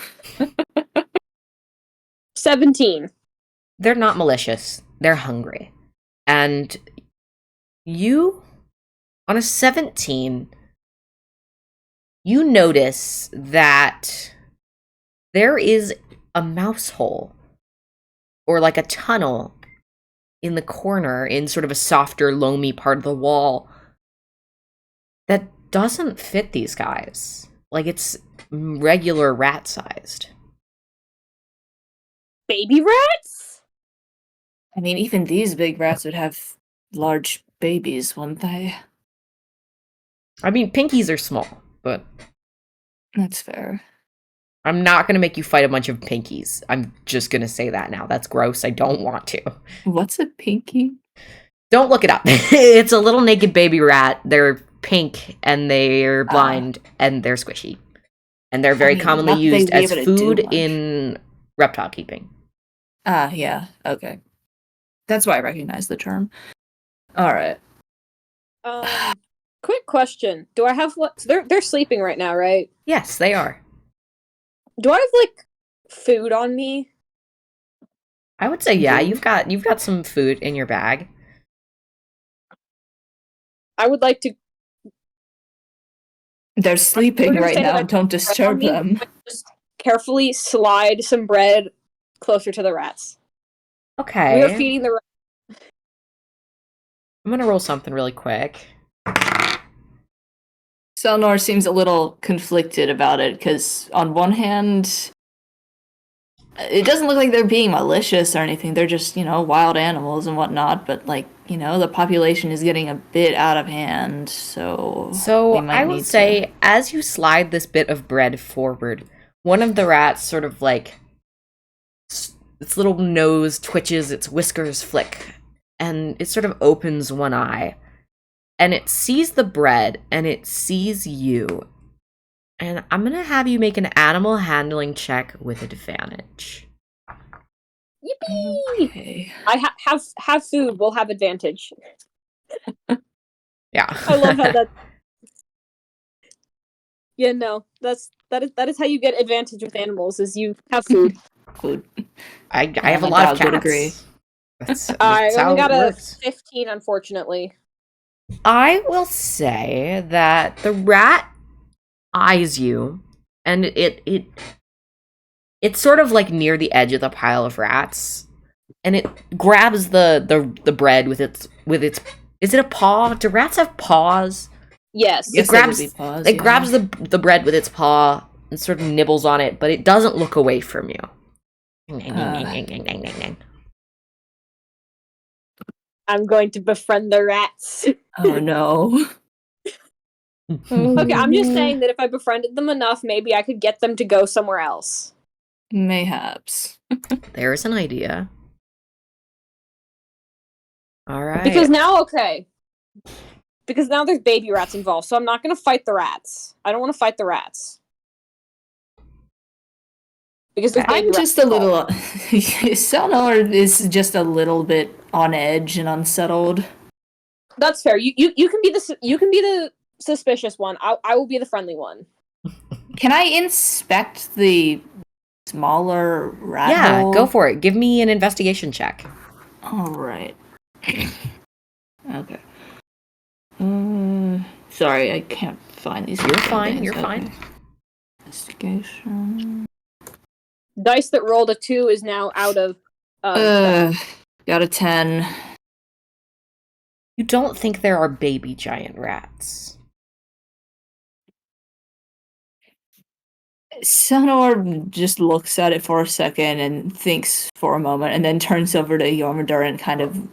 17. They're not malicious. They're hungry. And you, on a 17, you notice that there is a mouse hole, or like a tunnel, in the corner, in sort of a softer, loamy part of the wall, that doesn't fit these guys. Like, it's regular rat-sized. Baby rats? I mean, even these big rats would have large babies, wouldn't they? I mean, pinkies are small, but That's fair. I'm not gonna make you fight a bunch of pinkies. I'm just gonna say that now. That's gross. I don't want to. What's a pinky? Don't look it up. It's a little naked baby rat. They're pink, and they're blind, and they're squishy. And they're very commonly not that they'd used be as able to do food much. in reptile keeping. Yeah, okay. That's why I recognize the term. Alright. Quick question. Do I have what? They're sleeping right now, right? Yes, they are. Do I have like food on me? I would say yeah. You've got some food in your bag. I would like to. They're sleeping gonna right say that now. I Don't on disturb me. them. Just carefully slide some bread closer to the rats. Okay. We are feeding the rats. I'm gonna roll something really quick. Selnor seems a little conflicted about it, because on one hand, it doesn't look like they're being malicious or anything. They're just, wild animals and whatnot, but, the population is getting a bit out of hand, so... So I will say, as you slide this bit of bread forward, one of the rats sort of its little nose twitches, its whiskers flick, and it sort of opens one eye. And it sees the bread, and it sees you. And I'm gonna have you make an animal handling check with advantage. Yippee! Okay. I have food. We'll have advantage. Yeah. I love how that. Yeah, no, that is how you get advantage with animals. Is you have food. Food. I have a lot of cats. Would agree. I That's only how got it a works. 15, unfortunately. I will say that the rat eyes you, and it's sort of like near the edge of the pile of rats, and it grabs the bread with its is it a paw? Do rats have paws? Yes. It grabs the bread with its paw and sort of nibbles on it, but it doesn't look away from you. I'm going to befriend the rats. Oh no. Okay, I'm just saying that if I befriended them enough, maybe I could get them to go somewhere else. Mayhaps. There's an idea. All right. Because now there's baby rats involved, so I'm not gonna fight the rats. I don't want to fight the rats. Because there's baby I'm rats just a involved. little. Selnor is just a little bit on edge and unsettled. That's fair. You can be the suspicious one. I will be the friendly one. Can I inspect the smaller rat Yeah, hole? go for it. Give me an investigation check. All right. Okay. Sorry, I can't find these. You're fine. things. You're Okay. fine. Investigation. Dice that rolled a 2 is now out of. Got a 10. You don't think there are baby giant rats? Sonor just looks at it for a second and thinks for a moment, and then turns over to Yormidor and kind of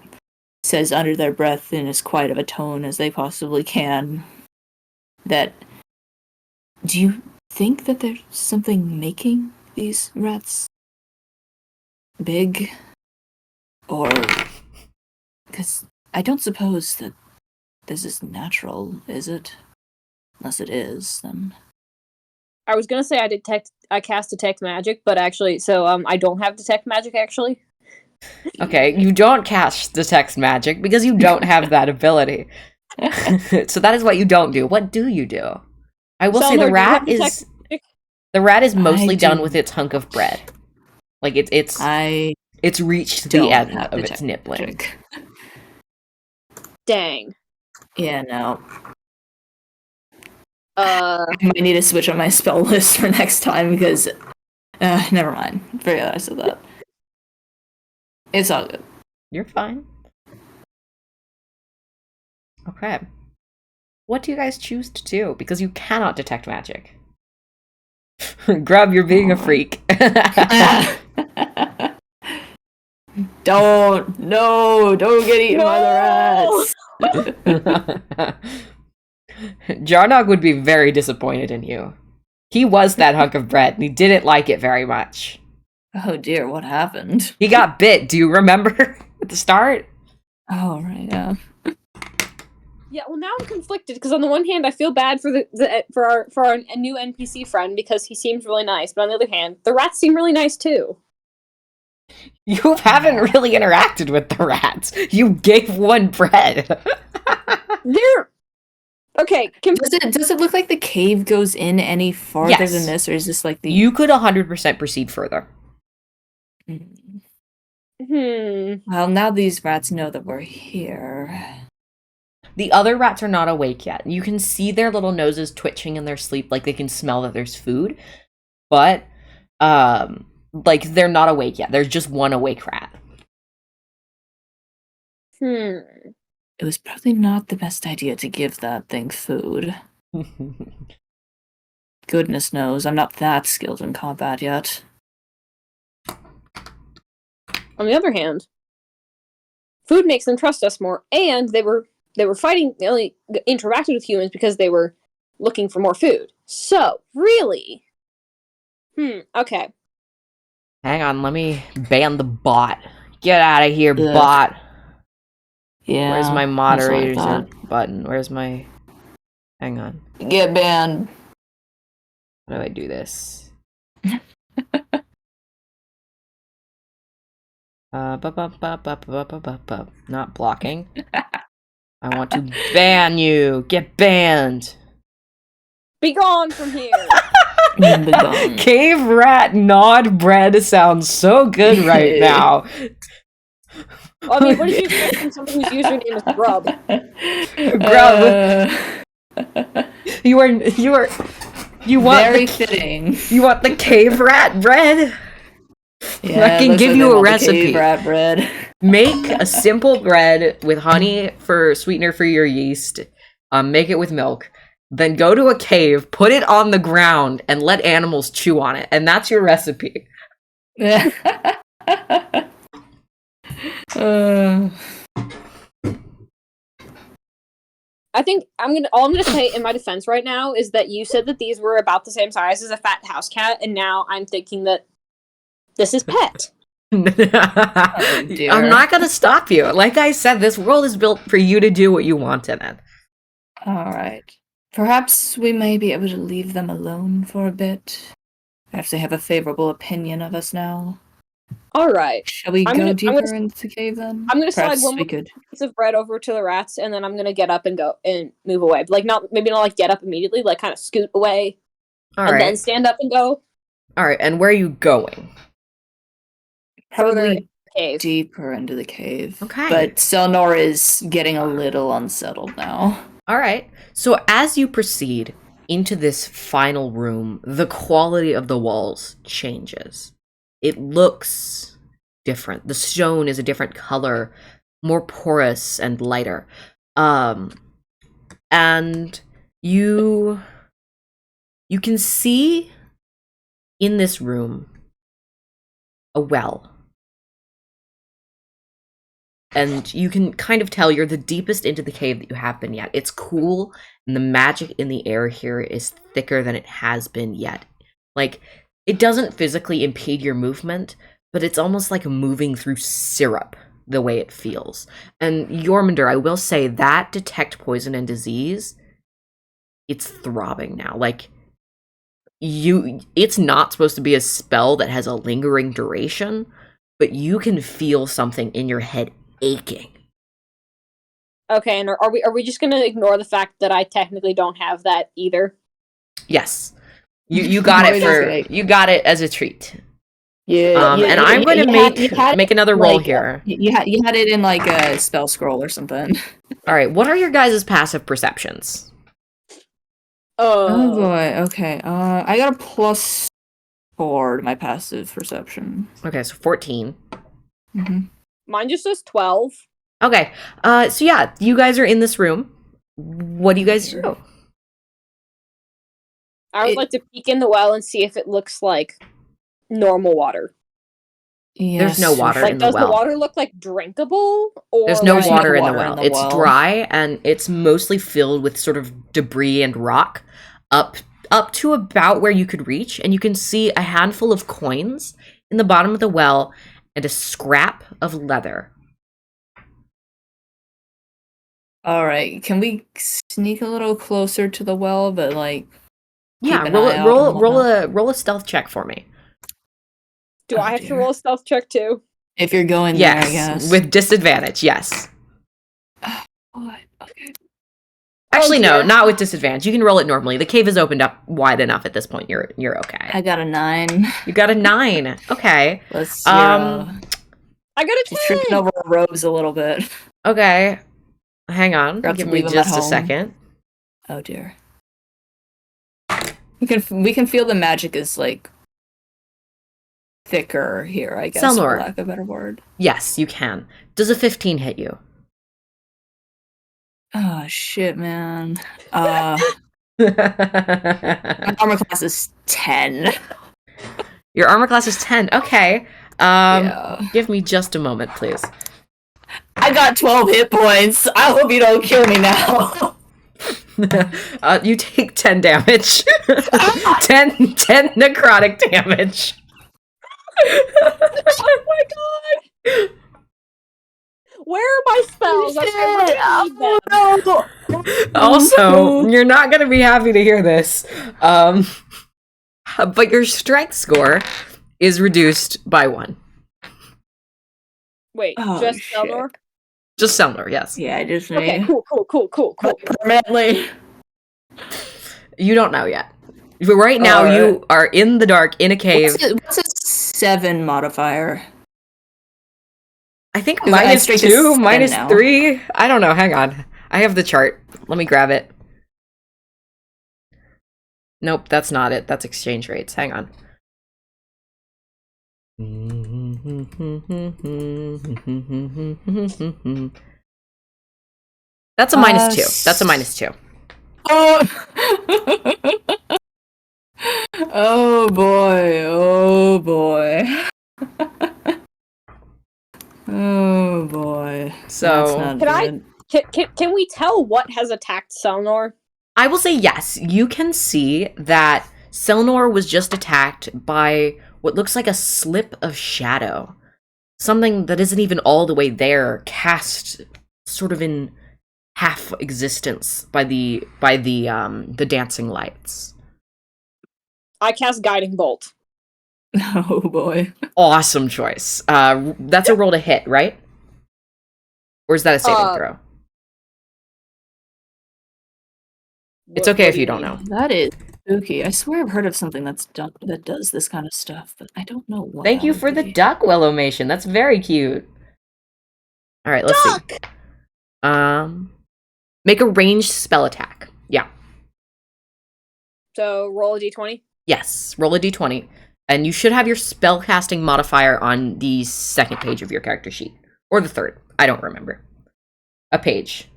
says under their breath in as quiet of a tone as they possibly can that, do you think that there's something making these rats big? Or, because I don't suppose that this is natural, is it? Unless it is, then... I was gonna say I cast detect magic, but actually, so I don't have detect magic actually. Okay, you don't cast detect magic because you don't have that ability. So that is what you don't do. What do you do? I will say Selnor, do you have detect the rat is mostly I done do- with its hunk of bread. Like it's I reached the don't end have of its detect nibbling. magic. Dang. Yeah, no. Uh, I might need to switch on my spell list for next time because... never mind. Forget I said that. It's all good. You're fine. Okay. What do you guys choose to do? Because you cannot detect magic. Grub, you're being a freak. Don't get eaten by the rats. Jarnog would be very disappointed in you. He was that hunk of bread, and he didn't like it very much. Oh dear, what happened? He got bit. Do you remember at the start? Oh right, yeah. Yeah, well, now I'm conflicted because on the one hand, I feel bad for our new NPC friend because he seems really nice, but on the other hand, the rats seem really nice too. You haven't really interacted with the rats. You gave one bread. They're okay. Does it look like the cave goes in any farther Yes. than this, or is this like the... You could 100% proceed further. Well, now these rats know that we're here. The other rats are not awake yet. You can see their little noses twitching in their sleep, like they can smell that there's food. But, like, they're not awake yet. There's just one awake rat. It was probably not the best idea to give that thing food. Goodness knows, I'm not that skilled in combat yet. On the other hand, food makes them trust us more, and they were fighting. They only interacted with humans because they were looking for more food. So really, okay. Hang on, let me ban the bot. Get out of here, Ugh. bot. Yeah. Where's my that's what I moderators thought. button? Where's my... Hang on. Get banned. How do I do this? Not blocking. I want to ban you. Get banned. Be gone from here. Be gone. Cave rat nod bread sounds so good right now. Well, I mean, what did you expect from someone whose username is Grub? Grub. You want very fitting. You want the cave rat bread? Yeah, I can give you a recipe. Cave rat bread. Make a simple bread with honey for sweetener for your yeast. Make it with milk. Then go to a cave, put it on the ground, and let animals chew on it. And that's your recipe. I think all I'm gonna say in my defense right now is that you said that these were about the same size as a fat house cat, and now I'm thinking that This is Pet. dear. I'm not gonna stop you. Like I said, this world is built for you to do what you want in it. Alright. Perhaps we may be able to leave them alone for a bit. Perhaps they have a favorable opinion of us now. All right. Shall we I'm go gonna- deeper into the cave then? I'm gonna slide Perhaps one we more could. piece of bread over to the rats, and then I'm gonna get up and go and move away. Like maybe not like get up immediately, like kind of scoot away, All and then right. stand up and go. All right. And where are you going? Further Probably in the cave. deeper into the cave. Okay. But Selnor is getting a little unsettled now. All right. So as you proceed into this final room, the quality of the walls changes. It looks different. The stone is a different color, more porous and lighter. And you can see in this room a well. And you can kind of tell you're the deepest into the cave that you have been yet. It's cool, and the magic in the air here is thicker than it has been yet. Like, it doesn't physically impede your movement, but it's almost like moving through syrup, the way it feels. And Jormungandr, I will say, that detect poison and disease, it's throbbing now. Like, it's not supposed to be a spell that has a lingering duration, but you can feel something in your head aching. Okay, and are we just gonna ignore the fact that I technically don't have that either? Yes, you got it you got it as a treat. Yeah, and I'm going to make another roll here. You had it in like a spell scroll or something. All right, what are your guys' passive perceptions? Oh boy. Okay. I got a +4 to my passive perception. Okay, so 14. Mm-hmm. Mine just says 12. Okay. So yeah, you guys are in this room. What do you guys do? I would like to peek in the well and see if it looks like normal water. There's no water Like, in the well. does the water look like drinkable? Or There's no like... water in the well. It's dry, and it's mostly filled with sort of debris and rock up to about where you could reach, and you can see a handful of coins in the bottom of the well and a scrap of leather. All right, can we sneak a little closer to the well, but like yeah, roll a stealth check for me. Do I have to roll a stealth check too? If you're going yes, there, I guess. With disadvantage, yes. What? Okay. Actually, no, not with disadvantage. You can roll it normally. The cave is opened up wide enough at this point. You're okay. I got a 9. You got a 9. Okay. Let's I got a 10. Tripping over our robes a little bit. Okay. Hang on. Give me just a second. Oh dear. We can feel the magic is like thicker here, I guess, for lack of a better word. Yes, you can. Does a 15 hit you? Oh shit, man. My armor class is 10. Your armor class is 10. Okay. Yeah. Give me just a moment, please. I got 12 hit points. I hope you don't kill me now. You take 10 damage. 10 necrotic damage. Oh my god! Where are my spells? Oh, no. Also, you're not going to be happy to hear this. But your strength score is reduced by 1. Wait, just Selnor? Just Selnor, yes. Yeah, just me. Okay, cool. Permanently. You don't know yet. Right now, you are in the dark, in a cave. What's a 7 modifier? I think -2, -3. I don't know. Hang on. I have the chart. Let me grab it. Nope, that's not it. That's exchange rates. Hang on. That's a -2. That's a -2. Oh. Oh boy. Oh boy. Oh boy. So can we tell what has attacked Selnor? I will say yes. You can see that Selnor was just attacked by what looks like a slip of shadow. Something that isn't even all the way there, cast sort of in half existence by the dancing lights. I cast Guiding Bolt. Oh boy. Awesome choice. That's a roll to hit, right? Or is that a saving throw? It's okay if you don't know. That is spooky. I swear I've heard of something that does this kind of stuff, but I don't know what. Thank you for the duck, Willowmation. That's very cute. All right, let's see. Make a ranged spell attack. Yeah. So roll a d20. Yes, roll a d20. And you should have your spellcasting modifier on the second page of your character sheet. Or the third. I don't remember. A page.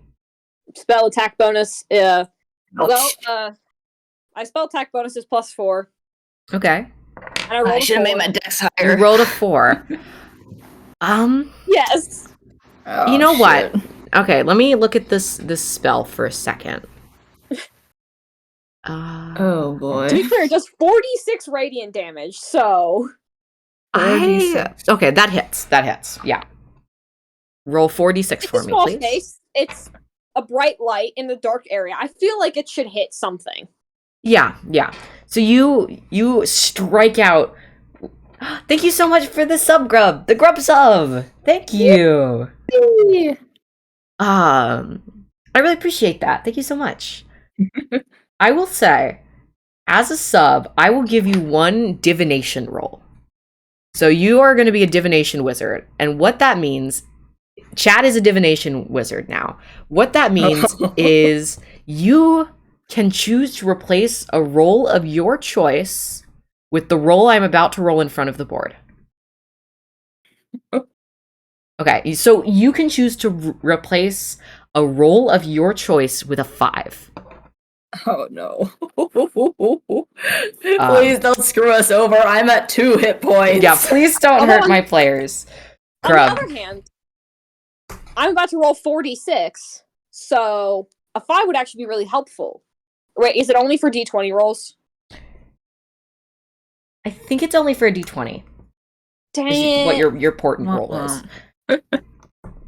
Spell attack bonus. My spell attack bonus is +4. Okay. And I should have made my dex higher. You rolled a 4. Yes. Oh, you know shit. what? Okay, let me look at this spell for a second. Oh boy. To be clear, it does 46 radiant damage, so... Okay, that hits. Yeah. Roll 4d6 for me, small please. Space. It's a bright light in the dark area. I feel like it should hit something. Yeah. So you strike out. Thank you so much for the sub grub. The grub sub. Thank you. I really appreciate that. Thank you so much. I will say, as a sub, I will give you 1 divination roll. So you are going to be a divination wizard. And what that means, Chad is a divination wizard now. What that means is you can choose to replace a roll of your choice with the roll I'm about to roll in front of the board. Okay, so you can choose to replace a roll of your choice with a 5. Oh no. Please don't screw us over. I'm at 2 hit points. Yeah, please don't hurt my players. Grub. On the other hand, I'm about to roll 46, so a 5 would actually be really helpful. Wait, is it only for d20 rolls? I think it's only for a d20. Dang it. What your important roll is.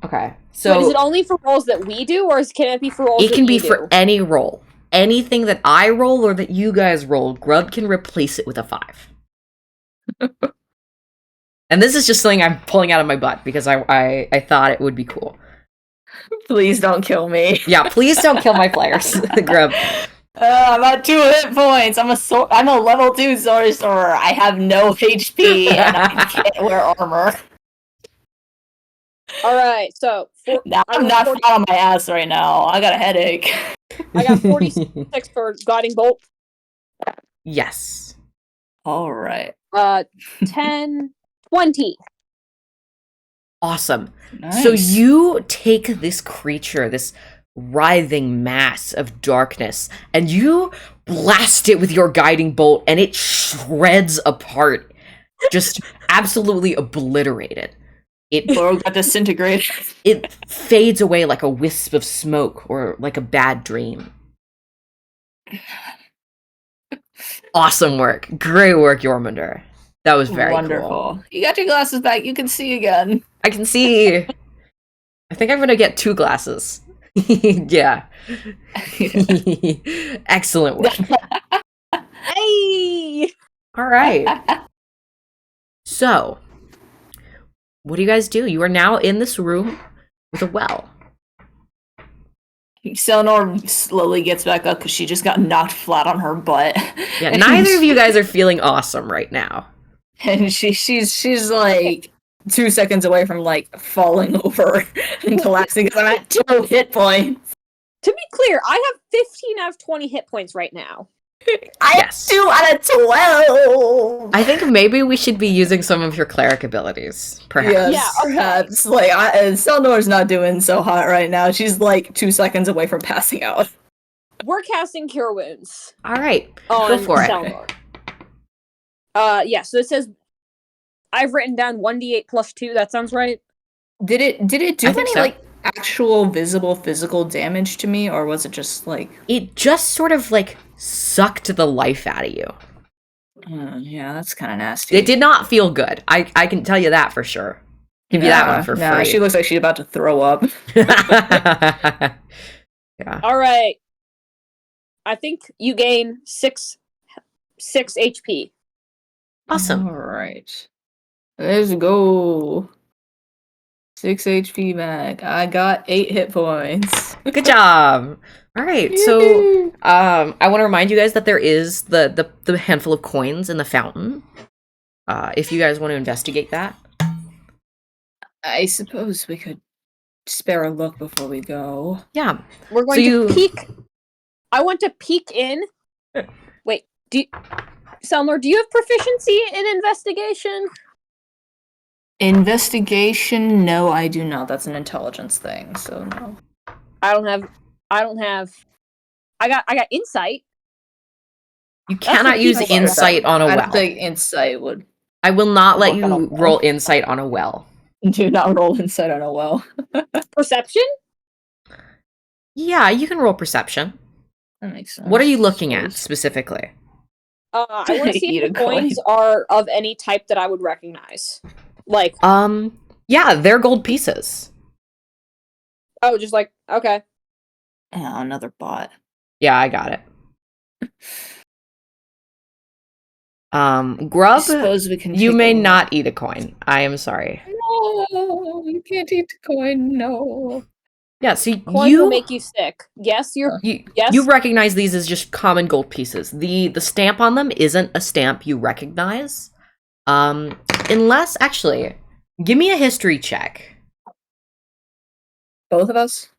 Okay, so... Wait, is it only for rolls that we do, or can it be for rolls it can be do? for any roll. Anything that I roll or that you guys roll, Grub can replace it with a 5. And this is just something I'm pulling out of my butt because I thought it would be cool. Please don't kill me. Yeah, please don't kill my players, Grub. I'm at 2 hit points. I'm a level 2 sorcerer. I have no HP and I can't wear armor. Alright, so... I'm not flat on my ass right now. I got a headache. I got 46 for Guiding Bolt. Yes. Alright. 10, 20. Awesome. Nice. So you take this creature, this writhing mass of darkness, and you blast it with your guiding bolt, and it shreds apart. Just absolutely obliterated. It got disintegrated. It fades away like a wisp of smoke or like a bad dream. Awesome work. Great work, Jormungandr. That was very wonderful. Cool. You got your glasses back. You can see again. I can see. I think I'm gonna get 2 glasses. Yeah. Excellent work. Hey! All right. So, what do you guys do? You are now in this room with a well. Selnor slowly gets back up because she just got knocked flat on her butt. Yeah, neither of you guys are feeling awesome right now. And she's like 2 seconds away from like falling over and collapsing because I'm at 2 hit points. To be clear, I have 15 out of 20 hit points right now. I have 2 out of 12. I think maybe we should be using some of your cleric abilities, perhaps. Yes, Yeah, okay. perhaps. Like, Selnor's not doing so hot right now. She's like 2 seconds away from passing out. We're casting Cure Wounds. All right, On go for it. Selnor. Yeah, so it says I've written down 1d8 plus 2, that sounds right? Did it do I think any so. like actual visible physical damage to me, or was it just like It just sort of like sucked the life out of you. Yeah, that's kind of nasty. It did not feel good. I can tell you that for sure. Give you that one for free. She looks like she's about to throw up. Yeah. All right. I think you gain 6 HP. Awesome. All right. Let's go. 6 HP back. I got 8 hit points. Good job. All right. So, I want to remind you guys that there is the handful of coins in the fountain. If you guys want to investigate that. I suppose we could spare a look before we go. Yeah. We're going to peek. I want to peek in. Wait, Selmer, do you have proficiency in investigation? Investigation? No, I do not. That's an intelligence thing, so no. I don't have. I got insight. You cannot use insight on a well. I don't think insight would. I will not let you roll insight on a well. Do not roll insight on a well. Perception? Yeah, you can roll perception. That makes sense. What are you looking at specifically? I want to see if the coins are of any type that I would recognize. Like, yeah, they're gold pieces. Oh, just like, okay. Oh, another bot. Yeah, I got it. Grub, you may not eat a coin. I am sorry. No, you can't eat the coin, no. Yeah, see, coin will make you sick. Yes, you recognize these as just common gold pieces. The stamp on them isn't a stamp you recognize. Unless, actually, give me a history check. Both of us?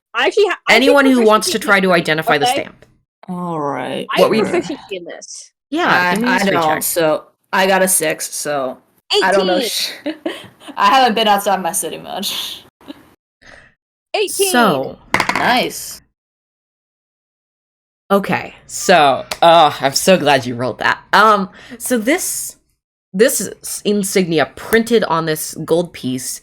Anyone who wants to try to identify the stamp. All right. I have proficiency in this. Yeah, I don't. Check. So I got a 6. So 18. I don't know. I haven't been outside my city much. 18. So nice. Okay, so I'm so glad you rolled that. So this insignia printed on this gold piece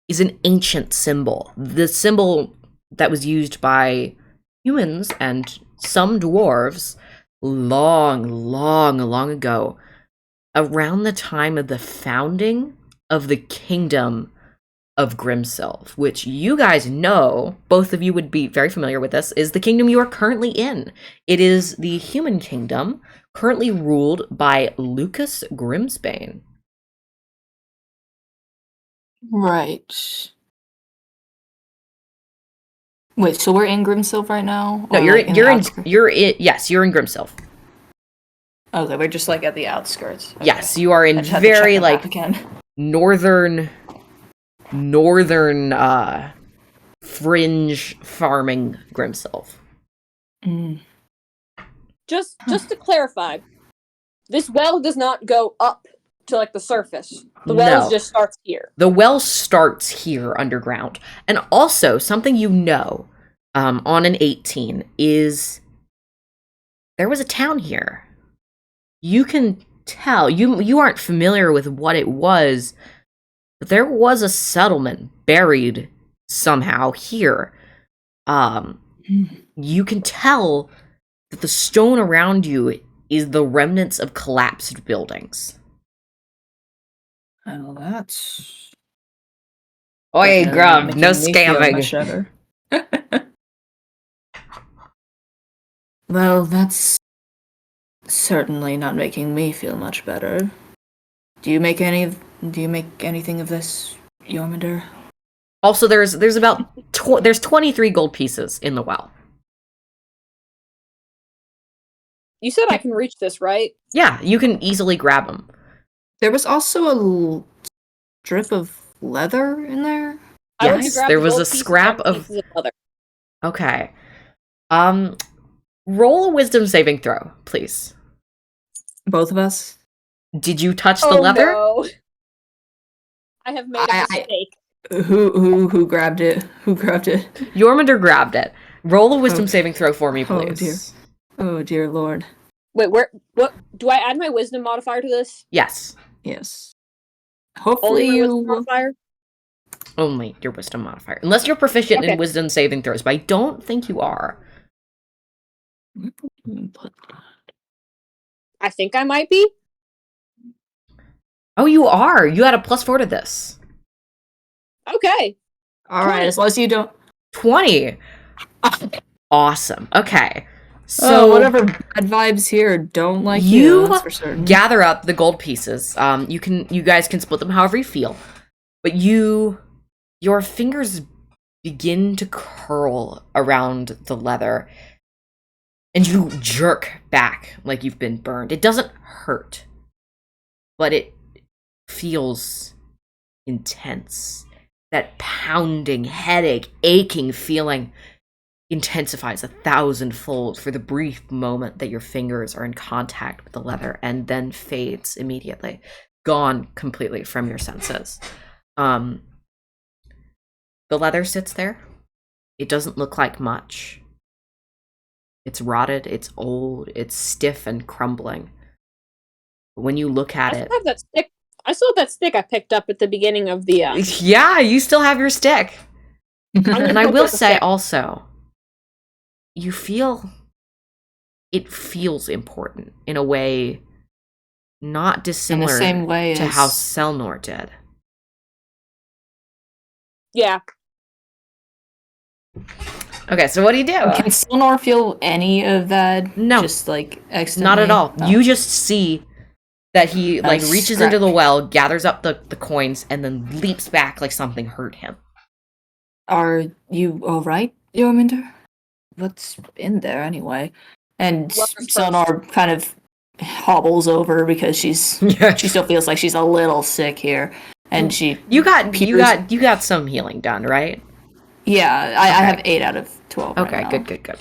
is an ancient symbol. The symbol that was used by humans and some dwarves long ago, around the time of the founding of the kingdom of Grimsylv, which you guys know, both of you would be very familiar with this, is the kingdom you are currently in. It is the human kingdom, currently ruled by Lucas Grimsbane. Right. Wait, so we're in Grimsylv right now? No, you're in Grimsylv. Okay, we're just like at the outskirts. Okay. Yes, you are in very like northern fringe farming Grimsylv. Just to clarify, this well does not go up to like the surface. The well just starts here. The well starts here underground. And also, something you know, on an 18 is there was a town here. You can tell, you aren't familiar with what it was, but there was a settlement buried somehow here. You can tell that the stone around you is the remnants of collapsed buildings. Oh, that's... Oi, Grub, no scamming. Well, that's certainly not making me feel much better. Do you make anything of this, Jormungandr? Also, there's about there's 23 gold pieces in the well. You said I can reach this, right? Yeah, you can easily grab them. There was also a strip of leather in there. Yes, there was a scrap of leather. Okay. Roll a wisdom saving throw, please. Both of us? Did you touch the leather? No. I have made a mistake. Who grabbed it? Who grabbed it? Jormungandr grabbed it. Roll a wisdom saving throw for me, please. Oh dear Lord. Wait, what do I add my wisdom modifier to this? Yes. Hopefully wisdom modifier? Only your wisdom modifier. Unless you're proficient in wisdom saving throws, but I don't think you are. I think I might be. Oh, you are. You had a +4 to this. Okay. All right, as long as you don't. 20. Awesome. Okay. So whatever bad vibes here don't like you that's for certain. gather up the gold pieces. You guys can split them however you feel, but your fingers begin to curl around the leather, and you jerk back like you've been burned. It doesn't hurt, but it feels intense. That pounding, headache, aching feeling intensifies 1,000-fold for the brief moment that your fingers are in contact with the leather, and then fades immediately, gone completely from your senses. The leather sits there. It doesn't look like much. It's rotted, it's old, it's stiff and crumbling. But when you look at it, still have that stick. I still have that stick I picked up at the beginning of the. Yeah, you still have your stick. And I will say stick. also, you feel it feels important in a way not dissimilar in the same way to how Selnor did. Yeah. Okay, so what do you do? Can Silnor feel any of that? No. Just like Not at all. No. You just see that he like reaches into the well, gathers up the coins, and then leaps back like something hurt him. Are you alright, Jorminder? What's in there anyway? And Silnor kind of hobbles over because she still feels like she's a little sick here. And you got some healing done, right? Yeah, I have 8 out of 12. Okay, right good.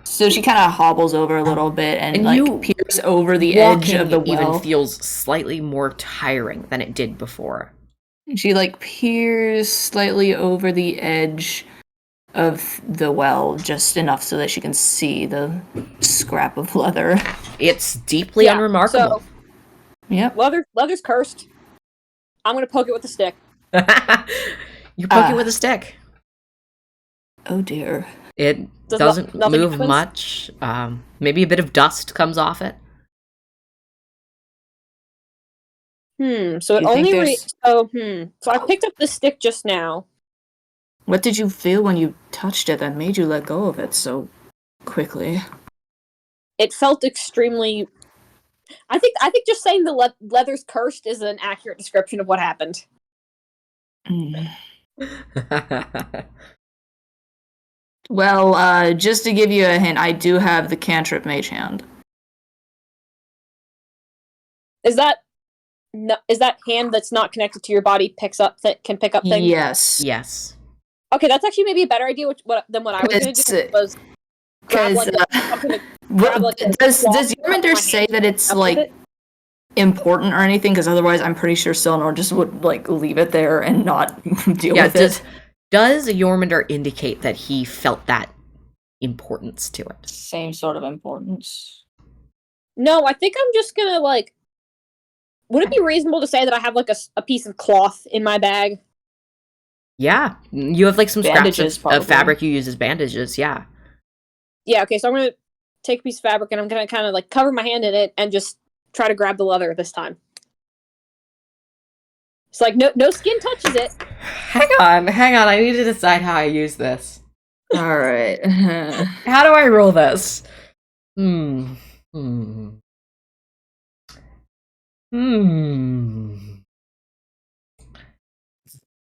So she kind of hobbles over a little bit and like peers over the edge of the well. Even feels slightly more tiring than it did before. She like peers slightly over the edge of the well, just enough so that she can see the scrap of leather. It's deeply unremarkable. So, yep. Leather's cursed. I'm gonna poke it with a stick. You poke it with a stick. Oh dear. It doesn't move much. Maybe a bit of dust comes off it. So it only So I picked up the stick just now. What did you feel when you touched it that made you let go of it so quickly? It felt extremely. I think just saying the leather's cursed is an accurate description of what happened. Well, just to give you a hint, I do have the cantrip mage hand. Is that hand that's not connected to your body can pick up things? Yes. Okay, that's actually maybe a better idea than what I was going to do. Was because does Jorminder say that it's like important or anything? Because otherwise, I'm pretty sure Silnor just would like leave it there and not deal with it. Does Jorminder indicate that he felt that importance to it? Same sort of importance. No, I think I'm just gonna like. Would it be reasonable to say that I have like a piece of cloth in my bag? Yeah, you have like some bandages, scraps of fabric you use as bandages. Yeah. Yeah. Okay, so I'm gonna take a piece of fabric and I'm gonna kind of like cover my hand in it and just try to grab the leather this time. It's like no skin touches it. Hang on. I need to decide how I use this. All right. How do I roll this?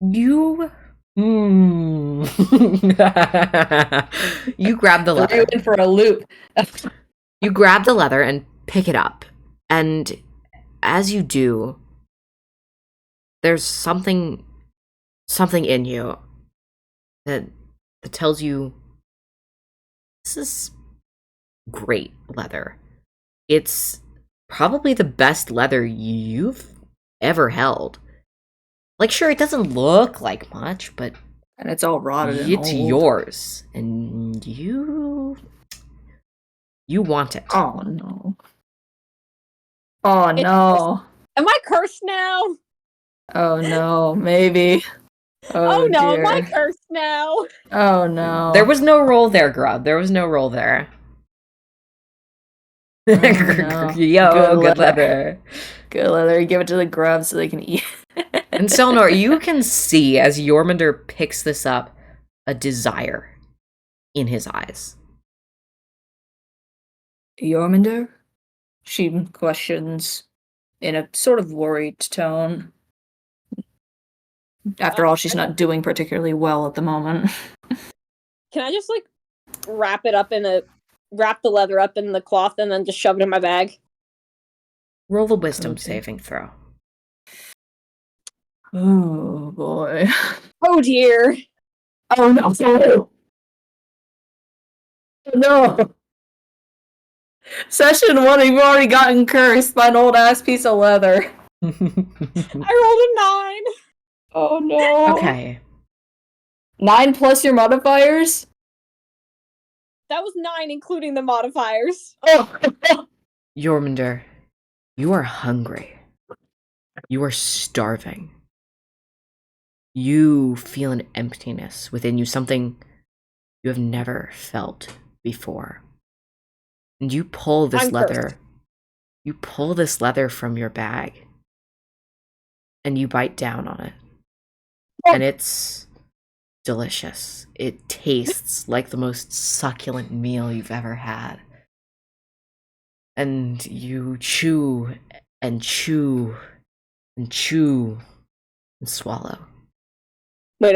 You you grab the leather. You're in for a loop. You grab the leather and pick it up, and as you do, there's something in you that tells you this is great leather. It's probably the best leather you've ever held. Like, sure, it doesn't look like much, but and it's all rotted. It's yours, and you want it. Oh no! Oh no! Am I cursed now? Oh no! Maybe. Oh no! Dear. Am I cursed now? Oh no! There was no roll there, Grub. There was no roll there. no. Yo, good leather. Good leather. Give it to the grubs so they can eat. And Selnor, you can see as Jormungandr picks this up a desire in his eyes. Jormungandr? She questions in a sort of worried tone. After all, she's not doing particularly well at the moment. Can I just, like, wrap the leather up in the cloth and then just shove it in my bag? Roll the wisdom saving throw. Oh, boy. Oh, dear. Oh, no. No. Session 1, you've already gotten cursed by an old-ass piece of leather. I rolled a 9. Oh, no. Okay. 9 plus your modifiers? That was 9, including the modifiers. Oh. Jormungandr, you are hungry. You are starving. You feel an emptiness within you, something you have never felt before. And you pull this leather. You pull this leather from your bag. And you bite down on it. Oh. And it's delicious. It tastes like the most succulent meal you've ever had. And you chew and chew and chew and swallow. Wait,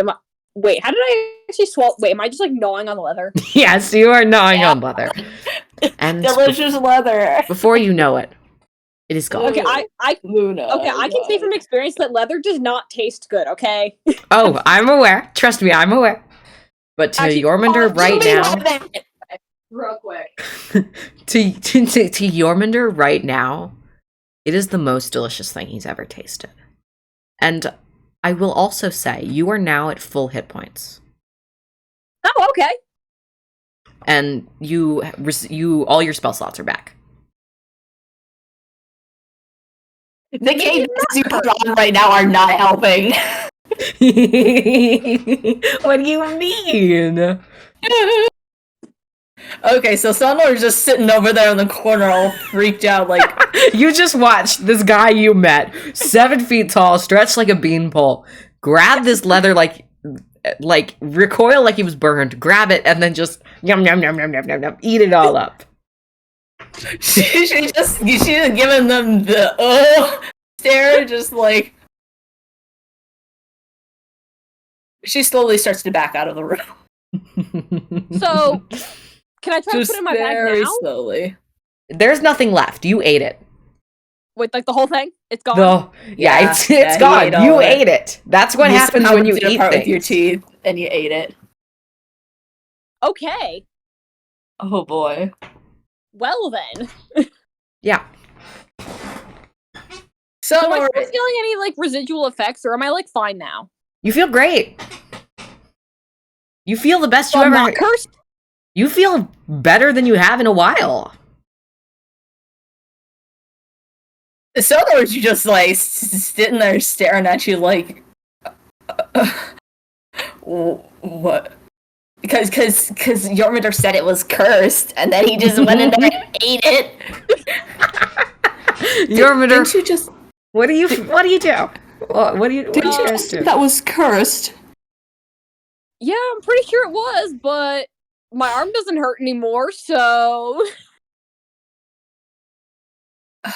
how did I actually swallow? Wait, am I just, like, gnawing on the leather? Yes, you are gnawing on leather. And delicious leather. Before you know it, it is gone. Okay, Luna. Okay, I can say from experience that leather does not taste good, okay? Oh, I'm aware. Trust me, I'm aware. But to Jormungandr right now, Real quick. to Jormungandr right now, it is the most delicious thing he's ever tasted. And I will also say, you are now at full hit points. Oh, okay. And you all your spell slots are back. The games super on right now are not helping. What do you mean? Okay, so Sunlord's just sitting over there in the corner all freaked out like... You just watched this guy you met, 7 feet tall, stretched like a beanpole, grab this leather like recoil like he was burned, grab it, and then just yum yum yum yum yum yum yum, eat it all up. She's giving them the stare, just like... She slowly starts to back out of the room. So, can I try to put it in my bag very now? slowly. There's nothing left. You ate it. Wait, like the whole thing? It's gone? It's gone. You ate it. That's what happens when you eat things. With your teeth, and you ate it. Okay. Oh boy. Well then. Yeah. So am I still feeling any, like, residual effects, or am I, like, fine now? You feel great. You feel the best So you I'm ever... not cursed? You feel better than you have in a while. So are you just, like, sitting there staring at you like... what? Because Jormungandr said it was cursed, and then he just went in there and ate it. Jormungandr, didn't you just... What do you do? What do you Didn't you just say that was cursed? Yeah, I'm pretty sure it was, but my arm doesn't hurt anymore, so...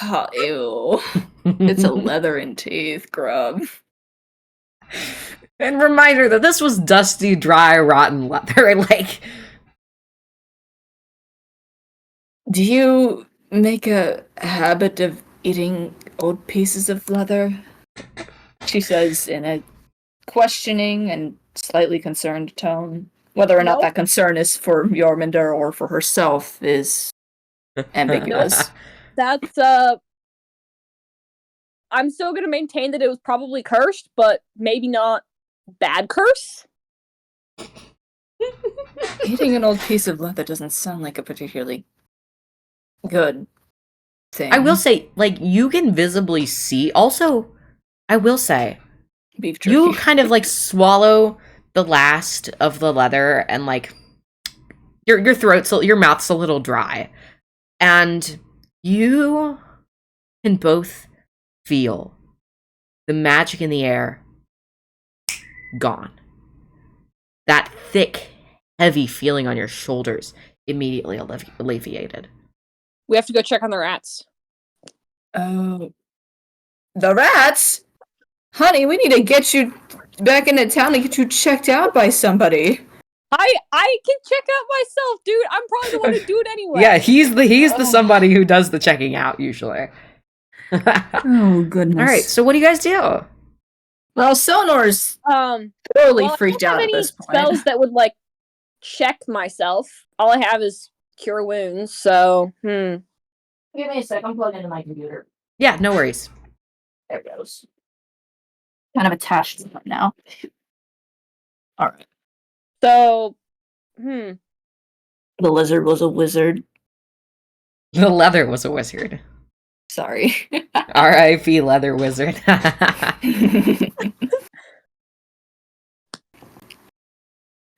Oh, ew. It's a leather and teeth, grub. And reminder that this was dusty, dry, rotten leather. Like, do you make a habit of eating old pieces of leather? She says in a questioning and slightly concerned tone. Whether or not that concern is for Jormungandr or for herself is ambiguous. That's, I'm still gonna maintain that it was probably cursed, but maybe not bad curse? Eating an old piece of leather doesn't sound like a particularly good thing. I will say, like, you can visibly see. Also, I will say, beef jerky. You kind of, like, swallow the last of the leather, and, like, your mouth's a little dry. And You can both feel the magic in the air gone. That thick, heavy feeling on your shoulders immediately alleviated. We have to go check on the rats. Oh. The rats? Honey, we need to get you back into town to get you checked out by somebody. I can check out myself, dude. I'm probably the one who do it anyway. Yeah, he's the somebody who does the checking out usually. Oh, goodness. All right, so what do you guys do? Well, Sonor's totally freaked out at this point. Spells that would like check myself. All I have is cure wounds. So, Give me a sec. I'm plugged into my computer. Yeah, no worries. There it goes. Kind of attached to it now. All right. So, The lizard was a wizard. The leather was a wizard. Sorry. R.I.P. Leather Wizard.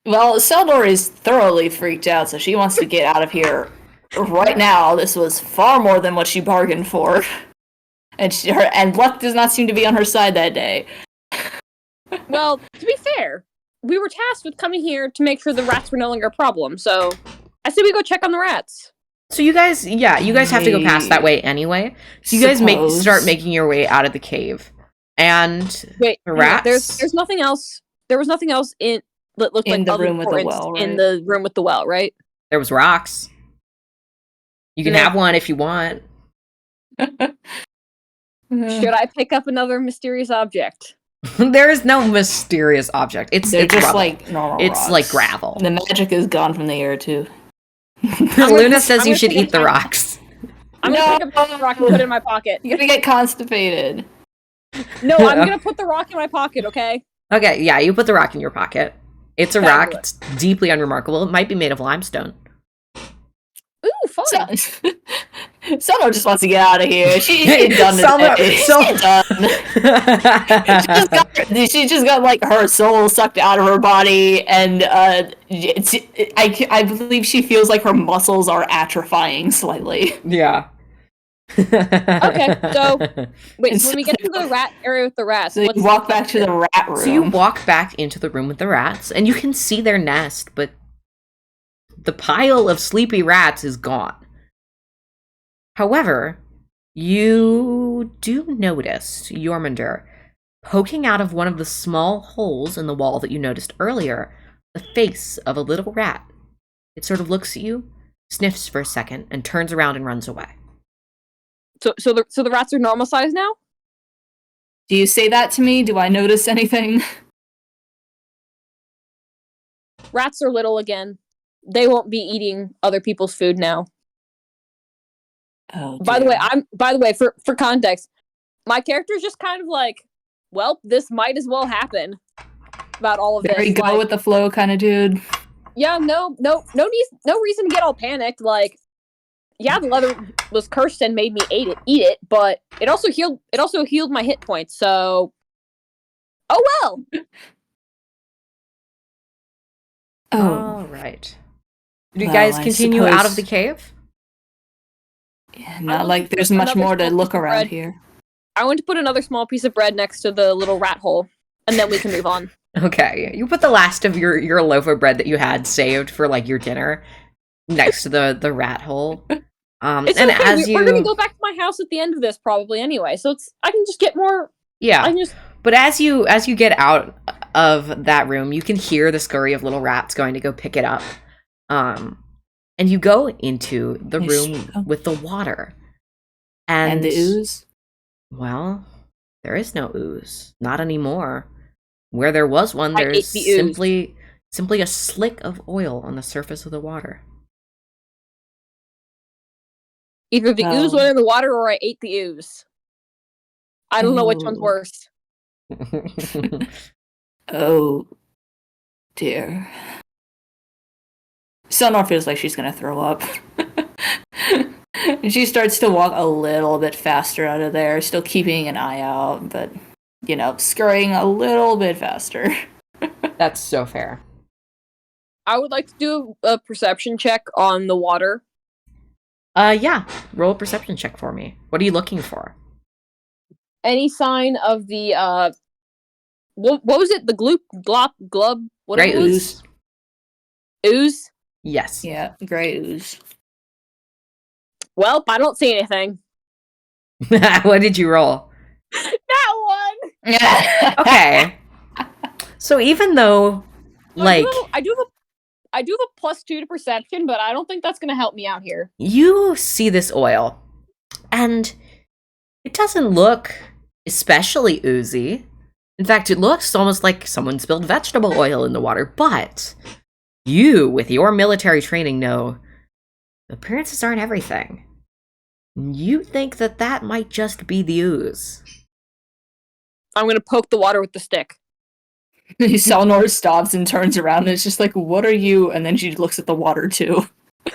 Well, Seldor is thoroughly freaked out, so she wants to get out of here right now. This was far more than what she bargained for. And luck does not seem to be on her side that day. well, to be fair, we were tasked with coming here to make sure the rats were no longer a problem. So, I say we go check on the rats. So you guys have to go past that way anyway. So you guys start making your way out of the cave. And wait, the rats. There's nothing else. There was nothing else that looked like the room with the well, right? In the room with the well, right? There was rocks. You can have one if you want. Should I pick up another mysterious object? There is no mysterious object. It's just rubble. Like normal It's rocks. like gravel. The magic is gone from the air too. Luna says you should eat the rocks. I'm gonna pick up the rock and put it in my pocket. You're gonna get constipated. No, I'm gonna put the rock in my pocket, okay? Okay, yeah, you put the rock in your pocket. It's a rock. It's deeply unremarkable. It might be made of limestone. Ooh, fun. Sono just wants to get out of here. She's done today. She's done. She just got like her soul sucked out of her body, and I believe she feels like her muscles are atrophying slightly. Yeah. Okay, so wait. So when we get to the rat area with the rats, so you walk back to the rat room. So you walk back into the room with the rats, and you can see their nest, but the pile of sleepy rats is gone. However, you do notice Jormundur poking out of one of the small holes in the wall that you noticed earlier, the face of a little rat. It sort of looks at you, sniffs for a second, and turns around and runs away. So the rats are normal size now? Do you say that to me? Do I notice anything? Rats are little again. They won't be eating other people's food now. Oh, dear. By the way, for context, my character is just kind of like, well, this might as well happen. About all of this. Very go with the flow kind of dude. Yeah, no reason to get all panicked. Like, yeah, the leather was cursed and made me eat it, but it also healed my hit points. So, oh well. All right. Do you guys continue out of the cave? Yeah, not like there's much more to look around here. I want to put another small piece of bread next to the little rat hole, and then we can move on. Okay, you put the last of your loaf of bread that you had saved for like your dinner next to the rat hole. It's and okay. as We're gonna go back to my house at the end of this probably anyway, so I can just get more. Yeah, but as you get out of that room, you can hear the scurry of little rats going to go pick it up. And you go into the room with the water. And the ooze? Well, there is no ooze. Not anymore. Where there was one, there's simply a slick of oil on the surface of the water. Either the ooze went in the water or I ate the ooze. I don't know which one's worse. Oh, dear. Sonor feels like she's gonna throw up. And she starts to walk a little bit faster out of there, still keeping an eye out, but, scurrying a little bit faster. That's so fair. I would like to do a perception check on the water. Yeah. Roll a perception check for me. What are you looking for? Any sign of the what was it? The gloop, glop, glub, whatever Gray it was? ooze. Ooze? Yes. Yeah, gray ooze. Well, I don't see anything. What did you roll? That one! Okay. So even though, So like, I do the +2 to perception, but I don't think that's gonna help me out here. you see this oil, and it doesn't look especially oozy. In fact, it looks almost like someone spilled vegetable oil in the water, but you, with your military training, know appearances aren't everything. You think that that might just be the ooze. I'm gonna poke the water with the stick. Salnor stops and turns around and it's just like, what are you? And then she looks at the water too.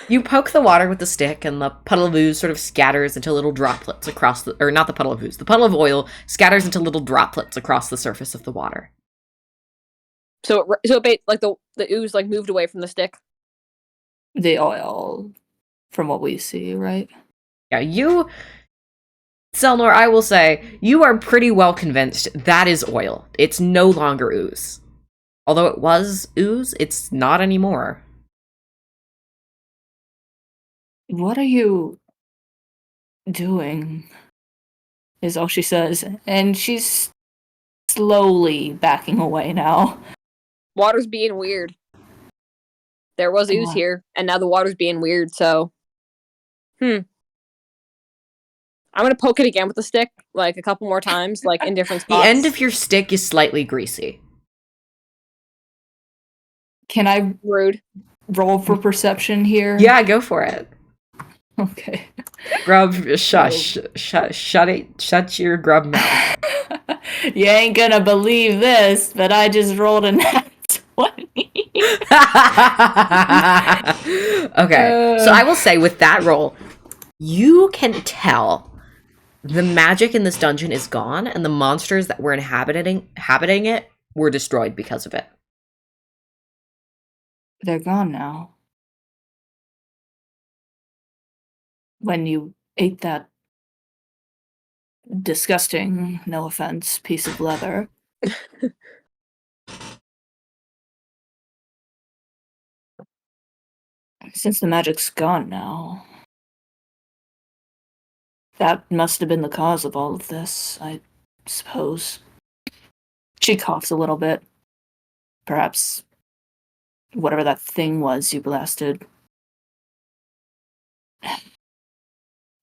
You poke the water with the stick, and the puddle of ooze sort of scatters into little droplets across the, or not the puddle of ooze, the puddle of oil scatters into little droplets across the surface of the water. So like the ooze like moved away from the stick. The oil, from what we see, right? Yeah, you, Selnor, I will say, you are pretty well convinced that is oil. It's no longer ooze. Although it was ooze, it's not anymore. What are you doing? Is all she says. And she's slowly backing away now. Water's being weird. There was ooze here, and now the water's being weird, so I'm gonna poke it again with the stick, like a couple more times, like in different spots. The end of your stick is slightly greasy. Can I Rude. roll for perception here? Yeah, go for it. Okay. Grub, shush. Shut your grub mouth. You ain't gonna believe this, but I just rolled a nat 20. Okay, so I will say with that roll, you can tell the magic in this dungeon is gone, and the monsters that were inhabiting it were destroyed because of it. They're gone now. When you ate that disgusting, no offense, piece of leather. Since the magic's gone now, that must have been the cause of all of this, I suppose. She coughs a little bit. Perhaps whatever that thing was you blasted.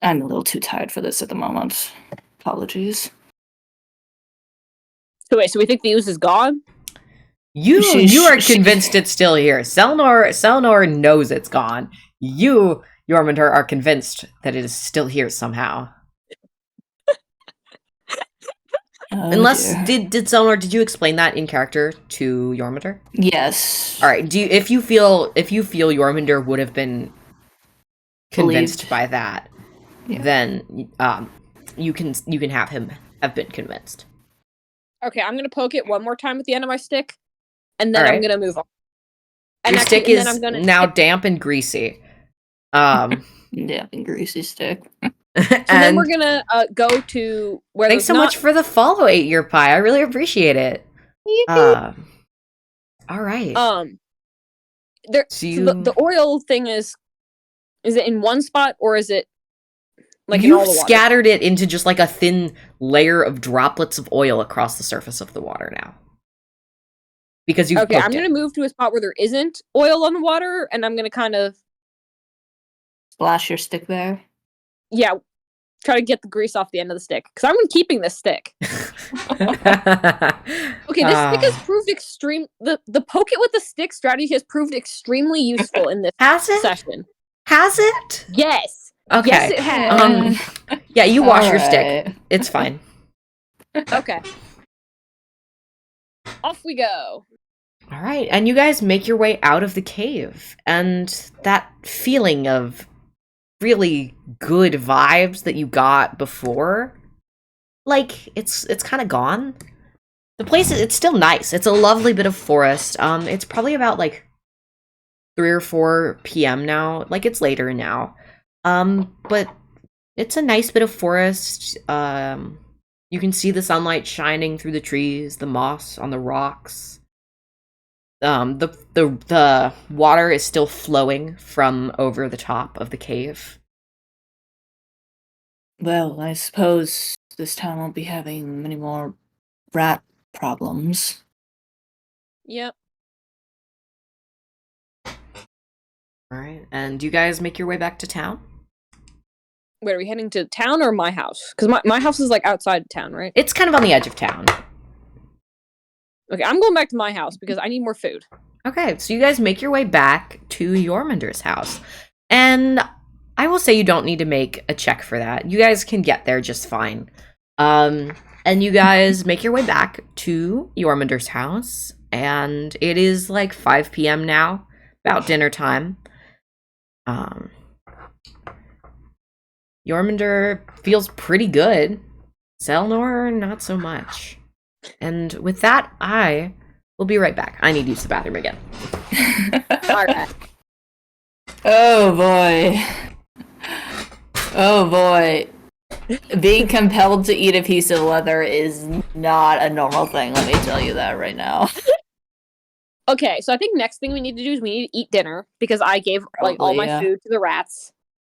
I'm a little too tired for this at the moment. Apologies. So wait, so we think the ooze is gone? You are convinced it's still here. Selnor knows it's gone. You, Jormungandr, are convinced that it is still here somehow. Unless did Selnor, did you explain that in character to Jormungandr? Yes. All right. If you feel Jormungandr would have been convinced by that, then you can have him have been convinced. Okay, I'm gonna poke it one more time with the end of my stick, and then I'm gonna move on. And your stick is now damp and greasy. Damp and greasy stick. So then we're gonna go to where. Thanks so much for the follow, 8-Year Pie. I really appreciate it. All right. The oil thing is it in one spot or is it like you've scattered it into just like a thin layer of droplets of oil across the surface of the water now? Because you've okay, I'm gonna move to a spot where there isn't oil on the water, and I'm gonna kind of splash your stick there. Yeah, try to get the grease off the end of the stick because I'm keeping this stick. Okay, this stick has proved the poke it with the stick strategy has proved extremely useful in this session. Has it? Yes. Okay. Yes, it has. Yeah, you wash your stick. It's fine. Okay. Off we go. All right, and you guys make your way out of the cave, and that feeling of really good vibes that you got before, like it's kind of gone. The place it's still nice. It's a lovely bit of forest. It's probably about like 3 or 4 p.m. now. Like it's later now. But it's a nice bit of forest. You can see the sunlight shining through the trees, the moss on the rocks. The water is still flowing from over the top of the cave. Well, I suppose this town won't be having many more rat problems. Yep. All right, and do you guys make your way back to town? Wait, are we heading to town or my house? Because my house is like outside town, right? It's kind of on the edge of town. Okay, I'm going back to my house because I need more food. Okay, so you guys make your way back to Jormunder's house. And I will say you don't need to make a check for that. You guys can get there just fine. And you guys make your way back to Jormunder's house. And it is like 5 p.m. now, about dinner time. Jormunder feels pretty good. Selnor, not so much. And with that, I will be right back. I need to use the bathroom again. Alright. Oh boy. Oh boy. Being compelled to eat a piece of leather is not a normal thing, let me tell you that right now. Okay, so I think next thing we need to do is we need to eat dinner because I gave like all Probably, my yeah. food to the rats.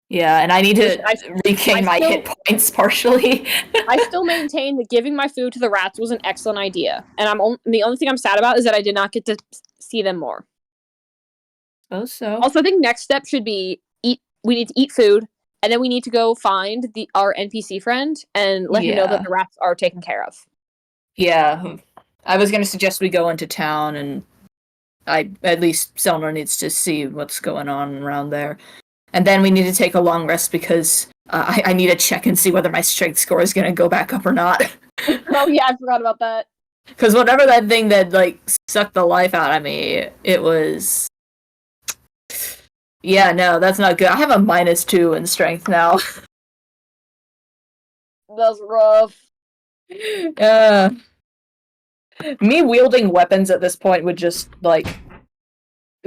Yeah, and I need to regain my still- hit points partially. I still maintain that giving my food to the rats was an excellent idea, and the only thing I'm sad about is that I did not get to see them more. So. Also, I think next step should be eat. We need to eat food, and then we need to go find our NPC friend and let him know that the rats are taken care of. Yeah, I was going to suggest we go into town, and at least Selnor needs to see what's going on around there. And then we need to take a long rest because I need to check and see whether my strength score is going to go back up or not. Oh yeah, I forgot about that. Because whatever that thing that like sucked the life out of me, it was... Yeah, no, that's not good. I have a -2 in strength now. That's rough. Me wielding weapons at this point would just, like,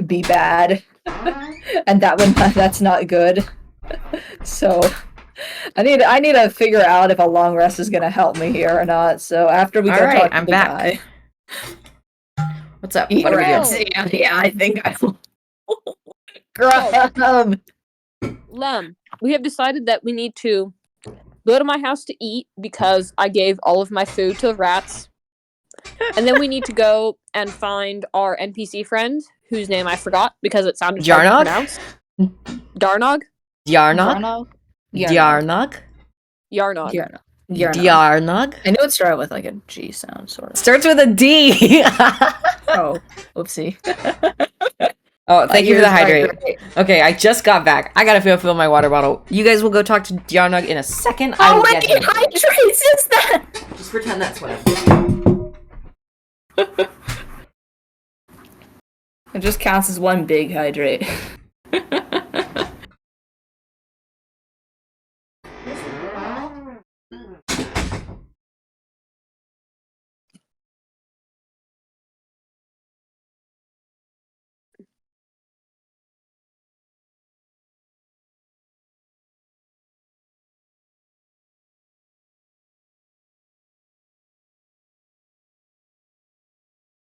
be bad. And that's not good. So I need to figure out if a long rest is gonna help me here or not. So after we go talk to the guy. What's up? What are we doing? Yeah, I think I will. Lem, we have decided that we need to go to my house to eat because I gave all of my food to the rats. And then we need to go and find our NPC friend, whose name I forgot because it sounded hard to pronounce. Darnog? Yarnog? Yarnog? Yarnog. Yarnog? I knew it started with like a G sound, sort of. Starts with a D! Oh, whoopsie. Oh, thank you for the hydrate. Okay, I just got back. I gotta fill my water bottle. You guys will go talk to Yarnog in a second. How many hydrates is that? Just pretend that's what It just counts as one big hydrate.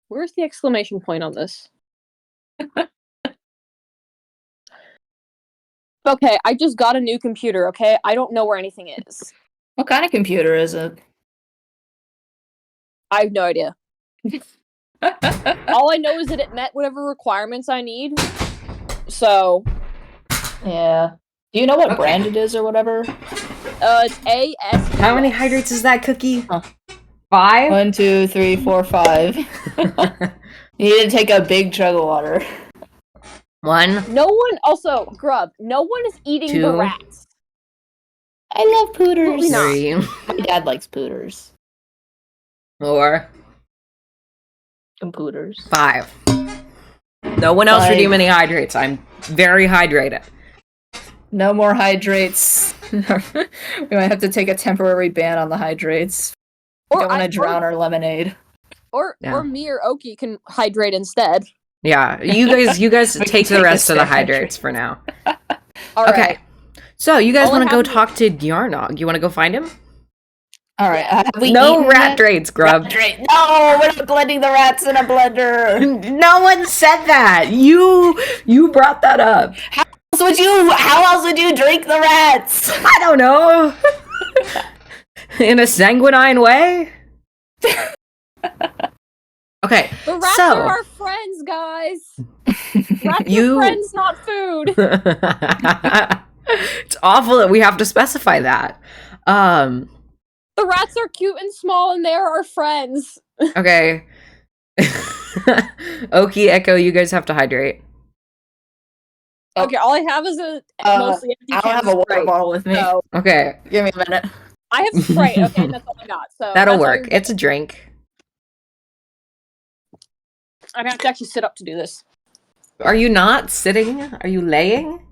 Where's the exclamation point on this? Okay, I just got a new computer, okay? I don't know where anything is. What kind of computer is it? I have no idea. All I know is that it met whatever requirements I need. So... Yeah. Do you know what brand it is or whatever? It's AS. How many hydrates is that, Cookie? Huh. 5? 1, 2, 3, 4, 5. You need to take a big chug of water. 1. No one, also, Grub, no one is eating 2. the rats. I love pooters. Absolutely not. 3. My dad likes pooters. 4. And pooters. 5. No one else 5. redeem any hydrates. I'm very hydrated. No more hydrates. We might have to take a temporary ban on the hydrates. Or Don't want to drown our lemonade. Or me or Oki can hydrate instead. Yeah, you guys take the rest of the hydrates for now. All Okay. right. So, you guys All I want to go have- talk to Yarnog? You want to go find him? All right. Have we No eaten rat yet? drains, Grub. No, we're not blending the rats in a blender. No one said that. You brought that up. How else would you drink the rats? I don't know. In a sanguine way. Okay. The rats so are our friends, guys. Rats You- are friends, not food. it's awful that we have to specify that. The rats are cute and small, and they're our friends. Okay. Oki, Echo, you guys have to hydrate. Oh. Okay, all I have is a mostly empty I don't can have of a water Sprite, bottle with me. so Okay, Give me a minute. I have Sprite. Okay, and that's all I got. So that'll that's all work. you're It's a drink. I'd have to actually sit up to do this. Are you not sitting? Are you laying?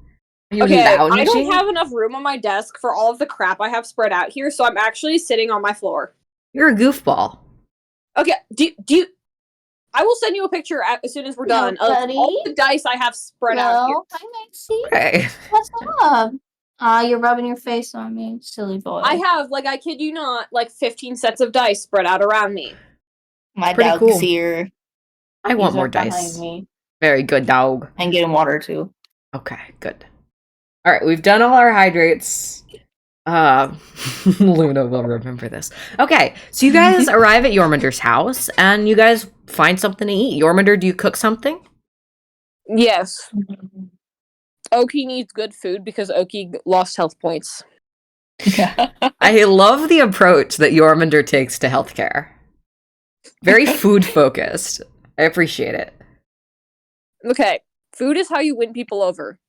Are you Okay, I lounging? don't have enough room on my desk for all of the crap I have spread out here, so I'm actually sitting on my floor. You're a goofball. Okay, do you? I will send you a picture as soon as we're done of buddy. all the dice I have spread out here. Hello, hi Maxie. Okay. What's up? You're rubbing your face on me, silly boy. I have, like, I kid you not, like 15 sets of dice spread out around me. My Pretty dog's cool. here. I want He's more right behind dice. me. Very good, dog. And getting water too. Okay, good. All right, we've done all our hydrates. Luna will remember this. Okay, so you guys arrive at Jormunder's house, and you guys find something to eat. Jormunder, do you cook something? Yes. Oki needs good food because Oki lost health points. I love the approach that Jormunder takes to healthcare. Very food focused. I appreciate it. Okay, food is how you win people over.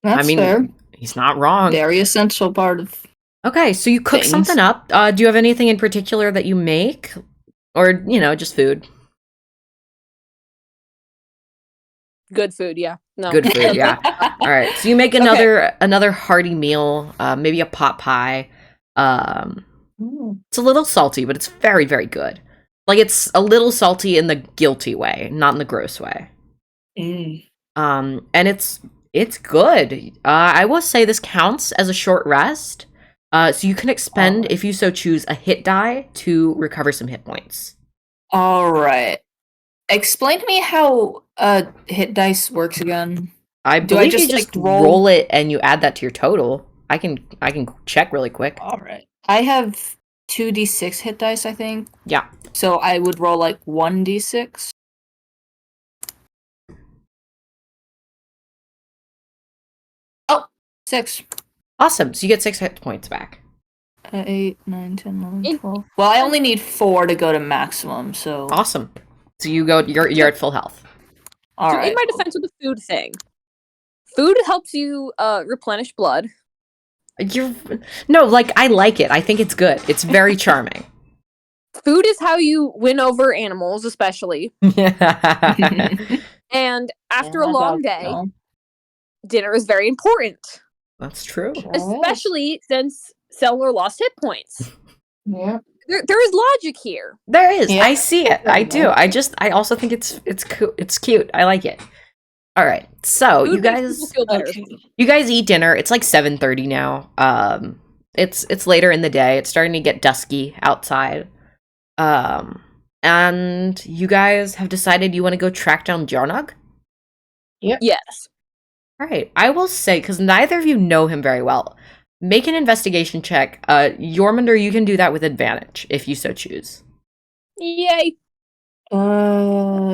That's I mean, fair. he's not wrong. Very essential part of. Okay, so you cook Things. something up. Do you have anything in particular that you make? Or, just food? Good food, yeah. No. Good food, yeah. All right, so you make another hearty meal, maybe a pot pie. It's a little salty, but it's very, very good. Like, it's a little salty in the guilty way, not in the gross way. And it's good. I will say this counts as a short rest. So you can expend, if you so choose, a hit die to recover some hit points. All right. Explain to me how hit dice works again. I Do I believe just, you just like, roll- roll it and you add that to your total. I can check really quick. All right. I have 2d6 hit dice, I think. Yeah. So I would roll like 1d6. Oh, 6. Awesome. So you get 6 hit points back. 8, 9, 10, 11, In- 12. Well, I only need 4 to go to maximum, so. Awesome. So you're at full health. All So right. in my defense with the food thing, food helps you replenish blood. I like it. I think it's good. It's very charming. Food is how you win over animals, especially. And after a long day, dinner is very important, That's true. especially since Selmer lost hit points. Yeah. There is logic here. There is. Yeah. I see it. I do. I also think it's cute. I like it. All right. So Food makes people feel better. you guys eat dinner. It's like 7:30 now. It's later in the day. It's starting to get dusky outside. And you guys have decided you want to go track down Jarnog? Yes. All right. I will say, because neither of you know him very well, make an investigation check. Jormunder, you can do that with advantage if you so choose. Yay.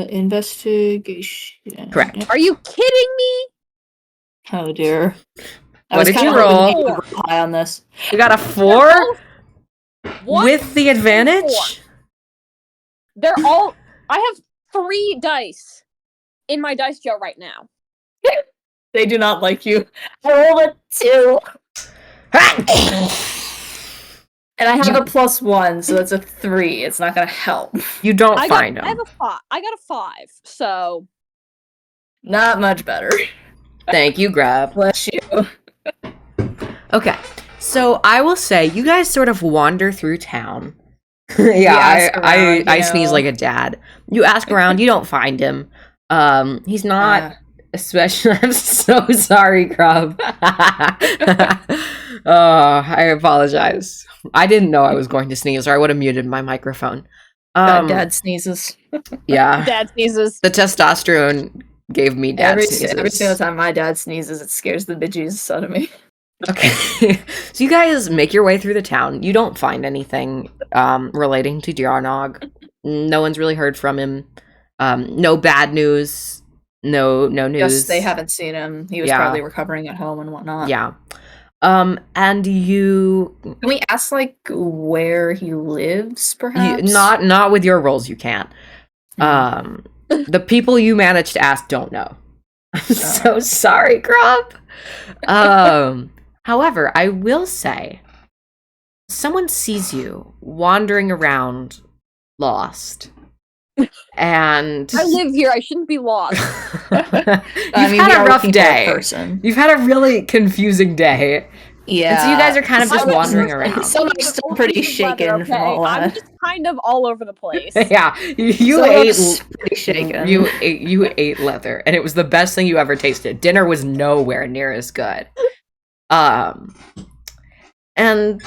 Investigation. Correct. Are you kidding me? Oh dear. What did kinda you hoping roll? you would roll high on this. You got a 4 One, with the advantage? they're all. I have 3 dice in my dice jail right now. They do not like you. I rolled a 2. And I have a +1, so that's a 3. It's not gonna help. You don't I find got him. a 5. I got a 5. So Not much better. Thank you, Grab. Bless you. Okay, so I will say you guys sort of wander through town. ask I around, I you sneeze know. like a dad. You ask around, you don't find him. He's not Especially, I'm so sorry, Grub. Oh, I apologize. I didn't know I was going to sneeze, or I would have muted my microphone. Dad sneezes. Yeah. Dad sneezes. The testosterone gave me dad Every sneezes. single time my dad sneezes, it scares the bejesus out of me. Okay. So you guys make your way through the town. You don't find anything relating to Diarnog. No one's really heard from him. No bad news. No news. Yes, they haven't seen him. He was Yeah. probably recovering at home and whatnot. Yeah. And you Can we ask, like, where he lives, perhaps? not with your rolls, you can't. The people you managed to ask don't know. I'm so sorry, Grub. However, I will say, someone sees you wandering around lost. And I live here. I shouldn't be lost. You've had a rough day. You've had a really confusing day. Yeah. And so you guys are kind of just I'm wandering just- around. Some are still pretty shaken from all I'm that. just kind of all over the place. Yeah, you Some ate are pretty shaken. you ate leather, and it was the best thing you ever tasted. Dinner was nowhere near as good. And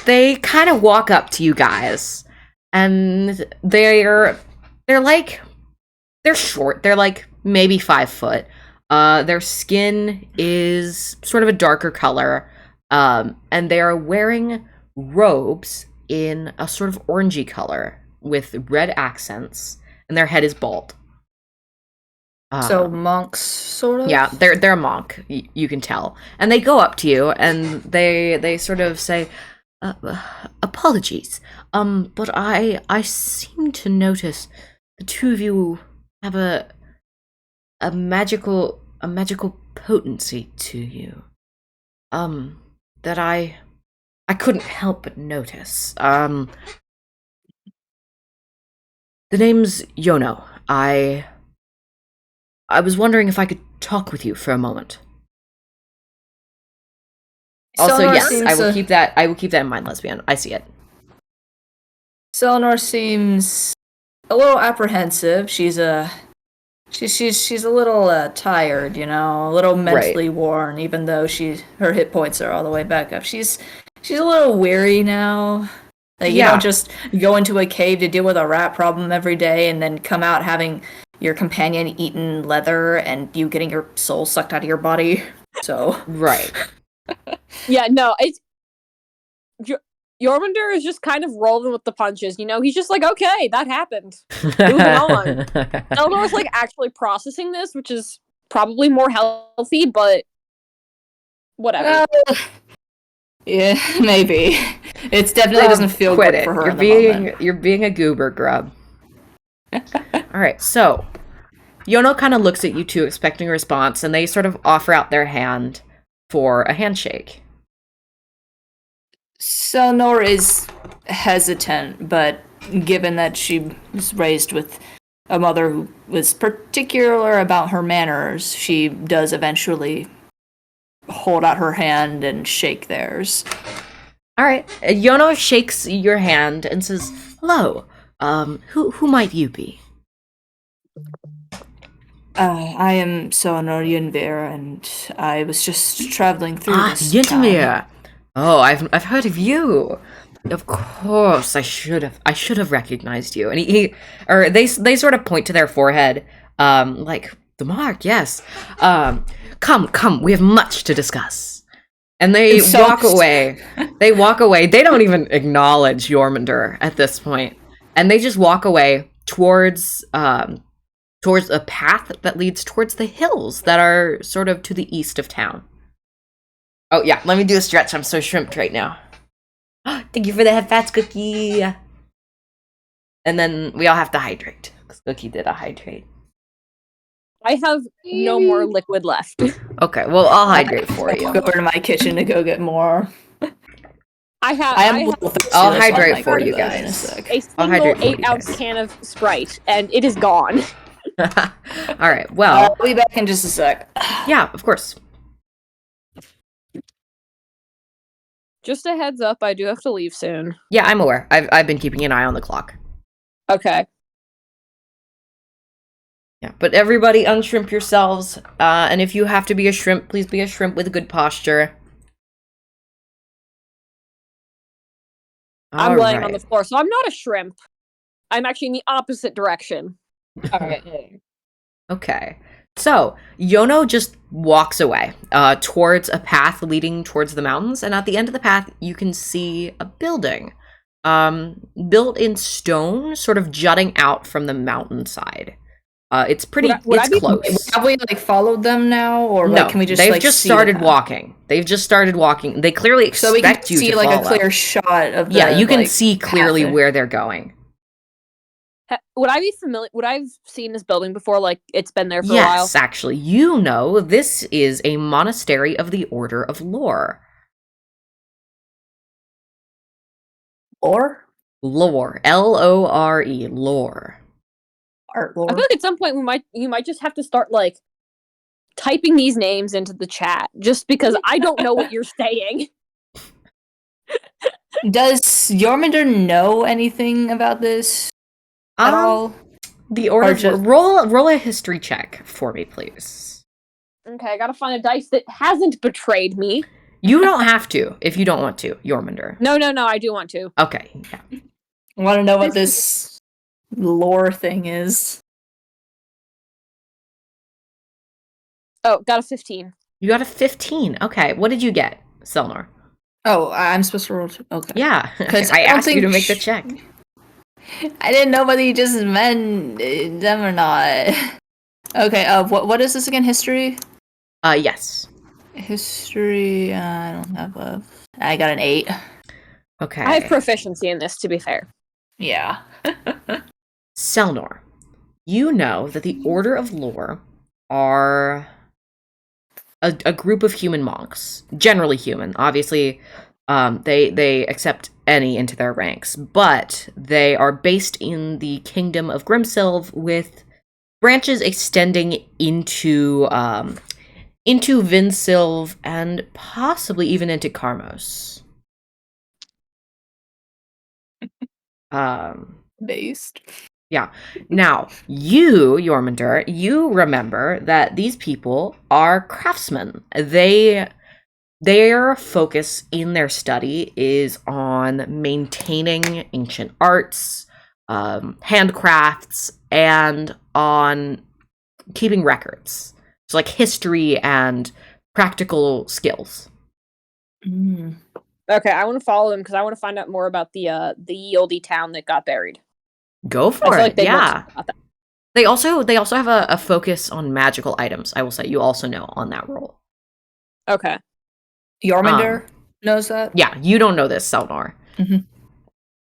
they kind of walk up to you guys, and they're short. They're like maybe 5 foot. Their skin is sort of a darker color, and they are wearing robes in a sort of orangey color with red accents, and their head is bald. So monks, sort of? Yeah, they're a monk. You can tell, and they go up to you and they sort of say, "Apologies, but I seem to notice the two of you have a magical potency to you, that I couldn't help but notice. The name's Yono. I was wondering if I could talk with you for a moment." Also, Selenor yes, seems I will keep that in mind, lesbian. I see it. Selenor seems a little apprehensive. She's a little tired, you know, a little mentally worn, even though her hit points are all the way back up. She's a little weary now. Like, you don't just go into a cave to deal with a rat problem every day and then come out having your companion eaten leather and you getting your soul sucked out of your body. So Right. Yeah, no, it's Jormunder is just kind of rolling with the punches. You know, he's just like, okay, that happened. Moving on. Elnor's like actually processing this, which is probably more healthy, but whatever. Yeah, maybe. It definitely doesn't feel Quit good it. for her. You're being a goober, Grub. All right, so Yono kind of looks at you two, expecting a response, and they sort of offer out their hand for a handshake. Selenor is hesitant, but given that she was raised with a mother who was particular about her manners, she does eventually hold out her hand and shake theirs. All right, Yono shakes your hand and says, "Hello. Who might you be?" I am Selenor Yunvir, and I was just traveling through this town. Yunvir. Oh, I've heard of you. Of course, I should have recognized you. And they sort of point to their forehead, like the mark. Yes. Come. We have much to discuss. And they walk away. They walk away. They don't even acknowledge Jormunder at this point, and they just walk away towards a path that leads towards the hills that are sort of to the east of town. Oh, yeah, let me do a stretch. I'm so shrimped right now. Thank you for the fats cookie. And then we all have to hydrate, because Cookie did a hydrate. I have no more liquid left. Okay, well, I'll hydrate for you. I'll go over to my kitchen to go get more. I'll hydrate for you guys. A single 8-ounce can of Sprite, and it is gone. All right, well. I'll be back in just a sec. Yeah, of course. Just a heads up, I do have to leave soon. Yeah, I'm aware. I've been keeping an eye on the clock. Okay. Yeah, but everybody unshrimp yourselves. And if you have to be a shrimp, please be a shrimp with good posture. I'm laying on the Alright. floor, so I'm not a shrimp. I'm actually in the opposite direction. Alright. Okay. So, Yono just walks away towards a path leading towards the mountains, and at the end of the path, you can see a building built in stone, sort of jutting out from the mountainside. It's pretty, Would I it's be- close. Have we like followed them now, or No, like can we just they've like just see the started path? walking. They've just started walking. They clearly So we can expect you see to like follow. a clear shot of the, Yeah, you can like, see clearly path. where they're going. Would I be familiar? Would I've seen this building before? Like it's been there for a while. Yes, actually, you know this is a monastery of the Order of Lore. Or Lore, Lore, lore. art I lore. feel like at some point you might just have to start like typing these names into the chat, just because I don't know what you're saying. Does Jormungandr know anything about this at all? The Order Or of just- roll a history check for me, please. Okay, I gotta find a dice that hasn't betrayed me. You don't have to if you don't want to, Jormungandr. No, I do want to. Okay, yeah. I want to know what this lore thing is. Oh, got a 15. You got a 15. Okay, what did you get, Selnor? Oh, I'm supposed to roll. Okay. Yeah, 'Cause I I don't asked you to think make the check. I didn't know whether you just meant them or not. Okay. What is this again? History. Yes. History. I don't have a. I got an 8. Okay. I have proficiency in this, to be fair. Yeah. Selnor, you know that the Order of Lore are a group of human monks, generally human. Obviously, they accept any into their ranks, but they are based in the kingdom of Grimsylv, with branches extending into Vinsylv and possibly even into Karmos. Based. Yeah. Now, you, Jormungandr, you remember that these people are craftsmen. Their focus in their study is on maintaining ancient arts, handcrafts, and on keeping records. So like history and practical skills. Mm. Okay, I want to follow them because I want to find out more about the Yieldy town that got buried. Go I for feel it. like they want to Yeah. talk about that. They also have a focus on magical items. I will say you also know on that roll. Okay. Jormungandr knows that. Yeah, you don't know this, Selnor. Mhm.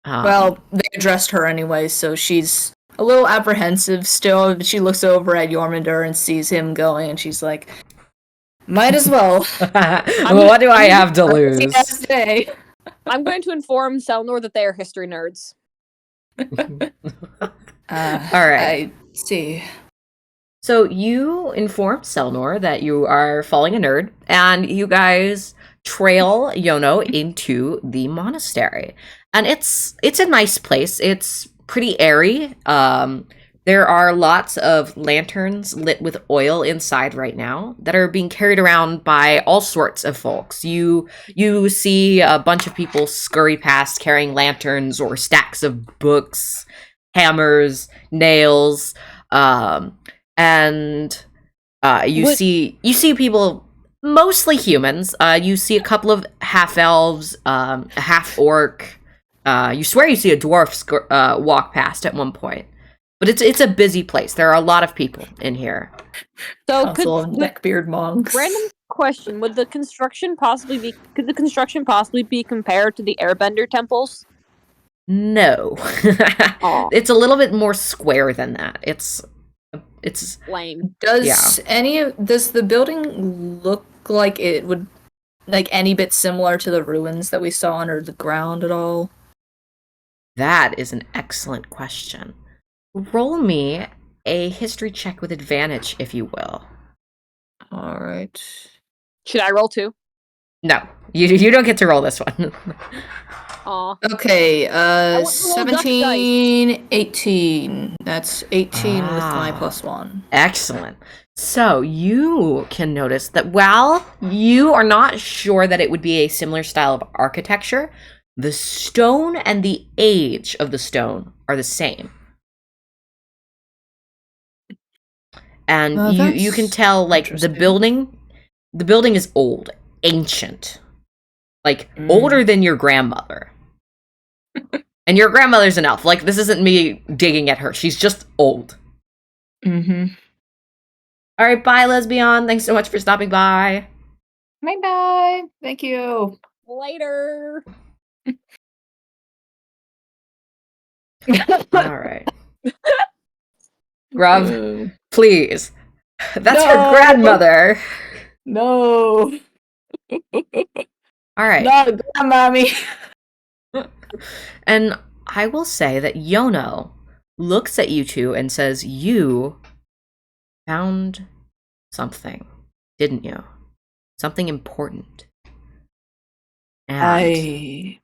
Well, they addressed her anyway, so she's a little apprehensive still. She looks over at Jormungandr and sees him going, and she's like, "Might as well." What do I have to lose? Last day. I'm going to inform Selnor that they are history nerds. All right. I see. So you inform Selnor that you are following a nerd, and you guys trail Yono into the monastery. And it's a nice place. It's pretty airy. There are lots of lanterns lit with oil inside right now that are being carried around by all sorts of folks. You see a bunch of people scurry past carrying lanterns or stacks of books, hammers, nails, and you see people, mostly humans. You see a couple of half elves, a half orc. You swear you see a dwarf walk past at one point. But it's a busy place. There are a lot of people in here. So Council of neckbeard monks. random question: could the construction possibly be compared to the Airbender temples? No. Aw. It's a little bit more square than that. It's Lame. Does the building look like it would like any bit similar to the ruins that we saw under the ground at all? that is an excellent question. Roll me a history check with advantage, if you will. All right. Should I roll too? No, you don't get to roll this one. Aw. Okay, want the little duck 17, 18. That's 18 with my Ah. +1. Excellent. So you can notice that while you are not sure that it would be a similar style of architecture, the stone and the age of the stone are the same. And Well, you can that's tell, like, the interesting. building is old, ancient. Like, Mm. older than your grandmother. And your grandmother's an elf. Like, this isn't me digging at her. She's just old. Mm-hmm. All right, bye, Lesbian. Thanks so much for stopping by. Bye-bye. Thank you. Later. All right. Grub, please. That's her No. grandmother. No. All right. No, grandmommy. And I will say that Yono looks at you two and says, you found something, didn't you? Something important. And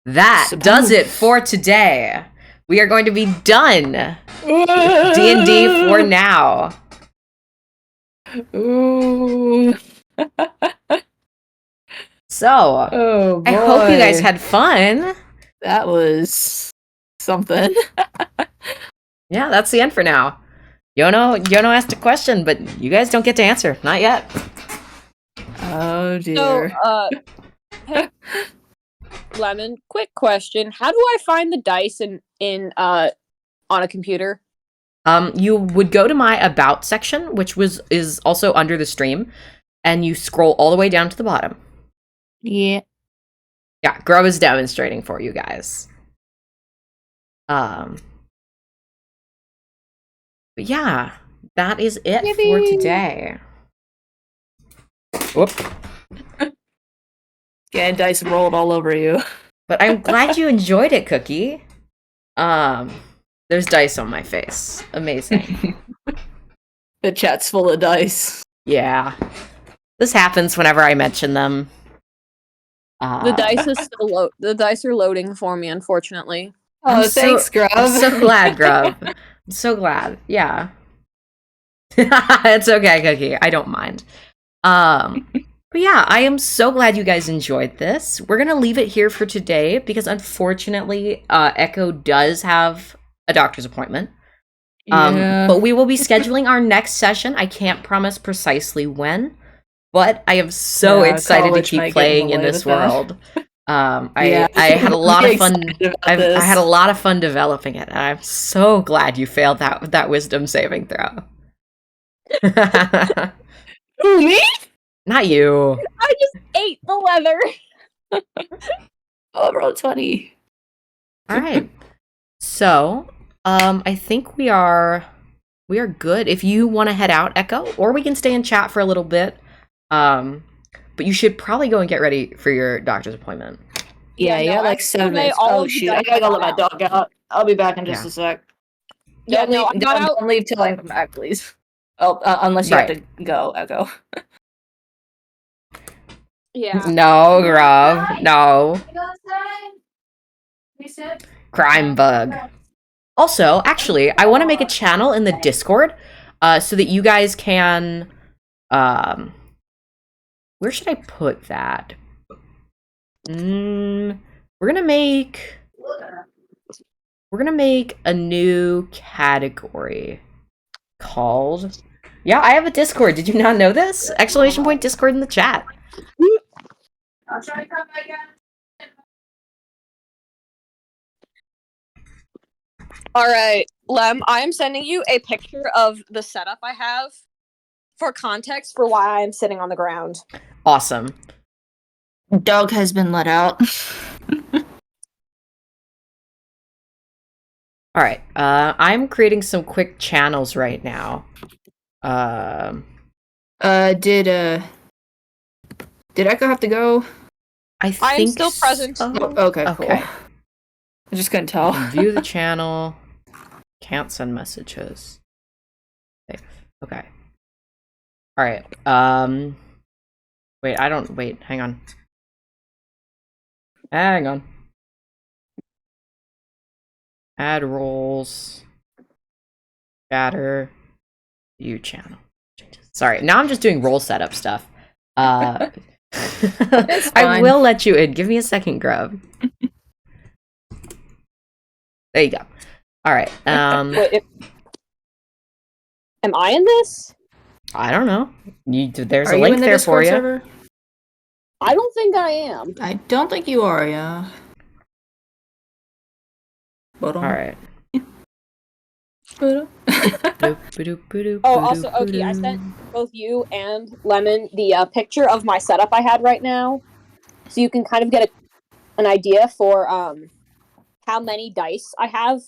that does it for today. We are going to be done with D&D for now. Ooh. So, Oh boy. I hope you guys had fun. That was something. Yeah, that's the end for now. Yono asked a question, but you guys don't get to answer. Not yet. Oh So, dear. hey, Lemon, quick question. How do I find the dice in on a computer? You would go to my about section, which is also under the stream, and you scroll all the way down to the bottom. Yeah. Yeah, Grub is demonstrating for you guys. But yeah, that is it for today. Whoop. Getting dice rolled all over you. But I'm glad you enjoyed it, Cookie. There's dice on my face. Amazing. The chat's full of dice. Yeah. This happens whenever I mention them. The dice is still the dice are loading for me, unfortunately. Oh, thanks, Grub. I'm so glad, Grub. I'm so glad. Yeah. It's okay, Cookie. I don't mind. But yeah, I am so glad you guys enjoyed this. We're gonna leave it here for today because unfortunately, Echo does have a doctor's appointment. Yeah. But we will be scheduling our next session. I can't promise precisely when, but I am so excited to keep playing in this world. I had a lot of fun. I had a lot of fun developing it, and I'm so glad you failed that wisdom saving throw. Who, me? Not you. I just ate the leather. Oh, roll 20. All right. So, I think we are good. If you want to head out, Echo, or we can stay and chat for a little bit. But you should probably go and get ready for your doctor's appointment. Yeah, no, like 7 minutes. Oh shoot, I gotta go let my dog out. I'll be back in just a sec. Yeah, Don't leave till I come back, please. Oh, unless you have to go, Echo. Yeah. No, Grub. No. Crime bug. Also, actually, I want to make a channel in the Discord, so that you guys can, where should I put that? We're gonna make a new category called. Yeah, I have a Discord. Did you not know this? Exclamation point Discord in the chat. I'll try to come back again. All right, Lem, I am sending you a picture of the setup I have for context for why I am sitting on the ground. Awesome. Dog has been let out. All right. I'm creating some quick channels right now. Did Echo have to go? I think I am still present. so. Oh, okay, cool. Okay. I just couldn't tell. View the channel. Can't send messages. Safe. Okay. All right. Wait. Hang on. Hang on. Add roles. Chatter. View channel. Sorry, now I'm just doing role setup stuff. I will let you in. Give me a second, Grub. There you go. All right. Wait, am I in this? I don't know. There's Are a you link in the there Discord for you. server? I don't think I am. I don't think you are, yeah. But All right. Oh, also, Oki, I sent both you and Lemon the picture of my setup I had right now, so you can kind of get an idea for how many dice I have.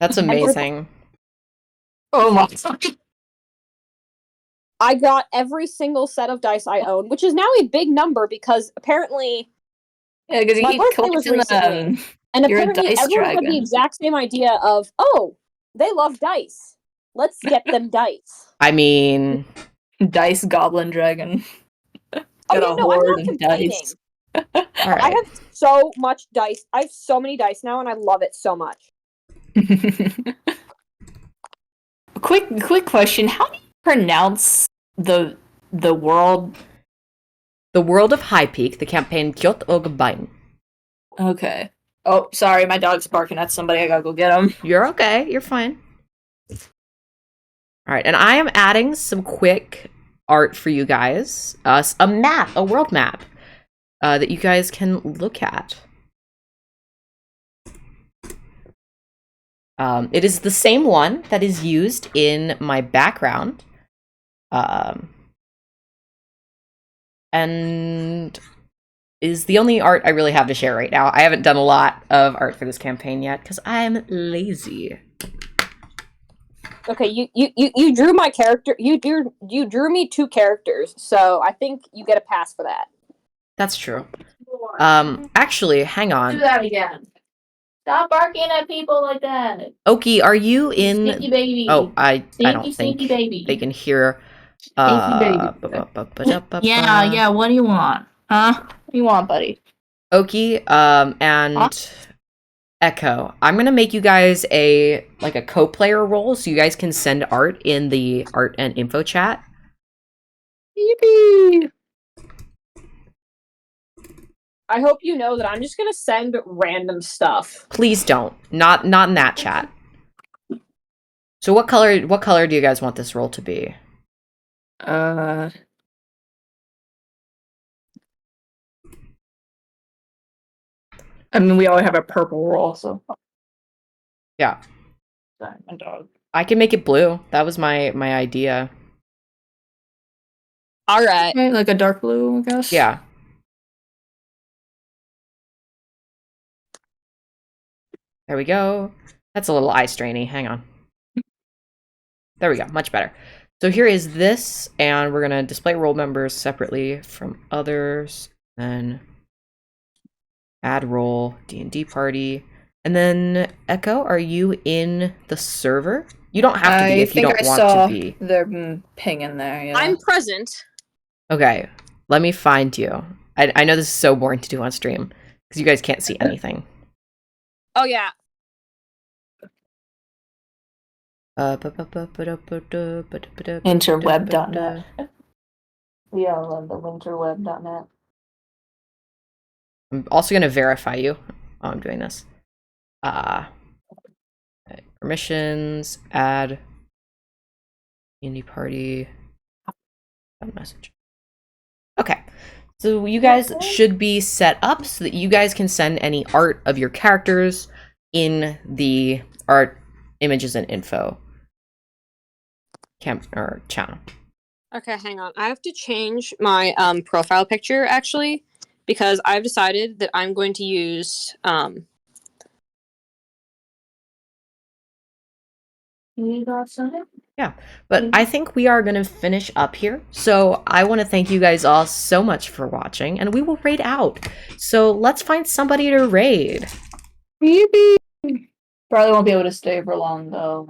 That's amazing. Oh my. I got every single set of dice I own, which is now a big number because apparently Yeah, because you my keep birthday was collecting recently, them. and You're a apparently dice everyone had the dragon. exact same idea of, oh, they love dice. Let's get them dice. I mean, Dice goblin dragon. Oh, Got yeah, a no, I'm horde not of complaining. dice. all right. I have so much dice. I have so many dice now, and I love it so much. Quick question. How do you pronounce the world? The World of High Peak, the campaign Kjøtt og Bein. Okay. Oh, sorry, my dog's barking at somebody. I gotta go get him. You're okay. You're fine. All right, and I am adding some quick art for you guys. A map, a world map, that you guys can look at. It is the same one that is used in my background. And is the only art I really have to share right now. I haven't done a lot of art for this campaign yet because I'm lazy. Okay, you drew my character. You drew me 2 characters, so I think you get a pass for that. That's true. Actually, hang Do on. that again. Stop barking at people like that. Oki, are you in? Stinky baby. Oh, I don't think Stinky baby. they can hear. Yeah, what do you want? Huh? What do you want, buddy? Oki, and Echo. I'm gonna make you guys a co-player role, so you guys can send art in the art and info chat. Yippee! I hope you know that I'm just gonna send random stuff. Please don't. Not in that chat. So what color do you guys want this role to be? I mean, we always have a purple roll, so. Yeah. Sorry, my dog. I can make it blue. That was my idea. All right. Okay, like a dark blue, I guess. Yeah. There we go. That's a little eye strainy. Hang on. There we go. Much better. So here is this, and we're gonna display role members separately from others. Then add role, D&D party, and then Echo. Are you in the server? You don't have to be if you don't want to be. Their ping in there. Yeah. I'm present. Okay, let me find you. I know this is so boring to do on stream because you guys can't see anything. Oh yeah. Interweb.net. We all love the winterweb.net. I'm also going to verify you while I'm doing this. Permissions, add, indie party, add message. Okay, so you guys should be set up so that you guys can send any art of your characters in the art, images, and info channel. Okay, hang on. I have to change my profile picture actually because I've decided that I'm going to use Yeah, but I think we are going to finish up here. So I want to thank you guys all so much for watching, and we will raid out. So let's find somebody to raid. Yippee! Probably won't be able to stay for long though.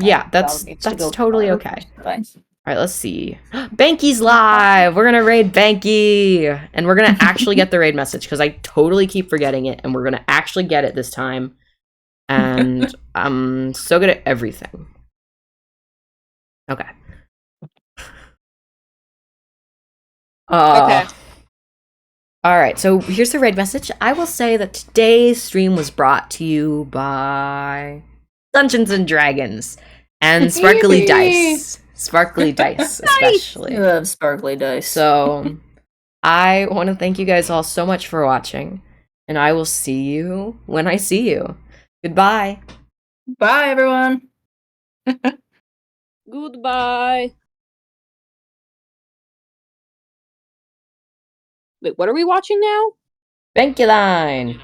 Yeah, that's totally okay. Thanks. All right, let's see. Banky's live. We're gonna raid Banky, and we're gonna actually get the raid message because I totally keep forgetting it, and we're gonna actually get it this time. and I'm so good at everything. Okay. Okay. All right, so here's the raid message. I will say that today's stream was brought to you by Dungeons and Dragons and sparkly dice. Sparkly dice, especially. I love sparkly dice. So, I want to thank you guys all so much for watching, and I will see you when I see you. Goodbye. Bye, everyone. Goodbye. Wait, what are we watching now? Thank you, line.